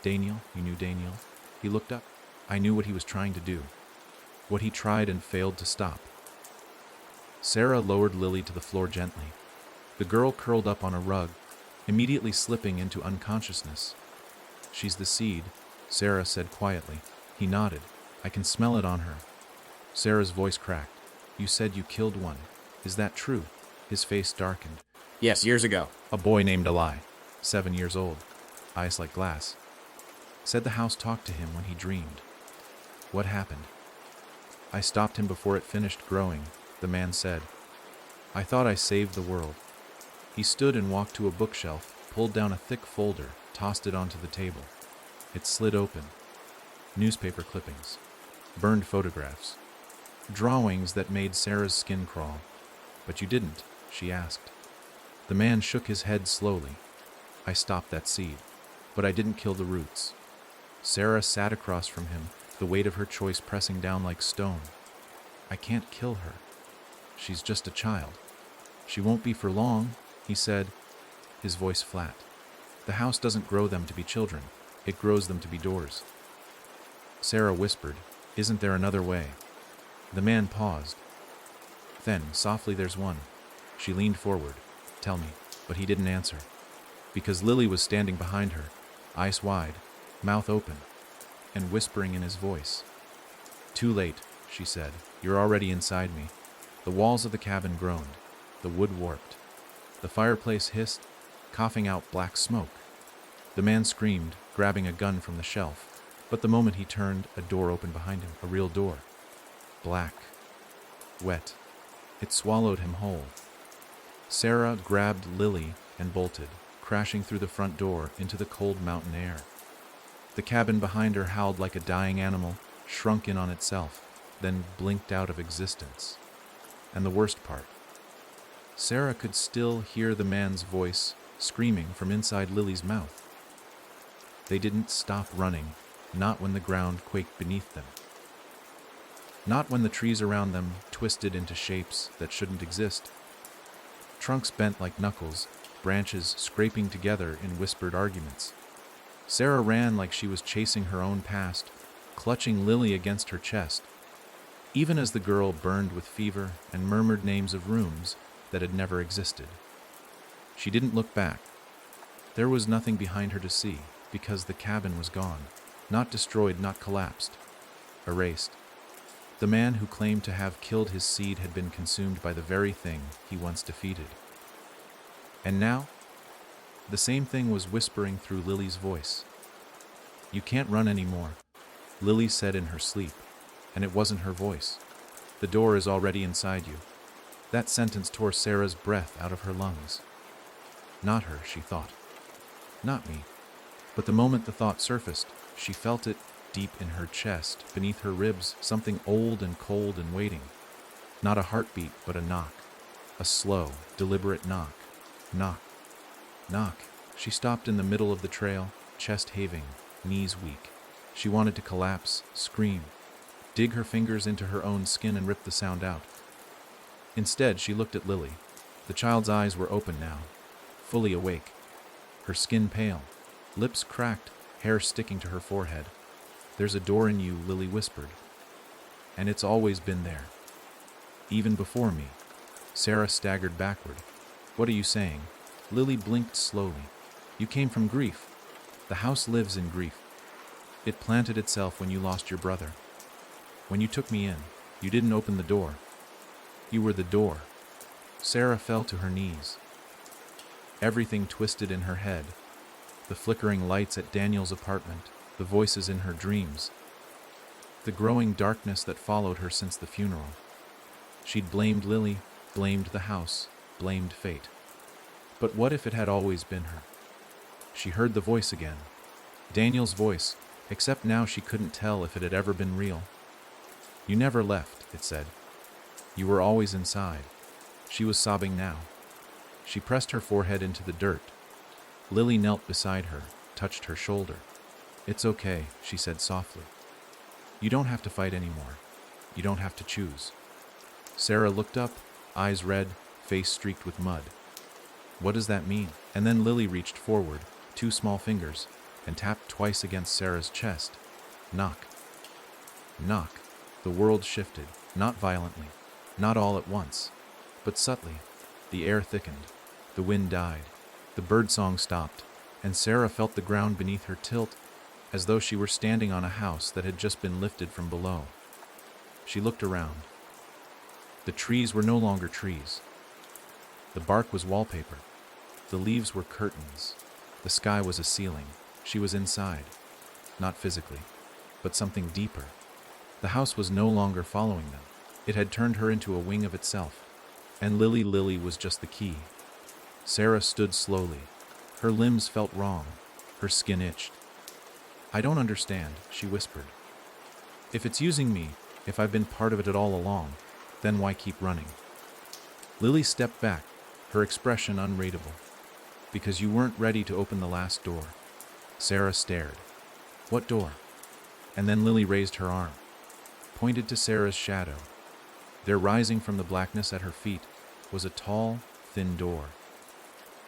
"Daniel? You knew Daniel?" He looked up. "I knew what he was trying to do. What he tried and failed to stop." Sarah lowered Lily to the floor gently. The girl curled up on a rug, immediately slipping into unconsciousness. "She's the seed," Sarah said quietly. He nodded. "I can smell it on her." Sarah's voice cracked. "You said you killed one. Is that true?" His face darkened. Yes, years ago. "A boy named Eli, 7 years old, eyes like glass. Said the house talked to him when he dreamed." "What happened?" "I stopped him before it finished growing," the man said. "I thought I saved the world." He stood and walked to a bookshelf, pulled down a thick folder, tossed it onto the table. It slid open. Newspaper clippings, burned photographs, drawings that made Sarah's skin crawl. "But you didn't?" she asked. The man shook his head slowly. "I stopped that seed, but I didn't kill the roots." Sarah sat across from him, the weight of her choice pressing down like stone. "I can't kill her. She's just a child. She won't be for long," he said, his voice flat. "The house doesn't grow them to be children. It grows them to be doors." Sarah whispered, "Isn't there another way?" The man paused. Then, softly, "There's one." She leaned forward. "Tell me." But he didn't answer, because Lily was standing behind her, eyes wide, mouth open, and whispering in his voice. "Too late," she said. "You're already inside me." The walls of the cabin groaned. The wood warped. The fireplace hissed, coughing out black smoke. The man screamed, grabbing a gun from the shelf. But the moment he turned, a door opened behind him, a real door. Black. Wet. It swallowed him whole. Sarah grabbed Lily and bolted, crashing through the front door into the cold mountain air. The cabin behind her howled like a dying animal, shrunk in on itself, then blinked out of existence. And the worst part, Sarah could still hear the man's voice screaming from inside Lily's mouth. They didn't stop running, not when the ground quaked beneath them. Not when the trees around them twisted into shapes that shouldn't exist. Trunks bent like knuckles, branches scraping together in whispered arguments. Sarah ran like she was chasing her own past, clutching Lily against her chest, even as the girl burned with fever and murmured names of rooms that had never existed. She didn't look back. There was nothing behind her to see, because the cabin was gone, not destroyed, not collapsed, erased. The man who claimed to have killed his seed had been consumed by the very thing he once defeated. And now, the same thing was whispering through Lily's voice. "You can't run anymore," Lily said in her sleep, and it wasn't her voice. "The door is already inside you." That sentence tore Sarah's breath out of her lungs. Not her, she thought. Not me. But the moment the thought surfaced, she felt it deep in her chest, beneath her ribs, something old and cold and waiting. Not a heartbeat, but a knock. A slow, deliberate knock. Knock. Knock. She stopped in the middle of the trail, chest heaving, knees weak. She wanted to collapse, scream, dig her fingers into her own skin and rip the sound out. Instead, she looked at Lily. The child's eyes were open now, fully awake. Her skin pale, lips cracked, hair sticking to her forehead. "There's a door in you," Lily whispered. "And it's always been there. Even before me." Sarah staggered backward. "What are you saying?" Lily blinked slowly. "You came from grief. The house lives in grief. It planted itself when you lost your brother. When you took me in, you didn't open the door. You were the door." Sarah fell to her knees. Everything twisted in her head. The flickering lights at Daniel's apartment, the voices in her dreams, the growing darkness that followed her since the funeral. She'd blamed Lily, blamed the house, blamed fate. But what if it had always been her? She heard the voice again. Daniel's voice, except now she couldn't tell if it had ever been real. "You never left," it said. "You were always inside." She was sobbing now. She pressed her forehead into the dirt. Lily knelt beside her, touched her shoulder. "It's okay," she said softly. "You don't have to fight anymore. You don't have to choose." Sarah looked up, eyes red, face streaked with mud. "What does that mean?" And then Lily reached forward, 2 small fingers, and tapped twice against Sarah's chest. Knock. Knock. The world shifted, not violently, not all at once, But subtly, the air thickened, the wind died, the birdsong stopped, and Sarah felt the ground beneath her tilt, as though she were standing on a house that had just been lifted from below. She looked around. The trees were no longer trees. The bark was wallpaper. The leaves were curtains. The sky was a ceiling. She was inside. Not physically, but something deeper. The house was no longer following them. It had turned her into a wing of itself. And Lily was just the key. Sarah stood slowly. Her limbs felt wrong. Her skin itched. "I don't understand," she whispered. "If it's using me, if I've been part of it all along, then why keep running?" Lily stepped back, her expression unreadable. "Because you weren't ready to open the last door." Sarah stared. "What door?" And then Lily raised her arm, pointed to Sarah's shadow. There, rising from the blackness at her feet, was a tall, thin door.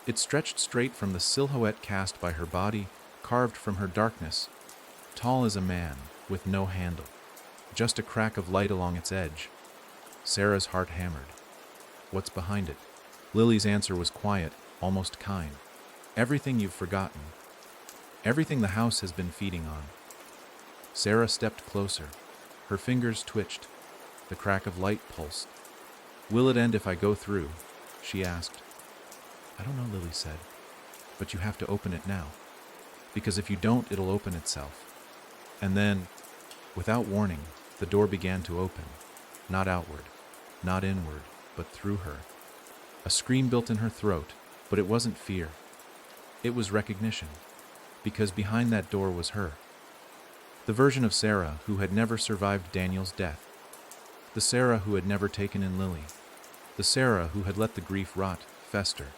It stretched straight from the silhouette cast by her body, carved from her darkness, tall as a man, with no handle, just a crack of light along its edge. Sarah's heart hammered. "What's behind it?" Lily's answer was quiet, almost kind. "Everything you've forgotten. Everything the house has been feeding on." Sarah stepped closer. Her fingers twitched. The crack of light pulsed. "Will it end if I go through?" she asked. "I don't know," Lily said, "but you have to open it now. Because if you don't, it'll open itself." And then, without warning, the door began to open. Not outward, not inward, but through her. A scream built in her throat, but it wasn't fear. It was recognition, because behind that door was her. The version of Sarah who had never survived Daniel's death. The Sarah who had never taken in Lily. The Sarah who had let the grief rot, fester,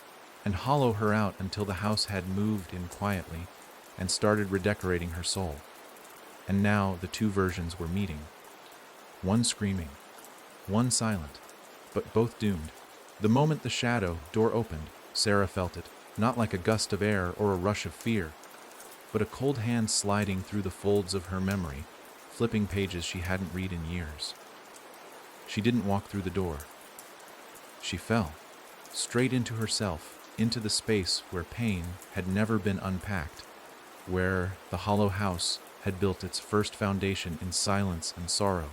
and hollow her out until the house had moved in quietly and started redecorating her soul. And now the two versions were meeting. One screaming, one silent, but both doomed. The moment the shadow door opened, Sarah felt it, not like a gust of air or a rush of fear, but a cold hand sliding through the folds of her memory, flipping pages she hadn't read in years. She didn't walk through the door. She fell, straight into herself, into the space where pain had never been unpacked, where the hollow house had built its first foundation in silence and sorrow.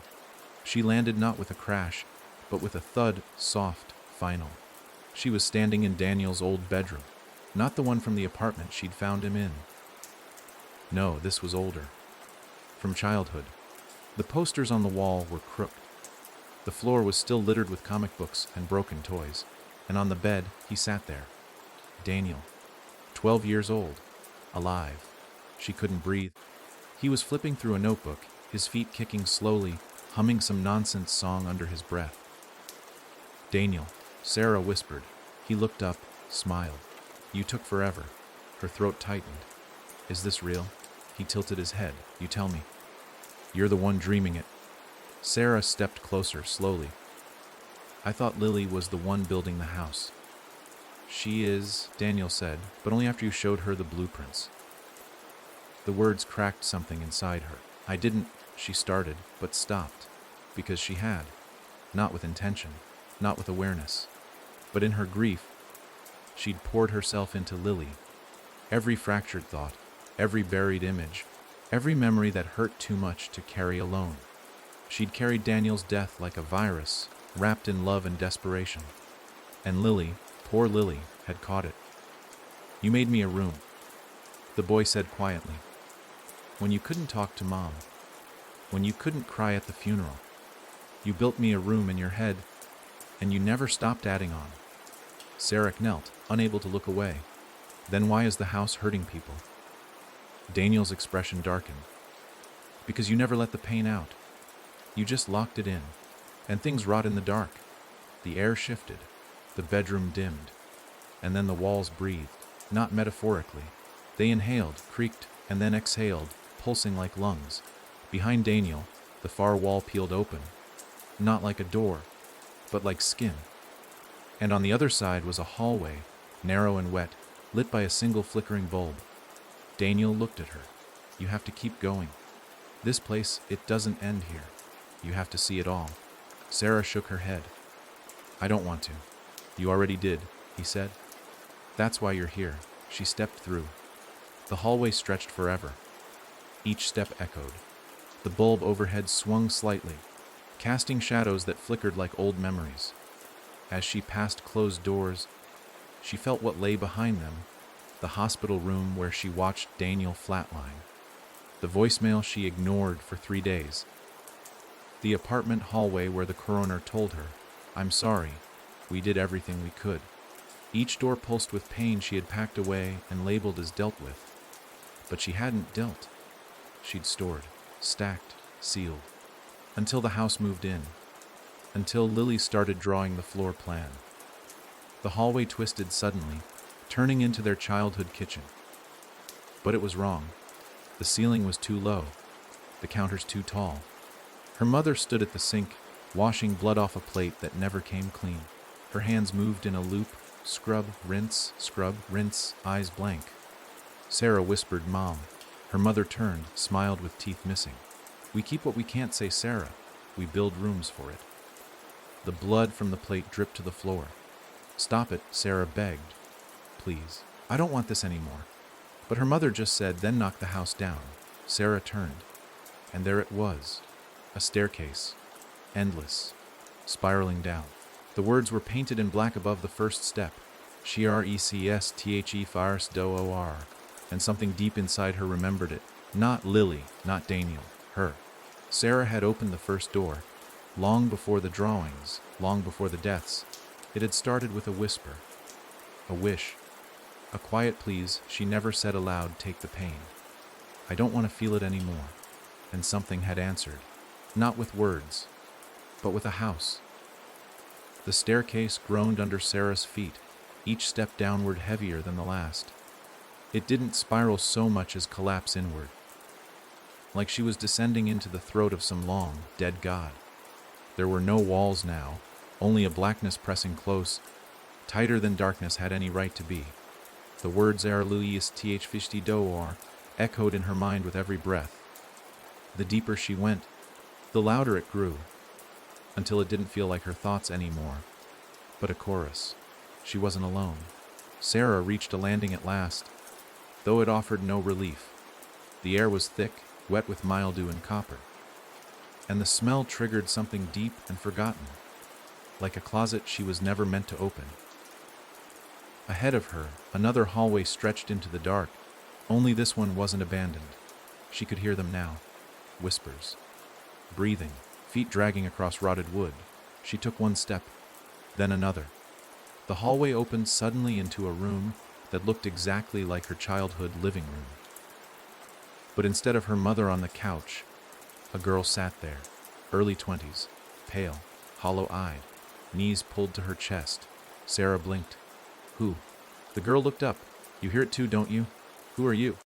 She landed not with a crash, but with a thud, soft, final. She was standing in Daniel's old bedroom, not the one from the apartment she'd found him in. No, this was older. From childhood. The posters on the wall were crooked. The floor was still littered with comic books and broken toys, and on the bed he sat there. Daniel, 12 years old, alive. She couldn't breathe. He was flipping through a notebook, his feet kicking slowly, humming some nonsense song under his breath. "Daniel," Sarah whispered. He looked up, smiled. "You took forever." Her throat tightened. "Is this real?" He tilted his head. "You tell me." "You're the one dreaming it." Sarah stepped closer, slowly. "I thought Lily was the one building the house." "She is," Daniel said, "but only after you showed her the blueprints." The words cracked something inside her. "I didn't," she started, but stopped, because she had. Not with intention, not with awareness, but in her grief. She'd poured herself into Lily. Every fractured thought, every buried image, every memory that hurt too much to carry alone. She'd carried Daniel's death like a virus, wrapped in love and desperation. And Lily, poor Lily, had caught it. "You made me a room," the boy said quietly. "When you couldn't talk to Mom, when you couldn't cry at the funeral, you built me a room in your head, and you never stopped adding on." Sarah knelt, unable to look away. "Then why is the house hurting people?" Daniel's expression darkened. "Because you never let the pain out. You just locked it in, and things rot in the dark." The air shifted, the bedroom dimmed, and then the walls breathed, not metaphorically. They inhaled, creaked, and then exhaled, pulsing like lungs. Behind Daniel, the far wall peeled open, not like a door, but like skin. And on the other side was a hallway, narrow and wet, lit by a single flickering bulb. Daniel looked at her. "You have to keep going. This place, it doesn't end here. You have to see it all." Sarah shook her head. "I don't want to." You already did, he said. That's why you're here. She stepped through. The hallway stretched forever. Each step echoed. The bulb overhead swung slightly, casting shadows that flickered like old memories. As she passed closed doors, she felt what lay behind them, the hospital room where she watched Daniel flatline, the voicemail she ignored for 3 days, the apartment hallway where the coroner told her, "I'm sorry, we did everything we could." Each door pulsed with pain she had packed away and labeled as dealt with. But she hadn't dealt. She'd stored, stacked, sealed, until the house moved in, until Lily started drawing the floor plan. The hallway twisted suddenly, turning into their childhood kitchen. But it was wrong. The ceiling was too low, the counters too tall. Her mother stood at the sink, washing blood off a plate that never came clean. Her hands moved in a loop, scrub, rinse, eyes blank. Sarah whispered, "Mom." Her mother turned, smiled with teeth missing. "We keep what we can't say, Sarah. We build rooms for it." The blood from the plate dripped to the floor. "Stop it," Sarah begged. "Please. I don't want this anymore." But her mother just said, then knocked the house down. Sarah turned, and there it was. A staircase. Endless. Spiraling down. The words were painted in black above the first step. Recsthe Fires Door. And something deep inside her remembered it. Not Lily, not Daniel, her. Sarah had opened the first door. Long before the drawings, long before the deaths. It had started with a whisper. A wish. A quiet please she never said aloud, "Take the pain. I don't want to feel it anymore." And something had answered. Not with words, but with a house. The staircase groaned under Sarah's feet, each step downward heavier than the last. It didn't spiral so much as collapse inward, like she was descending into the throat of some long, dead god. There were no walls now, only a blackness pressing close, tighter than darkness had any right to be. The words Erluius echoed in her mind with every breath. The deeper she went, the louder it grew, until it didn't feel like her thoughts anymore, but a chorus. She wasn't alone. Sarah reached a landing at last, though it offered no relief. The air was thick, wet with mildew and copper, and the smell triggered something deep and forgotten, like a closet she was never meant to open. Ahead of her, another hallway stretched into the dark, only this one wasn't abandoned. She could hear them now. Whispers. Breathing, feet dragging across rotted wood. She took one step, then another. The hallway opened suddenly into a room that looked exactly like her childhood living room. But instead of her mother on the couch, a girl sat there, early 20s, pale, hollow-eyed, knees pulled to her chest. Sarah blinked. "Who?" The girl looked up. "You hear it too, don't you? Who are you?"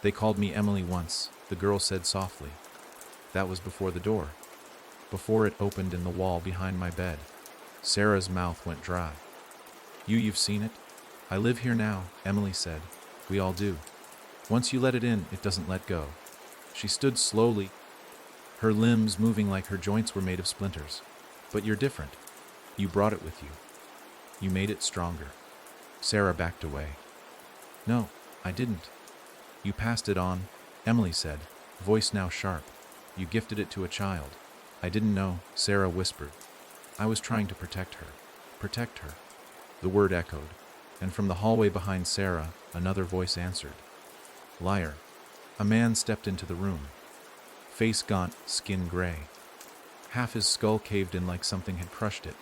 "They called me Emily once," the girl said softly. "That was before the door. Before it opened in the wall behind my bed." Sarah's mouth went dry. You've seen it?" "I live here now," Emily said. "We all do. Once you let it in, it doesn't let go." She stood slowly, her limbs moving like her joints were made of splinters. "But you're different. You brought it with you. You made it stronger." Sarah backed away. "No, I didn't." "You passed it on," Emily said, voice now sharp. "You gifted it to a child." "I didn't know," Sarah whispered. "I was trying to protect her." "Protect her." The word echoed, and from the hallway behind Sarah, another voice answered. "Liar." A man stepped into the room. Face gaunt, skin gray. Half his skull caved in like something had crushed it.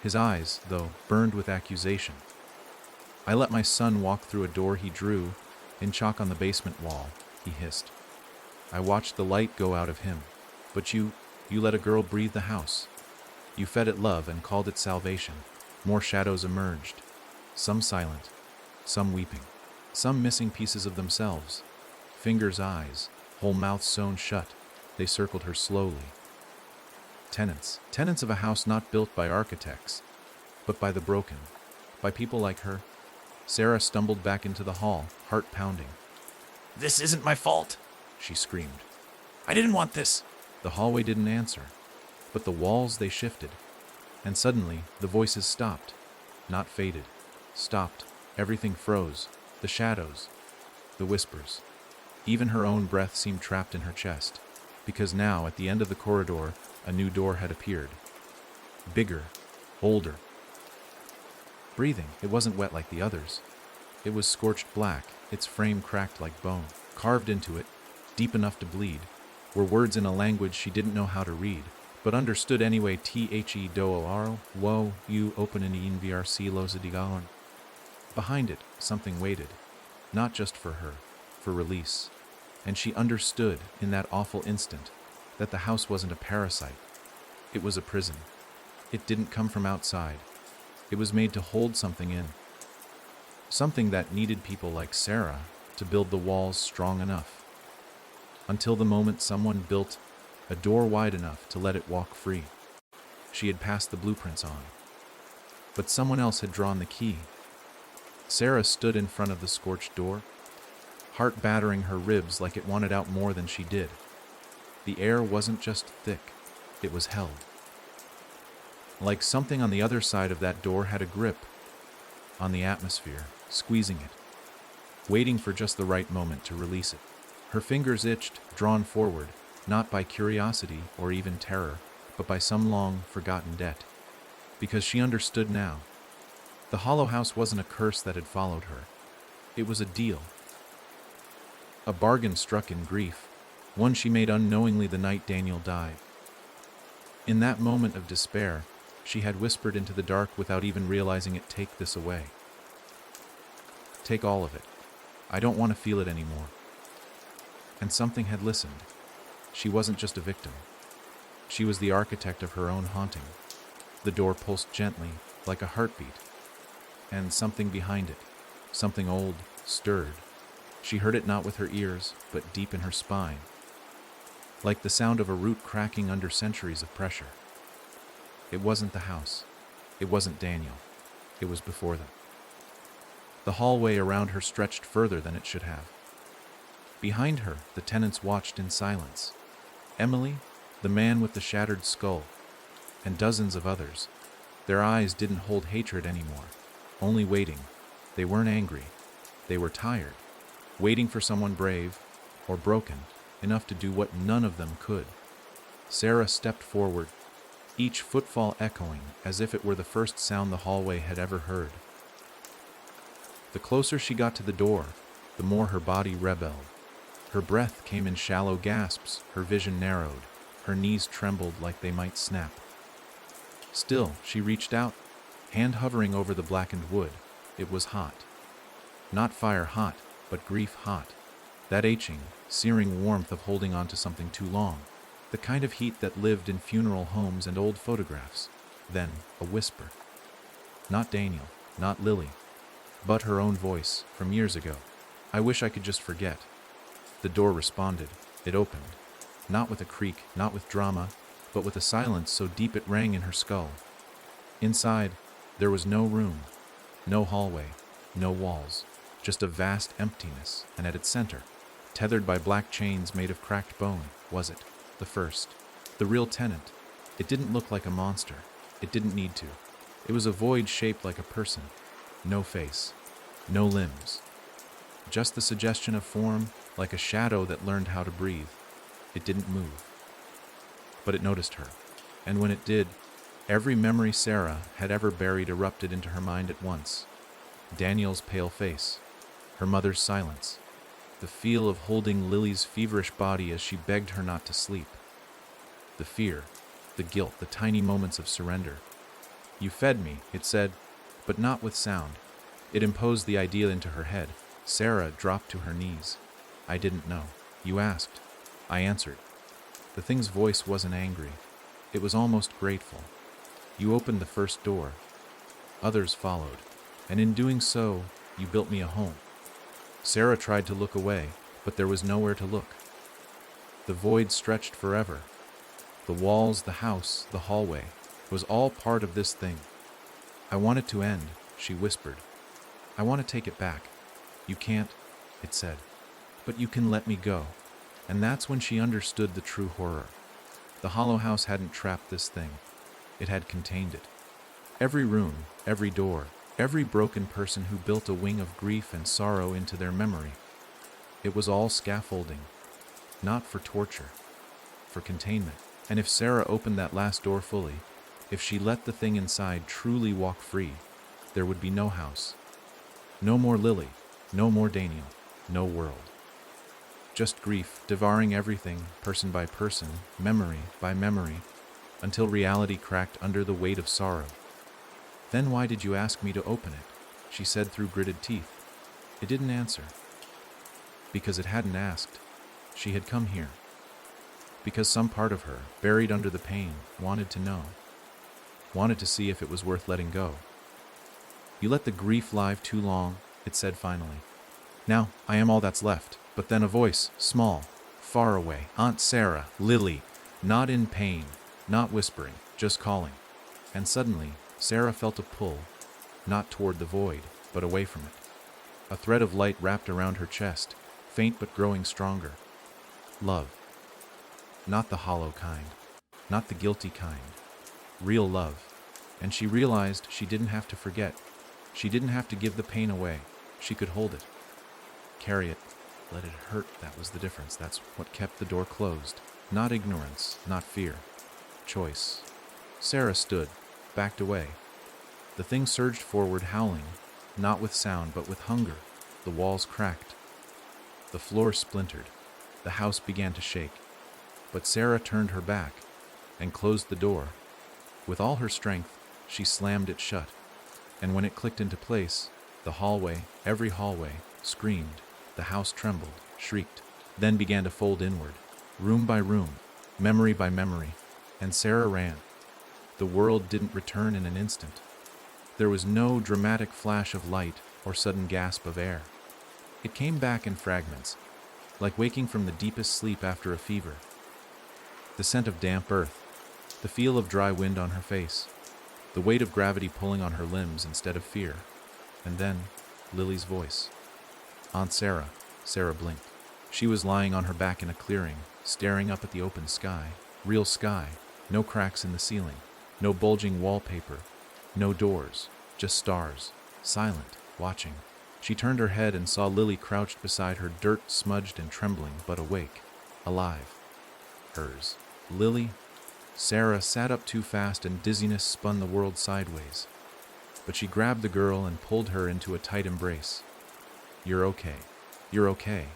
His eyes, though, burned with accusation. "I let my son walk through a door he drew in chalk on the basement wall," he hissed. "I watched the light go out of him. But you let a girl breathe the house. You fed it love and called it salvation." More shadows emerged, some silent, some weeping, some missing pieces of themselves. Fingers, eyes, whole mouths sewn shut. They circled her slowly. Tenants of a house not built by architects, but by the broken, by people like her. Sarah stumbled back into the hall, heart pounding. "This isn't my fault," she screamed. "I didn't want this." The hallway didn't answer, but the walls, they shifted, and suddenly the voices stopped. not faded. Stopped. Everything froze. The shadows. The whispers. Even her own breath seemed trapped in her chest, because now, at the end of the corridor, a new door had appeared. Bigger. Older. Breathing. It wasn't wet like the others. It was scorched black, its frame cracked like bone. Carved into it, deep enough to bleed, were words in a language she didn't know how to read, but understood anyway. The doaro, wo, you open in vrc losadigalon. Behind it, something waited, not just for her, for release. And she understood, in that awful instant, that the house wasn't a parasite. It was a prison. It didn't come from outside. It was made to hold something in. Something that needed people like Sarah to build the walls strong enough. Until the moment someone built a door wide enough to let it walk free. She had passed the blueprints on. But someone else had drawn the key. Sarah stood in front of the scorched door, heart battering her ribs like it wanted out more than she did. The air wasn't just thick, it was held. Like something on the other side of that door had a grip on the atmosphere, squeezing it, waiting for just the right moment to release it. Her fingers itched, drawn forward, not by curiosity or even terror, but by some long-forgotten debt. Because she understood now. The Hollow House wasn't a curse that had followed her. It was a deal. A bargain struck in grief, one she made unknowingly the night Daniel died. In that moment of despair, she had whispered into the dark without even realizing it, "Take this away. Take all of it. I don't want to feel it anymore." And something had listened. She wasn't just a victim. She was the architect of her own haunting. The door pulsed gently, like a heartbeat. And something behind it, something old, stirred. She heard it not with her ears, but deep in her spine. Like the sound of a root cracking under centuries of pressure. It wasn't the house. It wasn't Daniel. It was before them. The hallway around her stretched further than it should have. Behind her, the tenants watched in silence. Emily, the man with the shattered skull, and dozens of others. Their eyes didn't hold hatred anymore, only waiting. They weren't angry. They were tired, waiting for someone brave, or broken, enough to do what none of them could. Sarah stepped forward, each footfall echoing as if it were the first sound the hallway had ever heard. The closer she got to the door, the more her body rebelled. Her breath came in shallow gasps, her vision narrowed, her knees trembled like they might snap. Still, she reached out, hand hovering over the blackened wood. It was hot. Not fire hot, but grief hot. That aching, searing warmth of holding on to something too long. The kind of heat that lived in funeral homes and old photographs. Then, a whisper. Not Daniel, not Lily, but her own voice, from years ago. "I wish I could just forget." The door responded. It opened. Not with a creak, not with drama, but with a silence so deep it rang in her skull. Inside, there was no room, no hallway, no walls, just a vast emptiness, and at its center, tethered by black chains made of cracked bone, was it, the first, the real tenant. It didn't look like a monster. It didn't need to. It was a void shaped like a person. No face, no limbs. Just the suggestion of form, like a shadow that learned how to breathe. It didn't move. But it noticed her. And when it did, every memory Sarah had ever buried erupted into her mind at once. Daniel's pale face, her mother's silence, the feel of holding Lily's feverish body as she begged her not to sleep. The fear, the guilt, the tiny moments of surrender. "You fed me," it said, but not with sound. It imposed the idea into her head. Sarah dropped to her knees. "I didn't know. You asked." I answered. The thing's voice wasn't angry. It was almost grateful. "You opened the first door. Others followed. And in doing so, you built me a home." Sarah tried to look away, but there was nowhere to look. The void stretched forever. The walls, the house, the hallway, was all part of this thing. "I want it to end," she whispered. "I want to take it back." "You can't," it said. "But you can let me go." And that's when she understood the true horror. The Hollow House hadn't trapped this thing. It had contained it. Every room, every door, Every broken person who built a wing of grief and sorrow into their memory. It was all scaffolding, not for torture, for containment. And if Sarah opened that last door fully, if she let the thing inside truly walk free, there would be no house. No more Lily, no more Daniel, no world. Just grief, devouring everything, person by person, memory by memory, until reality cracked under the weight of sorrow. "Then why did you ask me to open it?" she said through gritted teeth. It didn't answer. Because it hadn't asked. She had come here. Because some part of her, buried under the pain, wanted to know. Wanted to see if it was worth letting go. "You let the grief live too long," it said finally. "Now, I am all that's left." But then a voice, small, far away, Aunt Sarah, Lily, not in pain, not whispering, just calling. And suddenly, Sarah felt a pull, not toward the void, but away from it. A thread of light wrapped around her chest, faint but growing stronger. Love. Not the hollow kind, not the guilty kind. Real love. And she realized she didn't have to forget. She didn't have to give the pain away. She could hold it. Carry it. Let it hurt, that was the difference. That's what kept the door closed. Not ignorance, not fear. Choice. Sarah stood, backed away. The thing surged forward, howling, not with sound, but with hunger. The walls cracked. The floor splintered. The house began to shake. But Sarah turned her back and closed the door. With all her strength, she slammed it shut. And when it clicked into place, the hallway, every hallway, screamed. The house trembled, shrieked, then began to fold inward, room by room, memory by memory, and Sarah ran. The world didn't return in an instant. There was no dramatic flash of light or sudden gasp of air. It came back in fragments, like waking from the deepest sleep after a fever. The scent of damp earth, the feel of dry wind on her face, the weight of gravity pulling on her limbs instead of fear, and then Lily's voice. Aunt Sarah. Sarah blinked. She was lying on her back in a clearing, staring up at the open sky. Real sky. No cracks in the ceiling. No bulging wallpaper. No doors. Just stars. Silent. Watching. She turned her head and saw Lily crouched beside her, dirt smudged and trembling, but awake. Alive. Hers. Lily. Sarah sat up too fast and dizziness spun the world sideways. But she grabbed the girl and pulled her into a tight embrace. "You're okay. You're okay."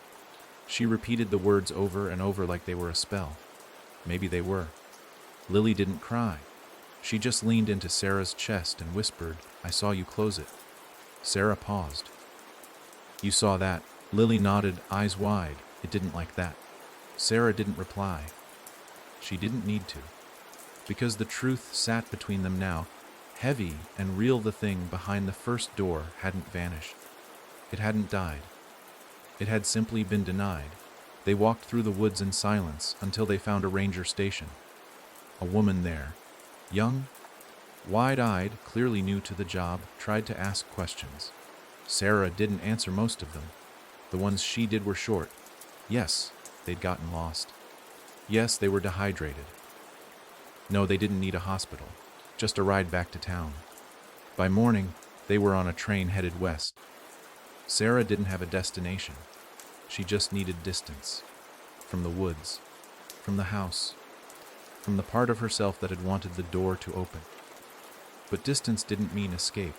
She repeated the words over and over like they were a spell. Maybe they were. Lily didn't cry. She just leaned into Sarah's chest and whispered, "I saw you close it." Sarah paused. "You saw that?" Lily nodded, eyes wide. It didn't like that. Sarah didn't reply. She didn't need to. Because the truth sat between them now, heavy and real. The thing behind the first door hadn't vanished. It hadn't died. It had simply been denied. They walked through the woods in silence until they found a ranger station. A woman there, young, wide-eyed, clearly new to the job, tried to ask questions. Sarah didn't answer most of them. The ones she did were short. Yes, they'd gotten lost. Yes, they were dehydrated. No, they didn't need a hospital, just a ride back to town. By morning, they were on a train headed west. Sarah didn't have a destination. She just needed distance. From the woods. From the house. From the part of herself that had wanted the door to open. But distance didn't mean escape.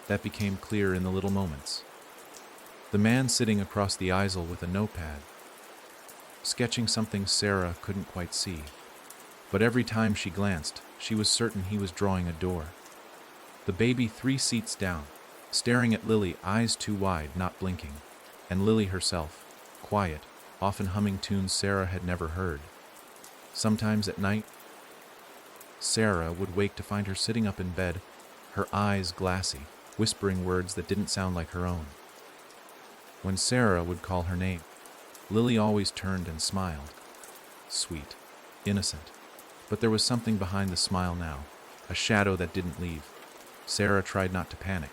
That became clear in the little moments. The man sitting across the aisle with a notepad, sketching something Sarah couldn't quite see. But every time she glanced, she was certain he was drawing a door. The baby 3 seats down, staring at Lily, eyes too wide, not blinking. And Lily herself, quiet, often humming tunes Sarah had never heard. Sometimes at night, Sarah would wake to find her sitting up in bed, her eyes glassy, whispering words that didn't sound like her own. When Sarah would call her name, Lily always turned and smiled. Sweet, innocent. But there was something behind the smile now, a shadow that didn't leave. Sarah tried not to panic.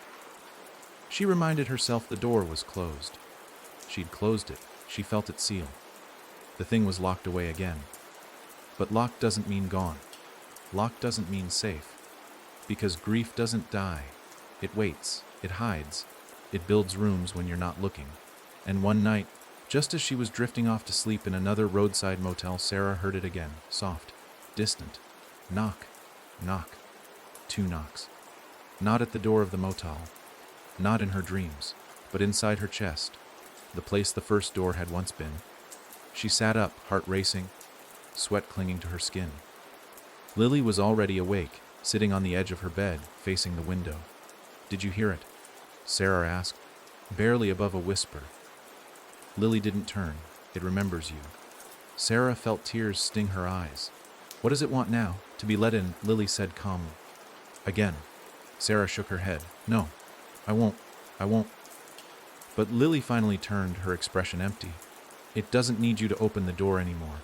She reminded herself the door was closed. She'd closed it. She felt it seal. The thing was locked away again. But locked doesn't mean gone. Locked doesn't mean safe. Because grief doesn't die. It waits, it hides, it builds rooms when you're not looking. And one night, just as she was drifting off to sleep in another roadside motel, Sarah heard it again, soft, distant. Knock, knock, 2 knocks. Not at the door of the motel, not in her dreams, but inside her chest, the place the first door had once been. She sat up, heart racing, sweat clinging to her skin. Lily was already awake, sitting on the edge of her bed, facing the window. "Did you hear it?" Sarah asked, barely above a whisper. Lily didn't turn. "It remembers you." Sarah felt tears sting her eyes. "What does it want now? To be let in," Lily said calmly. "Again." Sarah shook her head. "No, I won't. But Lily finally turned, her expression empty. "It doesn't need you to open the door anymore."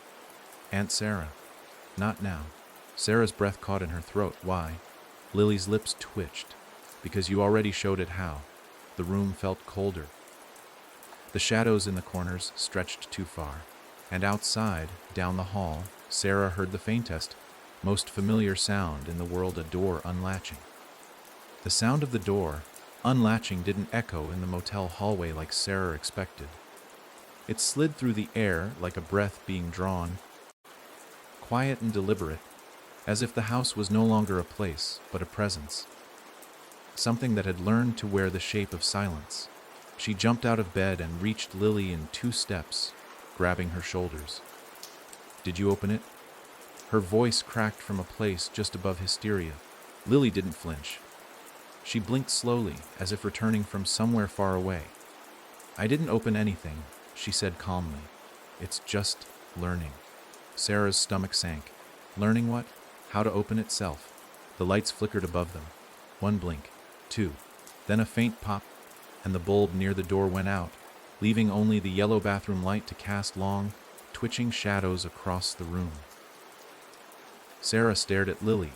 "Aunt Sarah." "Not now." Sarah's breath caught in her throat. "Why?" Lily's lips twitched. "Because you already showed it how." The room felt colder. The shadows in the corners stretched too far. And outside, down the hall, Sarah heard the faintest, most familiar sound in the world, a door unlatching. The sound of the door unlatching didn't echo in the motel hallway like Sarah expected. It slid through the air like a breath being drawn, quiet and deliberate, as if the house was no longer a place, but a presence. Something that had learned to wear the shape of silence. She jumped out of bed and reached Lily in 2 steps, grabbing her shoulders. "Did you open it?" Her voice cracked from a place just above hysteria. Lily didn't flinch. She blinked slowly, as if returning from somewhere far away. "I didn't open anything," she said calmly. "It's just learning." Sarah's stomach sank. Learning what? How to open itself. The lights flickered above them. 1 blink, 2, then a faint pop, and the bulb near the door went out, leaving only the yellow bathroom light to cast long, twitching shadows across the room. Sarah stared at Lily,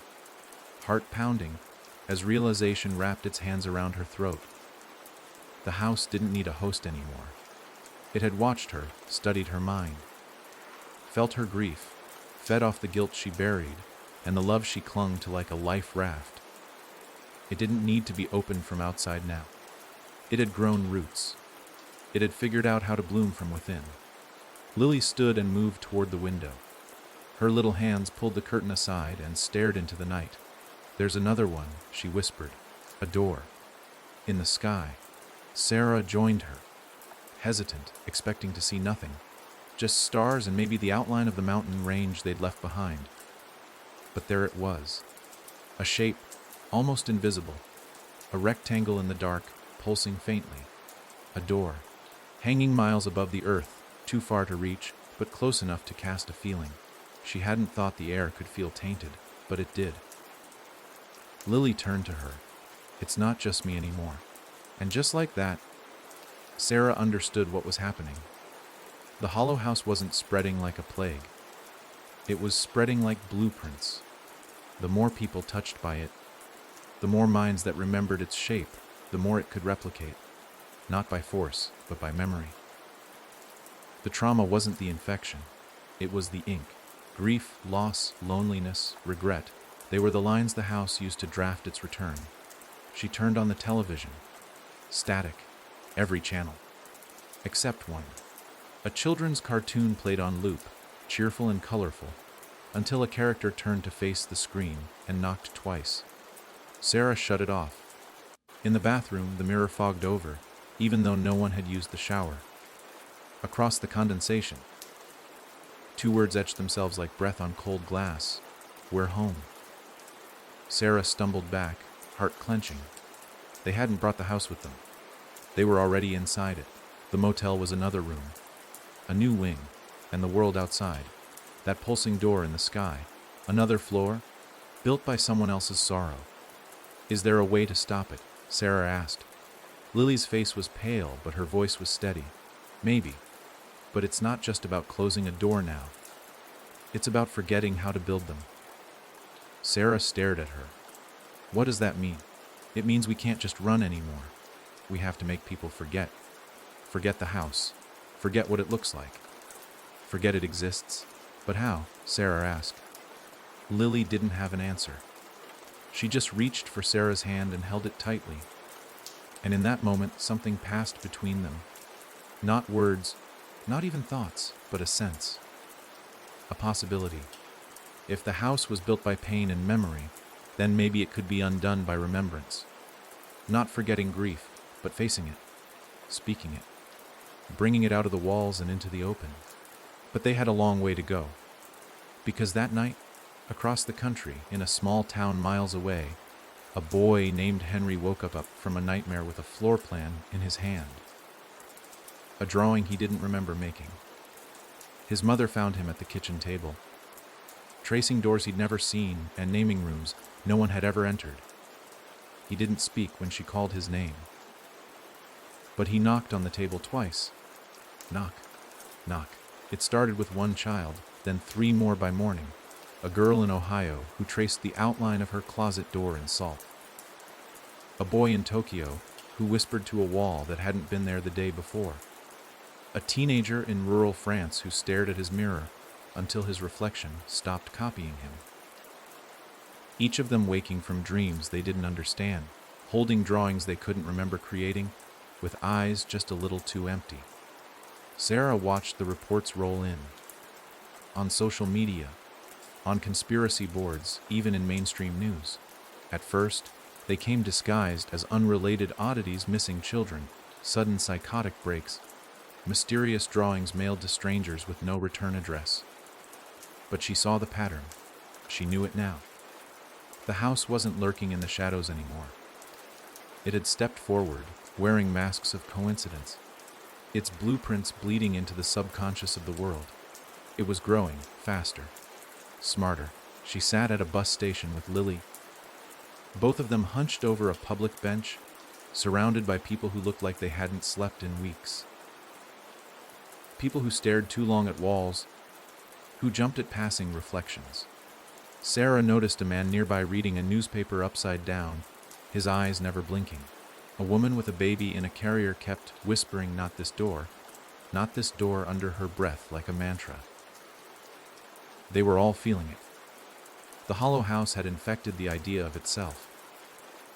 heart pounding, as realization wrapped its hands around her throat. The house didn't need a host anymore. It had watched her, studied her mind, felt her grief, fed off the guilt she buried, and the love she clung to like a life raft. It didn't need to be opened from outside now. It had grown roots. It had figured out how to bloom from within. Lily stood and moved toward the window. Her little hands pulled the curtain aside and stared into the night. "There's another one," she whispered. "A door. In the sky." Sarah joined her, hesitant, expecting to see nothing. Just stars and maybe the outline of the mountain range they'd left behind. But there it was. A shape, almost invisible. A rectangle in the dark, pulsing faintly. A door, hanging miles above the earth, too far to reach, but close enough to cast a feeling. She hadn't thought the air could feel tainted, but it did. Lily turned to her. "It's not just me anymore." And just like that, Sarah understood what was happening. The hollow house wasn't spreading like a plague. It was spreading like blueprints. The more people touched by it, the more minds that remembered its shape, the more it could replicate. Not by force, but by memory. The trauma wasn't the infection. It was the ink. Grief, loss, loneliness, regret. They were the lines the house used to draft its return. She turned on the television. Static. Every channel. Except one. A children's cartoon played on loop, cheerful and colorful, until a character turned to face the screen and knocked twice. Sarah shut it off. In the bathroom, the mirror fogged over, even though no one had used the shower. Across the condensation, 2 words etched themselves like breath on cold glass. "We're home." Sarah stumbled back, heart clenching. They hadn't brought the house with them. They were already inside it. The motel was another room, a new wing, and the world outside. That pulsing door in the sky, another floor, built by someone else's sorrow. "Is there a way to stop it?" Sarah asked. Lily's face was pale, but her voice was steady. "Maybe. But it's not just about closing a door now. It's about forgetting how to build them." Sarah stared at her. "What does that mean?" "It means we can't just run anymore. We have to make people forget. Forget the house. Forget what it looks like. Forget it exists." "But how?" Sarah asked. Lily didn't have an answer. She just reached for Sarah's hand and held it tightly, And in that moment, something passed between them. Not words, not even thoughts, but a sense. A possibility. If the house was built by pain and memory, then maybe it could be undone by remembrance. Not forgetting grief, but facing it, speaking it, bringing it out of the walls and into the open. But they had a long way to go. Because that night, across the country, in a small town miles away, a boy named Henry woke up from a nightmare with a floor plan in his hand. A drawing he didn't remember making. His mother found him at the kitchen table, tracing doors he'd never seen and naming rooms no one had ever entered. He didn't speak when she called his name. But he knocked on the table twice. Knock, knock. It started with one child, then 3 more by morning. A girl in Ohio who traced the outline of her closet door in salt. A boy in Tokyo who whispered to a wall that hadn't been there the day before. A teenager in rural France who stared at his mirror until his reflection stopped copying him. Each of them waking from dreams they didn't understand, holding drawings they couldn't remember creating, with eyes just a little too empty. Sarah watched the reports roll in. On social media, on conspiracy boards, even in mainstream news. At first, they came disguised as unrelated oddities: missing children, sudden psychotic breaks, mysterious drawings mailed to strangers with no return address. But she saw the pattern. She knew it now. The house wasn't lurking in the shadows anymore. It had stepped forward, wearing masks of coincidence, its blueprints bleeding into the subconscious of the world. It was growing, faster, smarter. She sat at a bus station with Lily, both of them hunched over a public bench, surrounded by people who looked like they hadn't slept in weeks. People who stared too long at walls, who jumped at passing reflections. Sarah noticed a man nearby reading a newspaper upside down, his eyes never blinking. A woman with a baby in a carrier kept whispering, not this door, under her breath like a mantra. They were all feeling it. The hollow house had infected the idea of itself.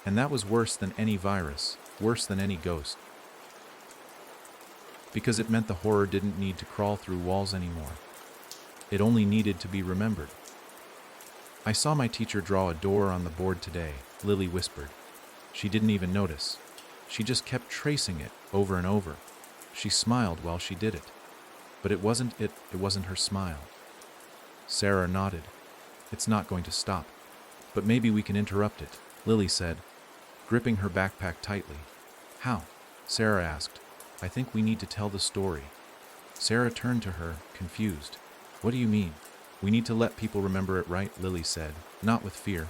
And that was worse than any virus, worse than any ghost. Because it meant the horror didn't need to crawl through walls anymore. It only needed to be remembered. I saw my teacher draw a door on the board today, Lily whispered. She didn't even notice. She just kept tracing it over and over. She smiled while she did it. But it wasn't her smile. Sarah nodded. It's not going to stop. But maybe we can interrupt it, Lily said, gripping her backpack tightly. How? Sarah asked. I think we need to tell the story. Sarah turned to her, confused. What do you mean? We need to let people remember it, right? Lily said. Not with fear.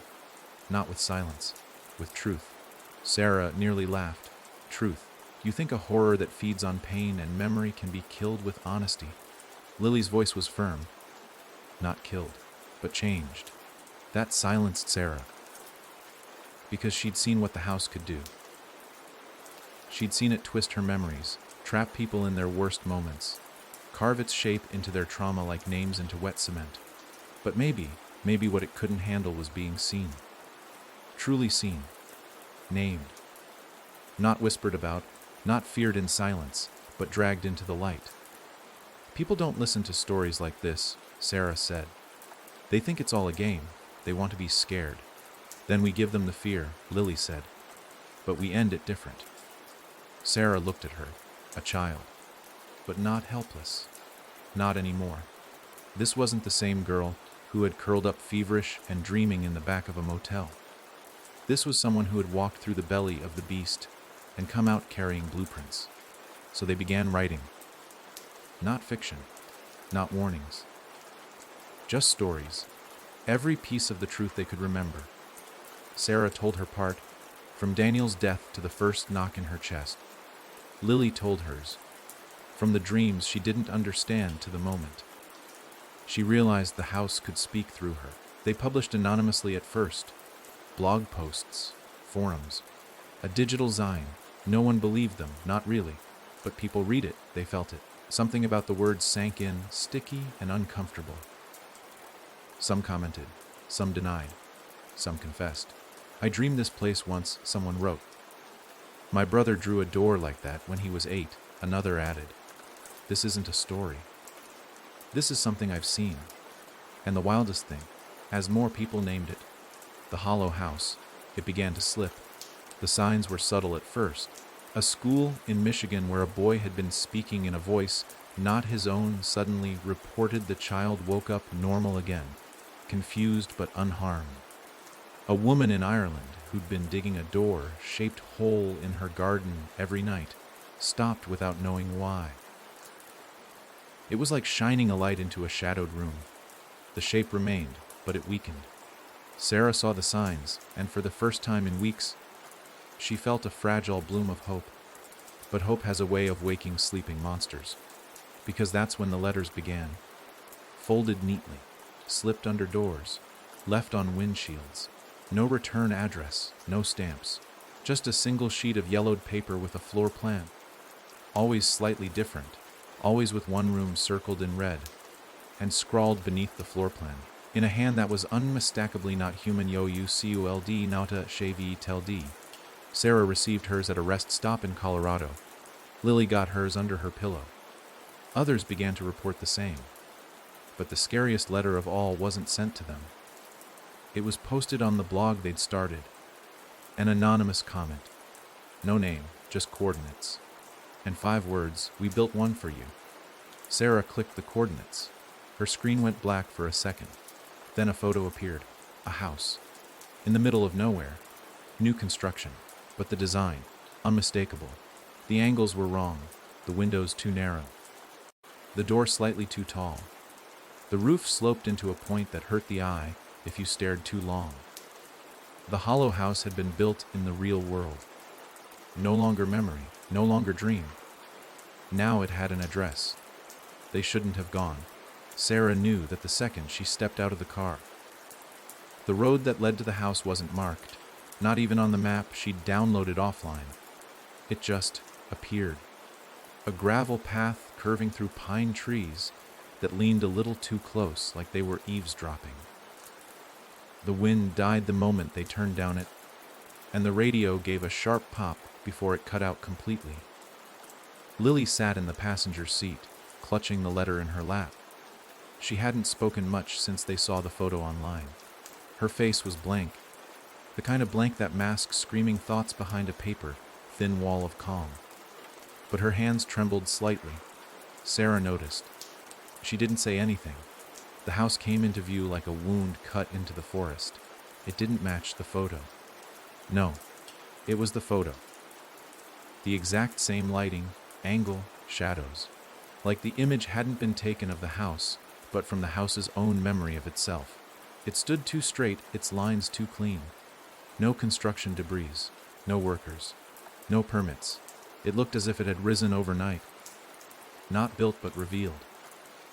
Not with silence. With truth. Sarah nearly laughed. Truth. You think a horror that feeds on pain and memory can be killed with honesty? Lily's voice was firm. Not killed, but changed. That silenced Sarah. Because she'd seen what the house could do. She'd seen it twist her memories, trap people in their worst moments, carve its shape into their trauma like names into wet cement. But maybe what it couldn't handle was being seen. Truly seen. Named. Not whispered about, not feared in silence, but dragged into the light. People don't listen to stories like this, Sarah said. They think it's all a game. They want to be scared. Then we give them the fear, Lily said. But we end it different. Sarah looked at her, a child. But not helpless. Not anymore. This wasn't the same girl who had curled up feverish and dreaming in the back of a motel. This was someone who had walked through the belly of the beast and come out carrying blueprints. So they began writing. Not fiction, not warnings. Just stories. Every piece of the truth they could remember. Sarah told her part, from Daniel's death to the first knock in her chest. Lily told hers, from the dreams she didn't understand to the moment. She realized the house could speak through her. They published anonymously at first. Blog posts, forums, a digital zine. No one believed them, not really. But people read it, they felt it. Something about the words sank in, sticky and uncomfortable. Some commented, some denied, some confessed. I dreamed this place once, someone wrote. My brother drew a door like that when he was 8, another added. This isn't a story. This is something I've seen. And the wildest thing, as more people named it, the hollow house, it began to slip. The signs were subtle at first. A school in Michigan where a boy had been speaking in a voice not his own suddenly reported the child woke up normal again, confused but unharmed. A woman in Ireland who'd been digging a door-shaped hole in her garden every night stopped without knowing why. It was like shining a light into a shadowed room. The shape remained, but it weakened. Sarah saw the signs, and for the first time in weeks, she felt a fragile bloom of hope. But hope has a way of waking sleeping monsters. Because that's when the letters began. Folded neatly, slipped under doors, left on windshields. No return address, no stamps. Just a single sheet of yellowed paper with a floor plan. Always slightly different, always with one room circled in red, and scrawled beneath the floor plan, in a hand that was unmistakably not human. Yo uculd nauta shavi tel d. Sarah received hers at a rest stop in Colorado. Lily got hers under her pillow. Others began to report the same. But the scariest letter of all wasn't sent to them. It was posted on the blog they'd started. An anonymous comment. No name, just coordinates. And 5 words, "We built one for you." Sarah clicked the coordinates. Her screen went black for a second. Then a photo appeared. A house. In the middle of nowhere. New construction. But the design, unmistakable. The angles were wrong. The windows too narrow. The door slightly too tall. The roof sloped into a point that hurt the eye if you stared too long. The hollow house had been built in the real world. No longer memory, no longer dream. Now it had an address. They shouldn't have gone. Sarah knew that the second she stepped out of the car. The road that led to the house wasn't marked, not even on the map she'd downloaded offline. It just appeared. A gravel path curving through pine trees that leaned a little too close, like they were eavesdropping. The wind died the moment they turned down it, and the radio gave a sharp pop before it cut out completely. Lily sat in the passenger seat, clutching the letter in her lap. She hadn't spoken much since they saw the photo online. Her face was blank, the kind of blank that masks screaming thoughts behind a paper, thin wall of calm. But her hands trembled slightly. Sarah noticed. She didn't say anything. The house came into view like a wound cut into the forest. It didn't match the photo. No, it was the photo. The exact same lighting, angle, shadows. Like the image hadn't been taken of the house, but from the house's own memory of itself. It stood too straight, its lines too clean. No construction debris, no workers, no permits. It looked as if it had risen overnight. Not built but revealed.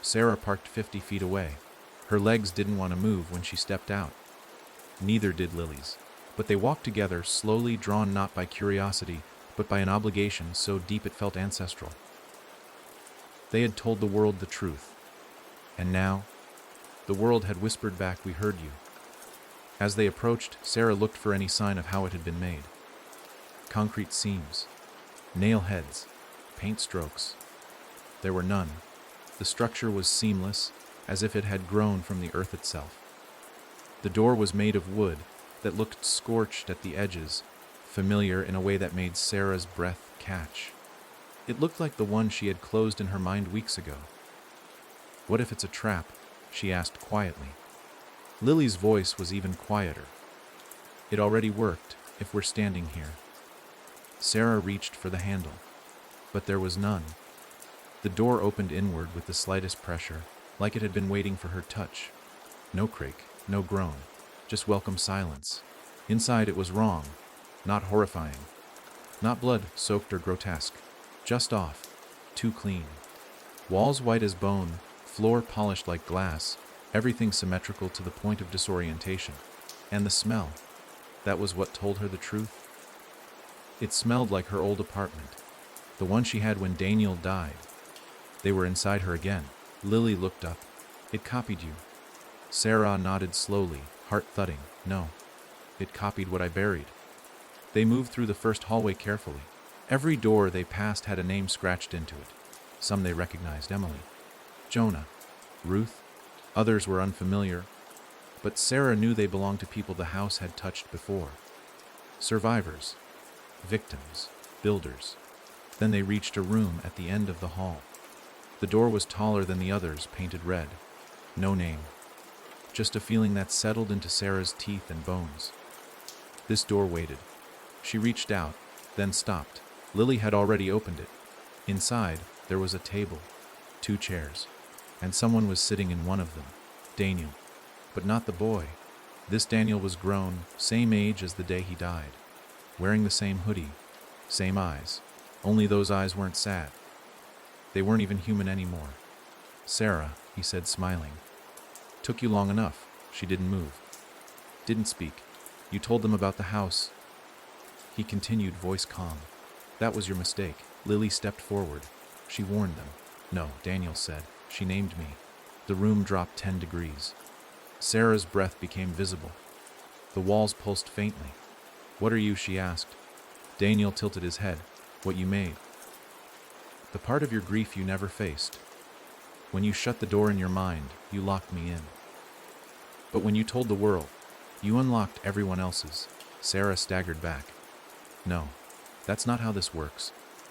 Sarah parked 50 feet away. Her legs didn't want to move when she stepped out. Neither did Lily's. But they walked together, slowly, drawn not by curiosity, but by an obligation so deep it felt ancestral. They had told the world the truth. And now, the world had whispered back, "We heard you." As they approached, Sarah looked for any sign of how it had been made. Concrete seams, nail heads, paint strokes. There were none. The structure was seamless, as if it had grown from the earth itself. The door was made of wood that looked scorched at the edges, familiar in a way that made Sarah's breath catch. It looked like the one she had closed in her mind weeks ago. "What if it's a trap?" she asked quietly. Lily's voice was even quieter. "It already worked, if we're standing here." Sarah reached for the handle, but there was none. The door opened inward with the slightest pressure, like it had been waiting for her touch. No creak, no groan, just welcome silence. Inside it was wrong, not horrifying, not blood-soaked or grotesque, just off, too clean. Walls white as bone, floor polished like glass, everything symmetrical to the point of disorientation. And the smell, that was what told her the truth. It smelled like her old apartment, the one she had when Daniel died. They were inside her again. Lily looked up. "It copied you." Sarah nodded slowly, heart thudding. "No, it copied what I buried." They moved through the first hallway carefully. Every door they passed had a name scratched into it. Some they recognized: Emily, Jonah, Ruth. Others were unfamiliar, but Sarah knew they belonged to people the house had touched before. Survivors, victims, builders. Then they reached a room at the end of the hall. The door was taller than the others, painted red. No name. Just a feeling that settled into Sarah's teeth and bones. This door waited. She reached out, then stopped. Lily had already opened it. Inside, there was a table, 2 chairs, and someone was sitting in one of them. Daniel. But not the boy. This Daniel was grown, same age as the day he died. Wearing the same hoodie, same eyes. Only those eyes weren't sad. They weren't even human anymore. "Sarah," he said, smiling. "Took you long enough." She didn't move. Didn't speak. "You told them about the house." He continued, voice calm. "That was your mistake." Lily stepped forward. She warned them. "No," Daniel said. "She named me." The room dropped 10 degrees. Sarah's breath became visible. The walls pulsed faintly. "What are you?" she asked. Daniel tilted his head. "What you made. The part of your grief you never faced. When you shut the door in your mind, you locked me in. But when you told the world, you unlocked everyone else's." Sarah staggered back. "No, that's not how this works.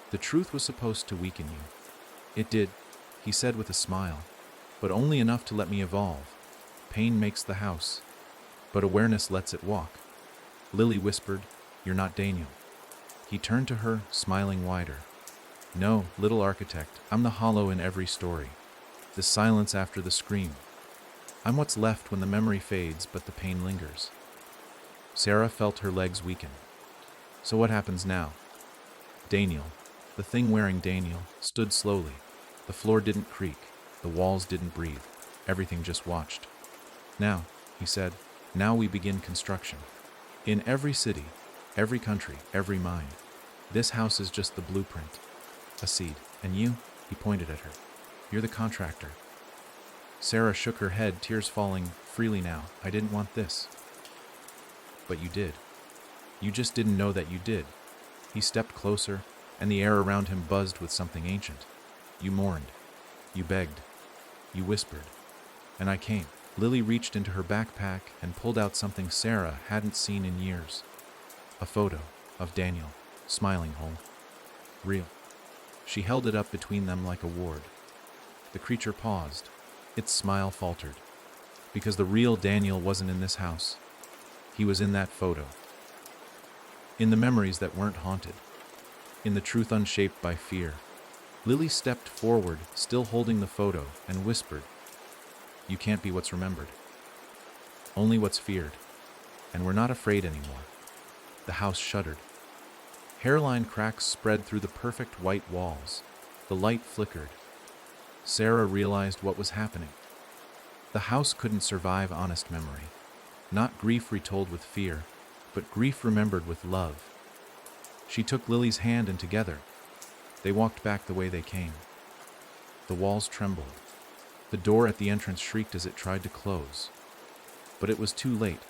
The truth was supposed to weaken you." "It did," he said with a smile, "but only enough to let me evolve. Pain makes the house, but awareness lets it walk." Lily whispered, "You're not Daniel." He turned to her, smiling wider. "No, little architect, I'm the hollow in every story. The silence after the scream. I'm what's left when the memory fades but the pain lingers." Sarah felt her legs weaken. "So what happens now?" Daniel, the thing wearing Daniel, stood slowly. The floor didn't creak. The walls didn't breathe. Everything just watched. "Now," he said, "now we begin construction. In every city, every country, every mind. This house is just the blueprint. A seed. And you," he pointed at her, "you're the contractor." Sarah shook her head, tears falling freely now. "I didn't want this." "But you did. You just didn't know that you did." He stepped closer, and the air around him buzzed with something ancient. "You mourned. You begged. You whispered. And I came." Lily reached into her backpack and pulled out something Sarah hadn't seen in years. A photo of Daniel, smiling whole. Real. She held it up between them like a ward. The creature paused. Its smile faltered. Because the real Daniel wasn't in this house. He was in that photo. In the memories that weren't haunted. In the truth unshaped by fear. Lily stepped forward, still holding the photo, and whispered, "You can't be what's remembered. Only what's feared. And we're not afraid anymore." The house shuddered. Hairline cracks spread through the perfect white walls. The light flickered. Sarah realized what was happening. The house couldn't survive honest memory. Not grief retold with fear, but grief remembered with love. She took Lily's hand, and together, they walked back the way they came. The walls trembled. The door at the entrance shrieked as it tried to close. But it was too late.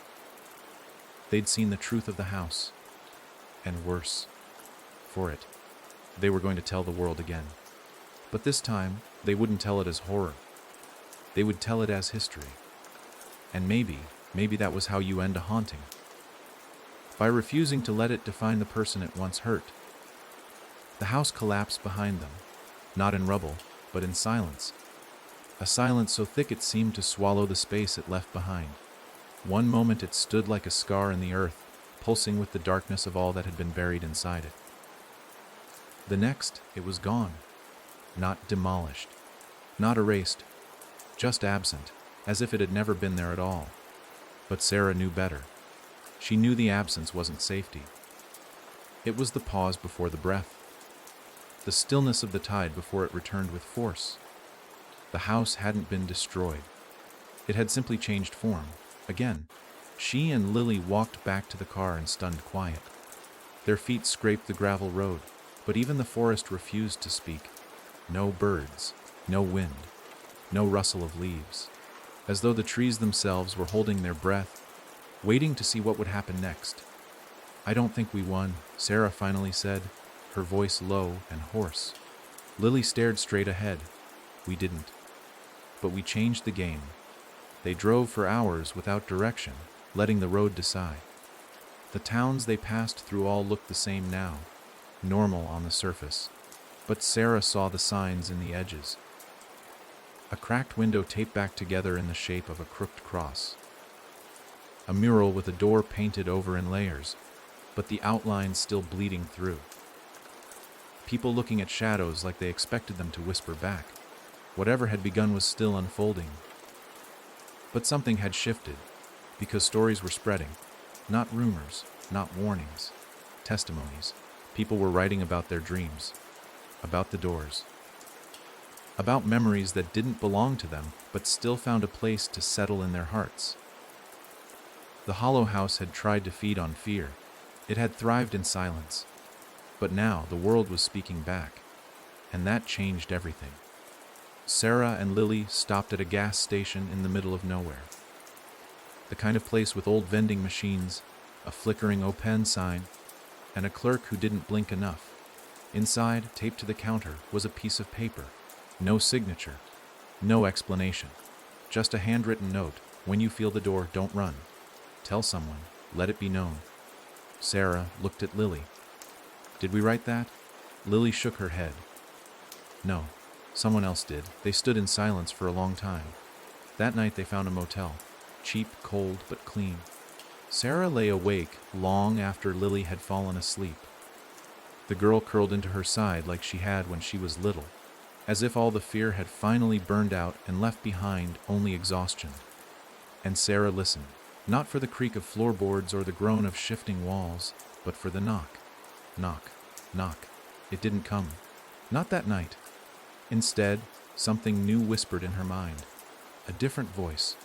They'd seen the truth of the house. And worse. For it. They were going to tell the world again. But this time, they wouldn't tell it as horror. They would tell it as history. And maybe that was how you end a haunting. By refusing to let it define the person it once hurt. The house collapsed behind them, not in rubble, but in silence. A silence so thick it seemed to swallow the space it left behind. One moment it stood like a scar in the earth, pulsing with the darkness of all that had been buried inside it. The next, it was gone. Not demolished. Not erased. Just absent, as if it had never been there at all. But Sarah knew better. She knew the absence wasn't safety. It was the pause before the breath. The stillness of the tide before it returned with force. The house hadn't been destroyed. It had simply changed form. Again, she and Lily walked back to the car in stunned quiet. Their feet scraped the gravel road, but even the forest refused to speak. No birds, no wind, no rustle of leaves. As though the trees themselves were holding their breath, waiting to see what would happen next. I don't think we won, Sarah finally said, her voice low and hoarse. Lily stared straight ahead. We didn't. But we changed the game. They drove for hours without direction, letting the road decide. The towns they passed through all looked the same now, normal on the surface. But Sarah saw the signs in the edges. A cracked window taped back together in the shape of a crooked cross. A mural with a door painted over in layers, but the outlines still bleeding through. People looking at shadows like they expected them to whisper back. Whatever had begun was still unfolding. But something had shifted, because stories were spreading. Not rumors, not warnings. Testimonies. People were writing about their dreams. About the doors. About memories that didn't belong to them, but still found a place to settle in their hearts. The hollow house had tried to feed on fear. It had thrived in silence. But now the world was speaking back. And that changed everything. Sarah and Lily stopped at a gas station in the middle of nowhere. The kind of place with old vending machines, a flickering open sign, and a clerk who didn't blink enough. Inside, taped to the counter, was a piece of paper. No signature. No explanation. Just a handwritten note. When you feel the door, don't run. Tell someone. Let it be known. Sarah looked at Lily. Did we write that? Lily shook her head. No. Someone else did. They stood in silence for a long time. That night they found a motel. Cheap, cold, but clean. Sarah lay awake long after Lily had fallen asleep. The girl curled into her side like she had when she was little, as if all the fear had finally burned out and left behind only exhaustion. And Sarah listened, not for the creak of floorboards or the groan of shifting walls, but for the knock. Knock. Knock. It didn't come. Not that night. Instead, something new whispered in her mind. A different voice.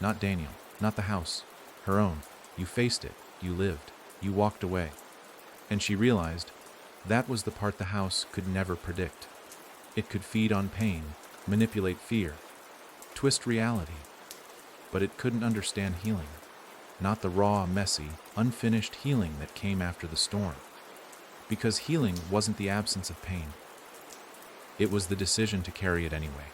Not Daniel, not the house. Her own. You faced it. You lived. You walked away. And she realized that was the part the house could never predict. It could feed on pain, manipulate fear, twist reality. But it couldn't understand healing. Not the raw, messy, unfinished healing that came after the storm. Because healing wasn't the absence of pain. It was the decision to carry it anyway.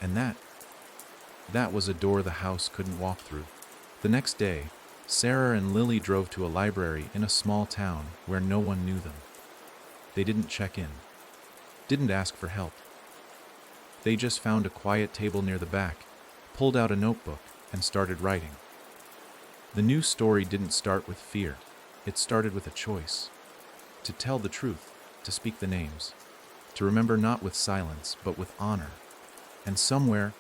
And that was a door the house couldn't walk through. The next day, Sarah and Lily drove to a library in a small town where no one knew them. They didn't check in. Didn't ask for help. They just found a quiet table near the back, pulled out a notebook, and started writing. The new story didn't start with fear. It started with a choice. To tell the truth, to speak the names. To remember not with silence, but with honor. And somewhere,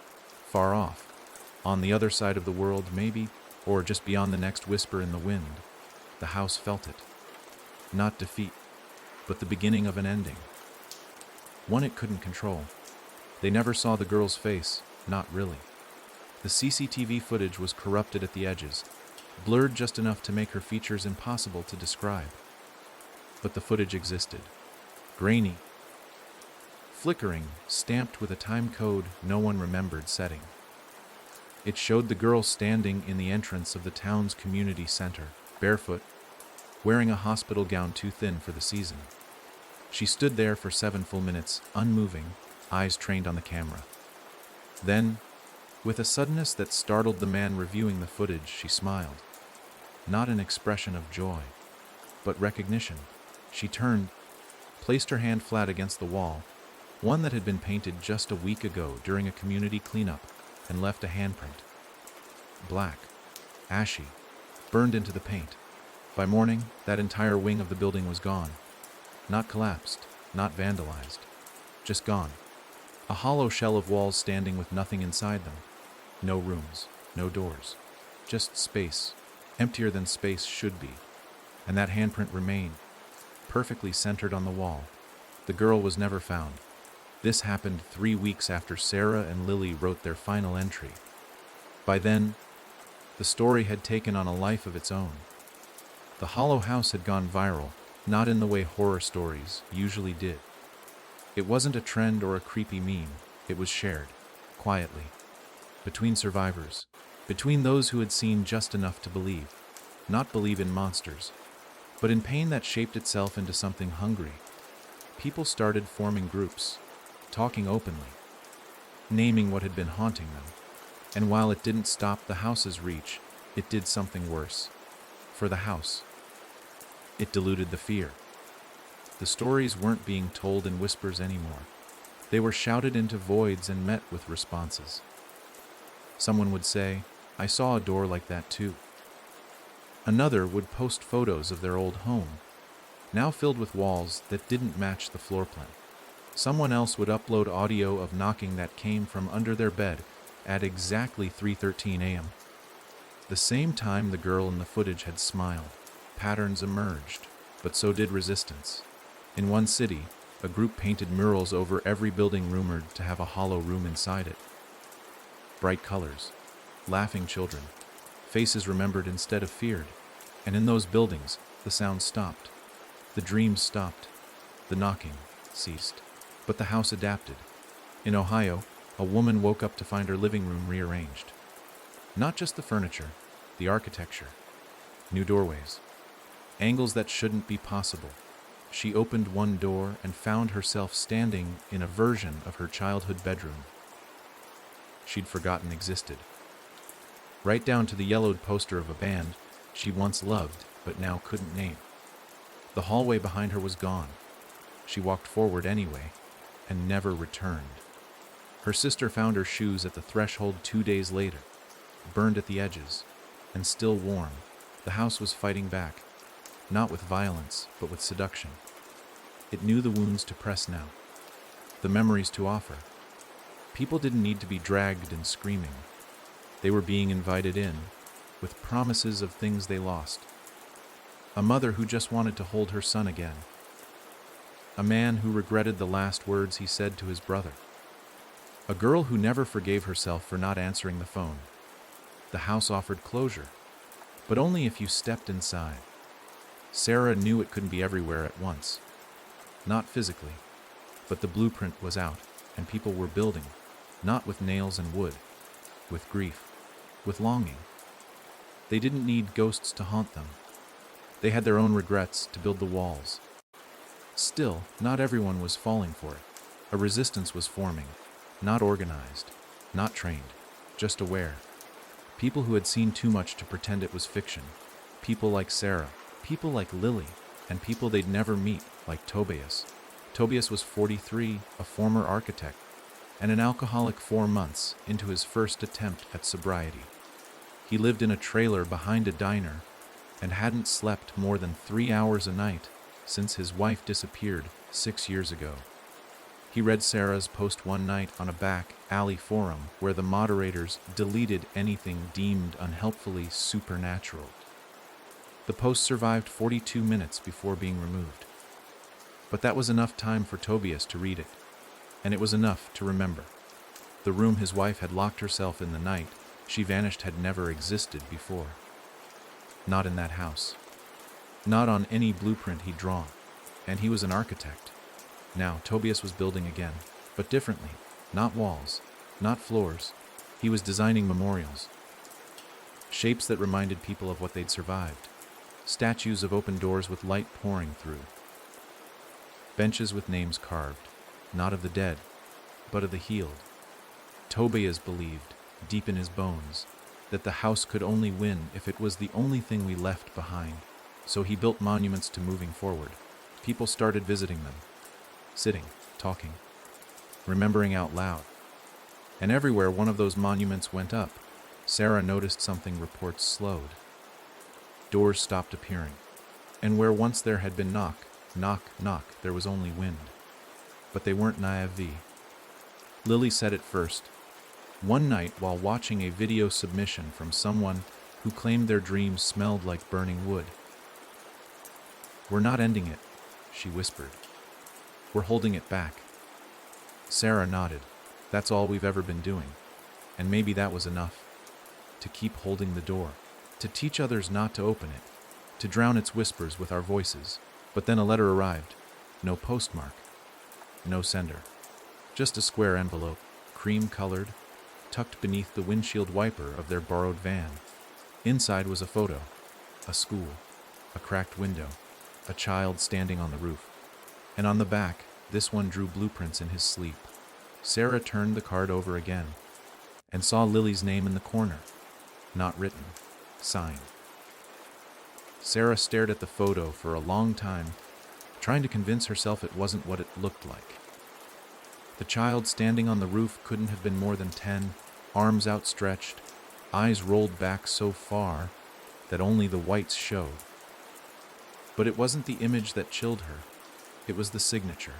far off, on the other side of the world maybe, or just beyond the next whisper in the wind, the house felt it. Not defeat, but the beginning of an ending. One it couldn't control. They never saw the girl's face, not really. The CCTV footage was corrupted at the edges, blurred just enough to make her features impossible to describe. But the footage existed. Grainy, flickering, stamped with a time code no one remembered setting. It showed the girl standing in the entrance of the town's community center, barefoot, wearing a hospital gown too thin for the season. She stood there for 7 full minutes, unmoving, eyes trained on the camera. Then, with a suddenness that startled the man reviewing the footage, she smiled. Not an expression of joy, but recognition. She turned, placed her hand flat against the wall, one that had been painted just a week ago during a community cleanup, and left a handprint. Black, ashy, burned into the paint. By morning, that entire wing of the building was gone. Not collapsed, not vandalized. Just gone. A hollow shell of walls standing with nothing inside them. No rooms, no doors. Just space, emptier than space should be. And that handprint remained, perfectly centered on the wall. The girl was never found. This happened 3 weeks after Sarah and Lily wrote their final entry. By then, the story had taken on a life of its own. The hollow house had gone viral, not in the way horror stories usually did. It wasn't a trend or a creepy meme. It was shared, quietly, between survivors, between those who had seen just enough to believe. Not believe in monsters, But in pain that shaped itself into something hungry, people started forming groups, talking openly, naming what had been haunting them. And while it didn't stop the house's reach, it did something worse. For the house, it diluted the fear. The stories weren't being told in whispers anymore. They were shouted into voids and met with responses. Someone would say, "I saw a door like that too." Another would post photos of their old home, now filled with walls that didn't match the floor plan. Someone else would upload audio of knocking that came from under their bed at exactly 3:13 a.m. The same time the girl in the footage had smiled, patterns emerged, but so did resistance. In one city, a group painted murals over every building rumored to have a hollow room inside it. Bright colors, laughing children, faces remembered instead of feared. And in those buildings, the sound stopped. The dreams stopped. The knocking ceased. But the house adapted. In Ohio, a woman woke up to find her living room rearranged. Not just the furniture, the architecture. New doorways. Angles that shouldn't be possible. She opened one door and found herself standing in a version of her childhood bedroom she'd forgotten existed. Right down to the yellowed poster of a band she once loved but now couldn't name. The hallway behind her was gone. She walked forward anyway and never returned. Her sister found her shoes at the threshold 2 days later, burned at the edges and still warm. The house was fighting back, not with violence but with seduction. It knew the wounds to press now, the memories to offer. People didn't need to be dragged and screaming. They were being invited in, with promises of things they lost. A mother who just wanted to hold her son again. A man who regretted the last words he said to his brother. A girl who never forgave herself for not answering the phone. The house offered closure, but only if you stepped inside. Sarah knew it couldn't be everywhere at once. Not physically, but the blueprint was out, and people were building, not with nails and wood, with grief, with longing. They didn't need ghosts to haunt them. They had their own regrets to build the walls. Still, not everyone was falling for it. A resistance was forming, not organized, not trained, just aware. People who had seen too much to pretend it was fiction. People like Sarah, people like Lily, and people they'd never meet, like Tobias. Tobias was 43, a former architect, and an alcoholic 4 months into his first attempt at sobriety. He lived in a trailer behind a diner and hadn't slept more than 3 hours a night since his wife disappeared 6 years ago. He read Sarah's post one night on a back alley forum where the moderators deleted anything deemed unhelpfully supernatural. The post survived 42 minutes before being removed. But that was enough time for Tobias to read it, and it was enough to remember. The room his wife had locked herself in the night she vanished had never existed before. Not in that house. Not on any blueprint he'd drawn. And he was an architect. Now Tobias was building again, but differently. Not walls, not floors. He was designing memorials. Shapes that reminded people of what they'd survived. Statues of open doors with light pouring through. Benches with names carved, not of the dead, but of the healed. Tobias believed, deep in his bones, that the house could only win if it was the only thing we left behind. So he built monuments to moving forward. People started visiting them, sitting, talking, remembering out loud. And everywhere one of those monuments went up, Sarah noticed something. Reports slowed. Doors stopped appearing. And where once there had been knock, knock, knock, there was only wind. But they weren't naive. Lily said it first. One night while watching a video submission from someone who claimed their dreams smelled like burning wood. "We're not ending it," she whispered. "We're holding it back." Sarah nodded. That's all we've ever been doing. And maybe that was enough. To keep holding the door. To teach others not to open it. To drown its whispers with our voices. But then a letter arrived. No postmark. No sender. Just a square envelope, cream-colored, tucked beneath the windshield wiper of their borrowed van. Inside was a photo. A school. A cracked window. a child standing on the roof. And on the back, this one drew blueprints in his sleep. Sarah turned the card over again and saw Lily's name in the corner. Not written, signed. Sarah stared at the photo for a long time, trying to convince herself it wasn't what it looked like. The child standing on the roof couldn't have been more than 10, arms outstretched, eyes rolled back so far that only the whites showed. But it wasn't the image that chilled her, it was the signature.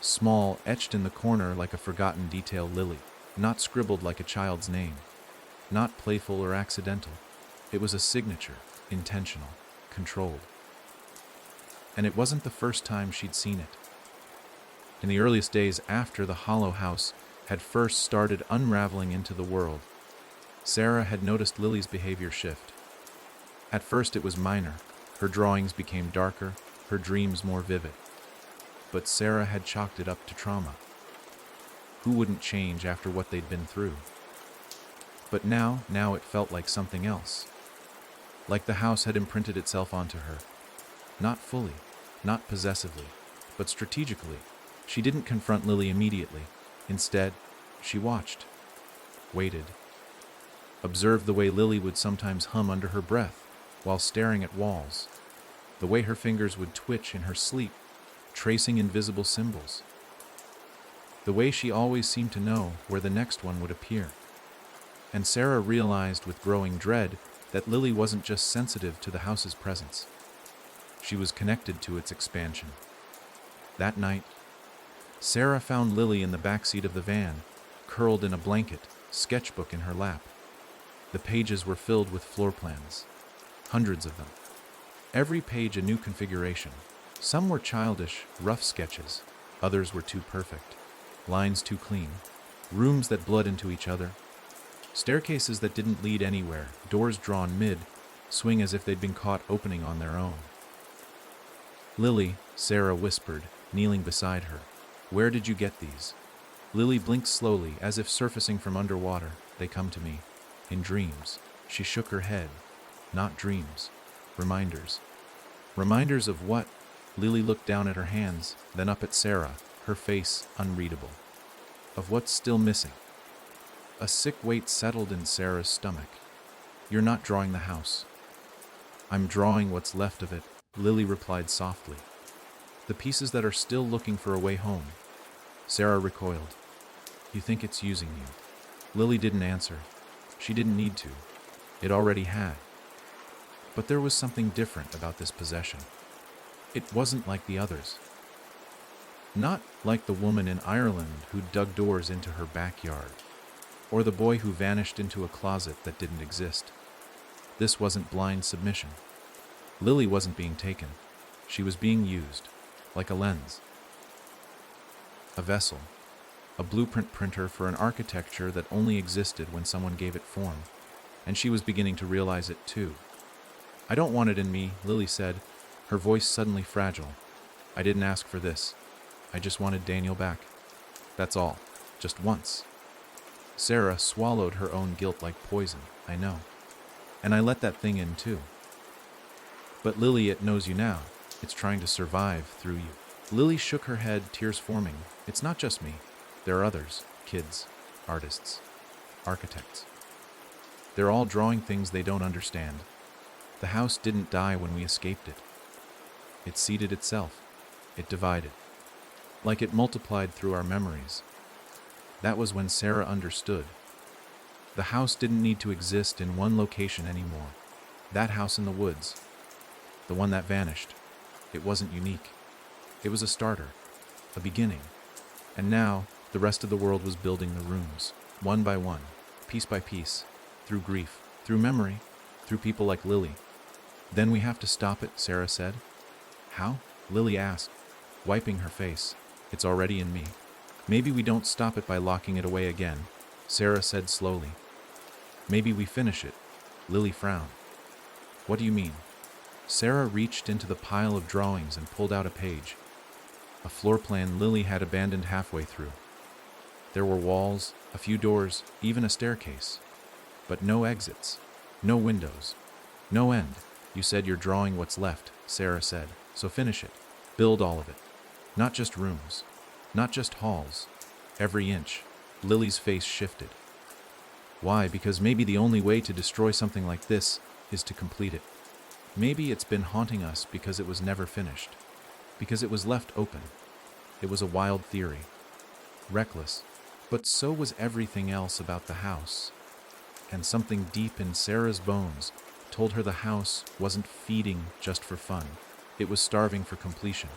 Small, etched in the corner like a forgotten detail, Lily, not scribbled like a child's name, not playful or accidental. It was a signature, intentional, controlled. And it wasn't the first time she'd seen it. In the earliest days after the Hollow House had first started unraveling into the world, Sarah had noticed Lily's behavior shift. At first it was minor. Her drawings became darker, her dreams more vivid. But Sarah had chalked it up to trauma. Who wouldn't change after what they'd been through? But now it felt like something else. Like the house had imprinted itself onto her. Not fully, not possessively, but strategically. She didn't confront Lily immediately. Instead, she watched, waited, observed the way Lily would sometimes hum under her breath while staring at walls, the way her fingers would twitch in her sleep, tracing invisible symbols, the way she always seemed to know where the next one would appear. And Sarah realized with growing dread that Lily wasn't just sensitive to the house's presence. She was connected to its expansion. That night, Sarah found Lily in the backseat of the van, curled in a blanket, sketchbook in her lap. The pages were filled with floor plans, hundreds of them. Every page a new configuration. Some were childish, rough sketches. Others were too perfect. Lines too clean. Rooms that bled into each other. Staircases that didn't lead anywhere. Doors drawn mid-swing as if they'd been caught opening on their own. Lily, Sarah whispered, kneeling beside her. Where did you get these? Lily blinked slowly, as if surfacing from underwater. They come to me. In dreams. She shook her head. Not dreams. Reminders. Reminders of what? Lily looked down at her hands, then up at Sarah, her face unreadable. Of what's still missing. A sick weight settled in Sarah's stomach. You're not drawing the house. I'm drawing what's left of it, Lily replied softly. The pieces that are still looking for a way home. Sarah recoiled. You think it's using you? Lily didn't answer. She didn't need to. It already had. But there was something different about this possession. It wasn't like the others. Not like the woman in Ireland who dug doors into her backyard, or the boy who vanished into a closet that didn't exist. This wasn't blind submission. Lily wasn't being taken. She was being used, like a lens. A vessel. A blueprint printer for an architecture that only existed when someone gave it form. And she was beginning to realize it too. I don't want it in me, Lily said, her voice suddenly fragile. I didn't ask for this. I just wanted Daniel back. That's all. Just once. Sarah swallowed her own guilt like poison, I know. And I let that thing in too. But Lily, it knows you now. It's trying to survive through you. Lily shook her head, tears forming. It's not just me. There are others. Kids. Artists. Architects. They're all drawing things they don't understand. The house didn't die when we escaped it. It seeded itself. It divided. Like it multiplied through our memories. That was when Sarah understood. The house didn't need to exist in one location anymore. That house in the woods. The one that vanished. It wasn't unique. It was a starter. A beginning. And now, the rest of the world was building the rooms. One by one. Piece by piece. Through grief. Through memory. Through people like Lily. Then we have to stop it, Sarah said. How? Lily asked, wiping her face. It's already in me. Maybe we don't stop it by locking it away again, Sarah said slowly. Maybe we finish it. Lily frowned. What do you mean? Sarah reached into the pile of drawings and pulled out a page. A floor plan Lily had abandoned halfway through. There were walls, a few doors, even a staircase. But no exits. No windows. No end. You said you're drawing what's left, Sarah said. So finish it. Build all of it. Not just rooms. Not just halls. Every inch. Lily's face shifted. Why? Because maybe the only way to destroy something like this is to complete it. Maybe it's been haunting us because it was never finished. Because it was left open. It was a wild theory. Reckless. But so was everything else about the house. And something deep in Sarah's bones told her the house wasn't feeding just for fun. It was starving for completion.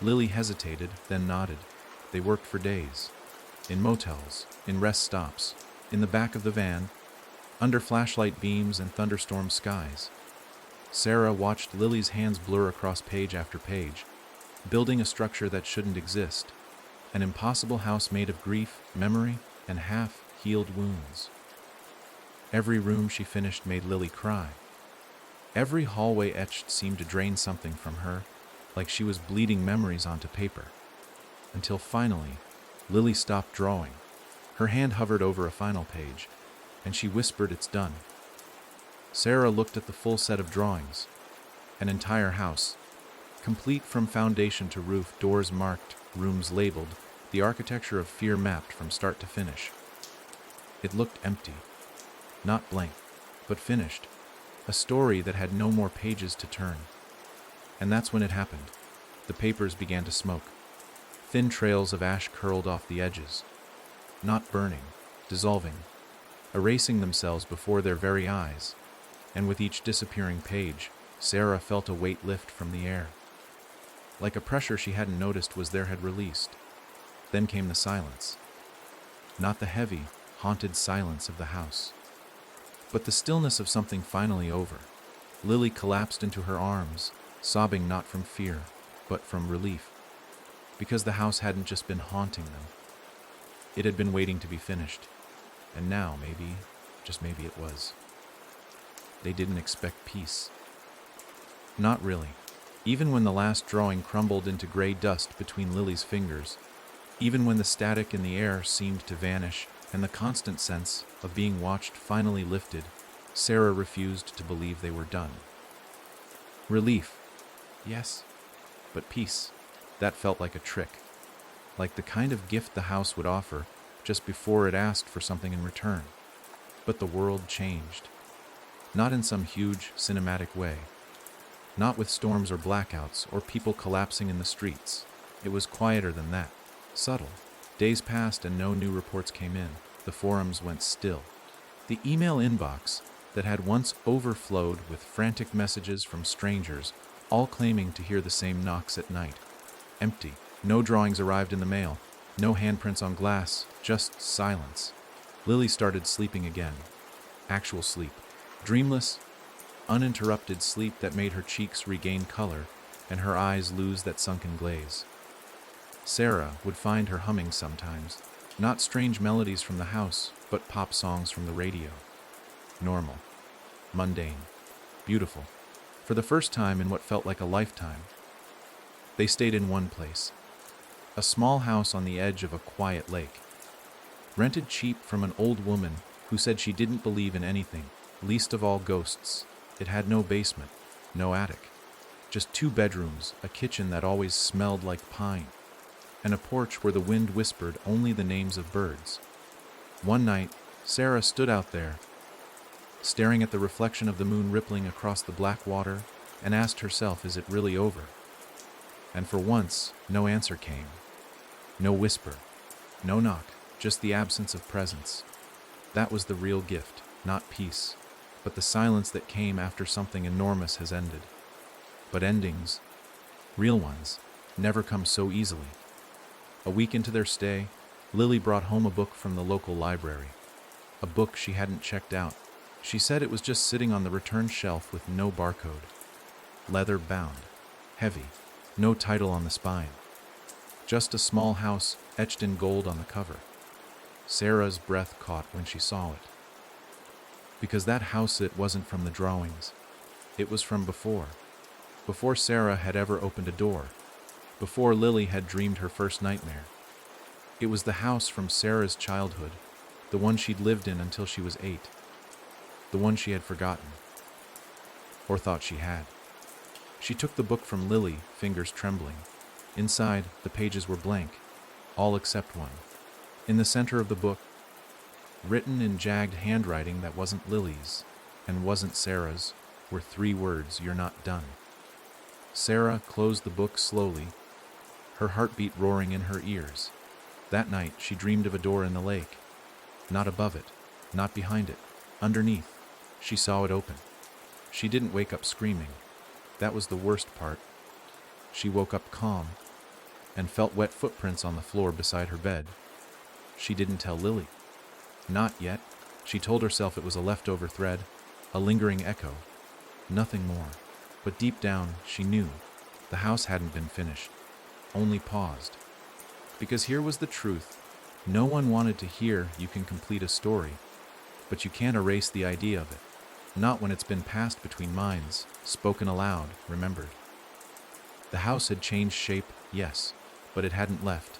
Lily hesitated, then nodded. They worked for days. In motels, in rest stops, in the back of the van, under flashlight beams and thunderstorm skies. Sarah watched Lily's hands blur across page after page, building a structure that shouldn't exist. An impossible house made of grief, memory, and half-healed wounds. Every room she finished made Lily cry. Every hallway etched seemed to drain something from her, like she was bleeding memories onto paper. Until finally, Lily stopped drawing. Her hand hovered over a final page, and she whispered, "It's done." Sarah looked at the full set of drawings. An entire house, complete from foundation to roof, doors marked, rooms labeled, the architecture of fear mapped from start to finish. It looked empty. Not blank, but finished. A story that had no more pages to turn. And that's when it happened. The papers began to smoke. Thin trails of ash curled off the edges. Not burning, dissolving, erasing themselves before their very eyes. And with each disappearing page, Sarah felt a weight lift from the air. Like a pressure she hadn't noticed was there had released. Then came the silence. Not the heavy, haunted silence of the house, but the stillness of something finally over. Lily collapsed into her arms, sobbing not from fear, but from relief. Because the house hadn't just been haunting them. It had been waiting to be finished. And now, maybe, just maybe it was. They didn't expect peace. Not really. Even when the last drawing crumbled into gray dust between Lily's fingers, even when the static in the air seemed to vanish and the constant sense of being watched finally lifted, Sarah refused to believe they were done. Relief, yes, but peace, that felt like a trick, like the kind of gift the house would offer just before it asked for something in return. But the world changed, not in some huge cinematic way, not with storms or blackouts or people collapsing in the streets. It was quieter than that, subtle. Days passed and no new reports came in. The forums went still. The email inbox that had once overflowed with frantic messages from strangers, all claiming to hear the same knocks at night. Empty. No drawings arrived in the mail. No handprints on glass. Just silence. Lily started sleeping again. Actual sleep. Dreamless, uninterrupted sleep that made her cheeks regain color and her eyes lose that sunken glaze. Sarah would find her humming sometimes, not strange melodies from the house, but pop songs from the radio. Normal, mundane, beautiful, for the first time in what felt like a lifetime. They stayed in one place, a small house on the edge of a quiet lake, rented cheap from an old woman who said she didn't believe in anything, least of all ghosts. It had no basement, no attic, just 2 bedrooms, a kitchen that always smelled like pine, and a porch where the wind whispered only the names of birds. One night, Sarah stood out there, staring at the reflection of the moon rippling across the black water, and asked herself, is it really over? And for once, no answer came. No whisper, no knock, just the absence of presence. That was the real gift, not peace, but the silence that came after something enormous has ended. But endings, real ones, never come so easily. A week into their stay, Lily brought home a book from the local library. A book she hadn't checked out. She said it was just sitting on the return shelf with no barcode. Leather bound. Heavy. No title on the spine. Just a small house etched in gold on the cover. Sarah's breath caught when she saw it. Because that house, it wasn't from the drawings. It was from before. Before Sarah had ever opened a door. Before Lily had dreamed her first nightmare. It was the house from Sarah's childhood, the one she'd lived in until she was 8. The one she had forgotten. Or thought she had. She took the book from Lily, fingers trembling. Inside, the pages were blank, all except one. In the center of the book, written in jagged handwriting that wasn't Lily's and wasn't Sarah's, were 3 words: "You're not done." Sarah closed the book slowly, her heartbeat roaring in her ears. That night, she dreamed of a door in the lake. Not above it, not behind it, underneath. She saw it open. She didn't wake up screaming. That was the worst part. She woke up calm and felt wet footprints on the floor beside her bed. She didn't tell Lily. Not yet. She told herself it was a leftover thread, a lingering echo, nothing more. But deep down, she knew the house hadn't been finished, only paused. Because here was the truth. No one wanted to hear you can complete a story, but you can't erase the idea of it. Not when it's been passed between minds, spoken aloud, remembered. The house had changed shape, yes, but it hadn't left.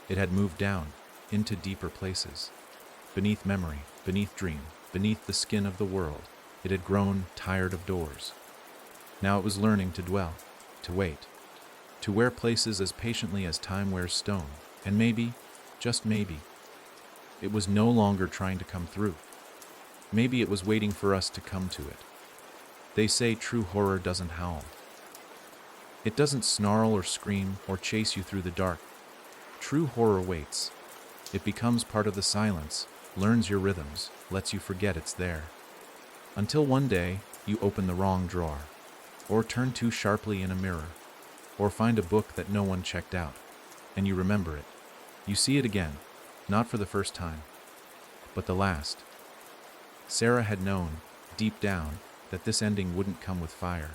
It had moved down, into deeper places. Beneath memory, beneath dream, beneath the skin of the world, it had grown tired of doors. Now it was learning to dwell, to wait, to wear places as patiently as time wears stone, and maybe, just maybe, it was no longer trying to come through. Maybe it was waiting for us to come to it. They say true horror doesn't howl. It doesn't snarl or scream or chase you through the dark. True horror waits. It becomes part of the silence, learns your rhythms, lets you forget it's there. Until one day, you open the wrong drawer, or turn too sharply in a mirror, or find a book that no one checked out, and you remember it. You see it again, not for the first time, but the last. Sarah had known, deep down, that this ending wouldn't come with fire.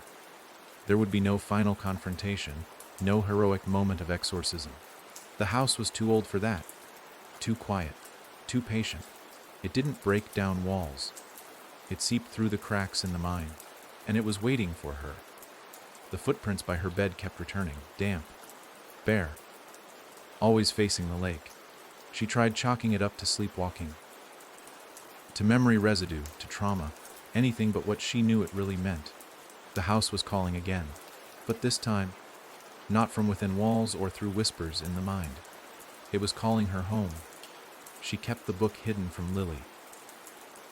There would be no final confrontation, no heroic moment of exorcism. The house was too old for that. Too quiet, too patient. It didn't break down walls. It seeped through the cracks in the mind, and it was waiting for her. The footprints by her bed kept returning, damp, bare, always facing the lake. She tried chalking it up to sleepwalking, to memory residue, to trauma, anything but what she knew it really meant. The house was calling again, but this time, not from within walls or through whispers in the mind. It was calling her home. She kept the book hidden from Lily,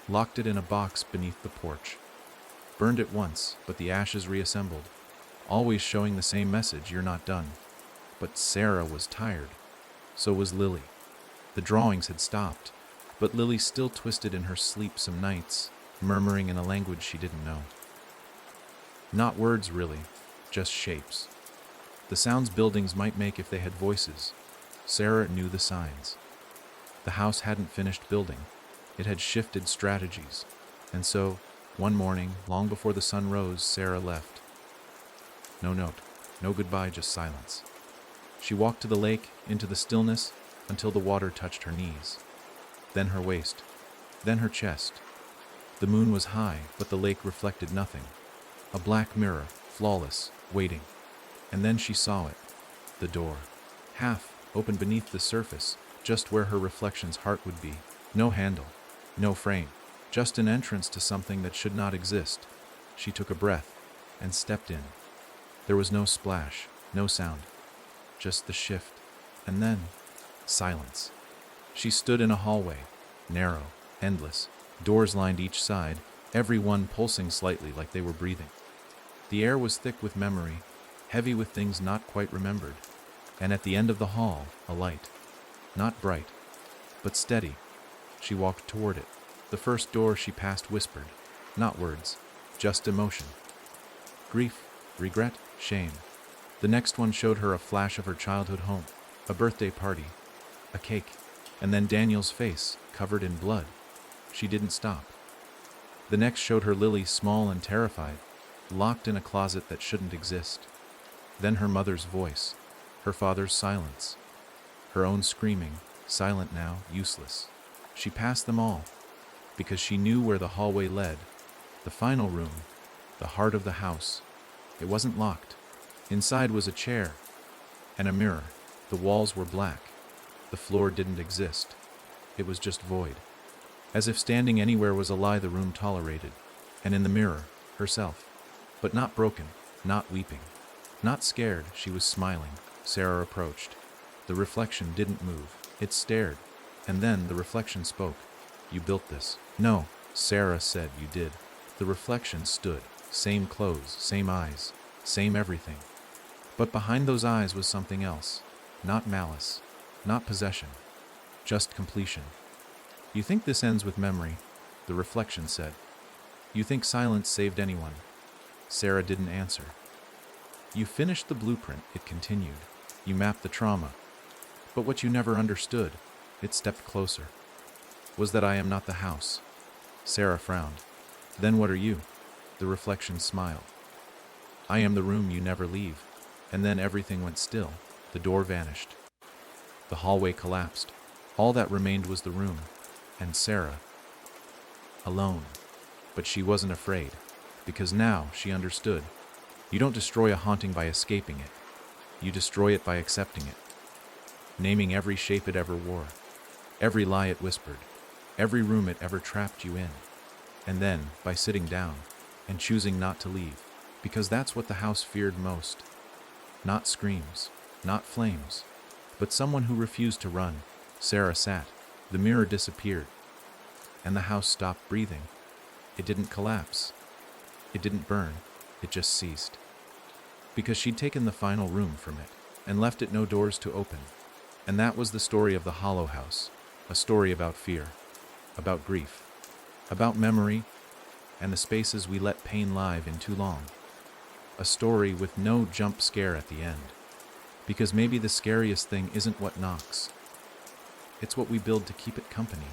locked it in a box beneath the porch, burned it once, but the ashes reassembled, always showing the same message: you're not done. But Sarah was tired. So was Lily. The drawings had stopped, but Lily still twisted in her sleep some nights, murmuring in a language she didn't know. Not words, really, just shapes. The sounds buildings might make if they had voices. Sarah knew the signs. The house hadn't finished building. It had shifted strategies. And so, one morning, long before the sun rose, Sarah left. No note, no goodbye, just silence. She walked to the lake, into the stillness, until the water touched her knees. Then her waist. Then her chest. The moon was high, but the lake reflected nothing. A black mirror, flawless, waiting. And then she saw it. The door. Half open beneath the surface, just where her reflection's heart would be. No handle. No frame. Just an entrance to something that should not exist. She took a breath and stepped in. There was no splash, no sound. Just the shift. And then, silence. She stood in a hallway. Narrow, endless. Doors lined each side, every one pulsing slightly like they were breathing. The air was thick with memory, heavy with things not quite remembered. And at the end of the hall, a light. Not bright, but steady. She walked toward it. The first door she passed whispered, not words, just emotion. Grief, regret, shame. The next one showed her a flash of her childhood home, a birthday party, a cake, and then Daniel's face, covered in blood. She didn't stop. The next showed her Lily, small and terrified, locked in a closet that shouldn't exist. Then her mother's voice, her father's silence, her own screaming, silent now, useless. She passed them all, because she knew where the hallway led, the final room, the heart of the house. It wasn't locked. Inside was a chair and a mirror. The walls were black. The floor didn't exist. It was just void. As if standing anywhere was a lie the room tolerated. And in the mirror, herself. But not broken, not weeping. Not scared, she was smiling. Sarah approached. The reflection didn't move. It stared. And then the reflection spoke. You built this. No, Sarah said you did. The reflection stood. Same clothes, same eyes, same everything. But behind those eyes was something else. Not malice, not possession, just completion. You think this ends with memory? The reflection said. You think silence saved anyone? Sarah didn't answer. You finished the blueprint, it continued. You mapped the trauma. But what you never understood, it stepped closer, was that I am not the house. Sarah frowned. Then what are you? The reflection smiled. I am the room you never leave. And then everything went still. The door vanished. The hallway collapsed. All that remained was the room. And Sarah. Alone. But she wasn't afraid. Because now she understood. You don't destroy a haunting by escaping it. You destroy it by accepting it. Naming every shape it ever wore. Every lie it whispered. Every room it ever trapped you in. And then, by sitting down, and choosing not to leave. Because that's what the house feared most. Not screams, not flames, but someone who refused to run. Sarah sat. The mirror disappeared. And the house stopped breathing. It didn't collapse. It didn't burn. It just ceased. Because she'd taken the final room from it, and left it no doors to open. And that was the story of the Hollow House. A story about fear, about grief, about memory, and the spaces we let pain live in too long. A story with no jump scare at the end. Because maybe the scariest thing isn't what knocks. It's what we build to keep it company.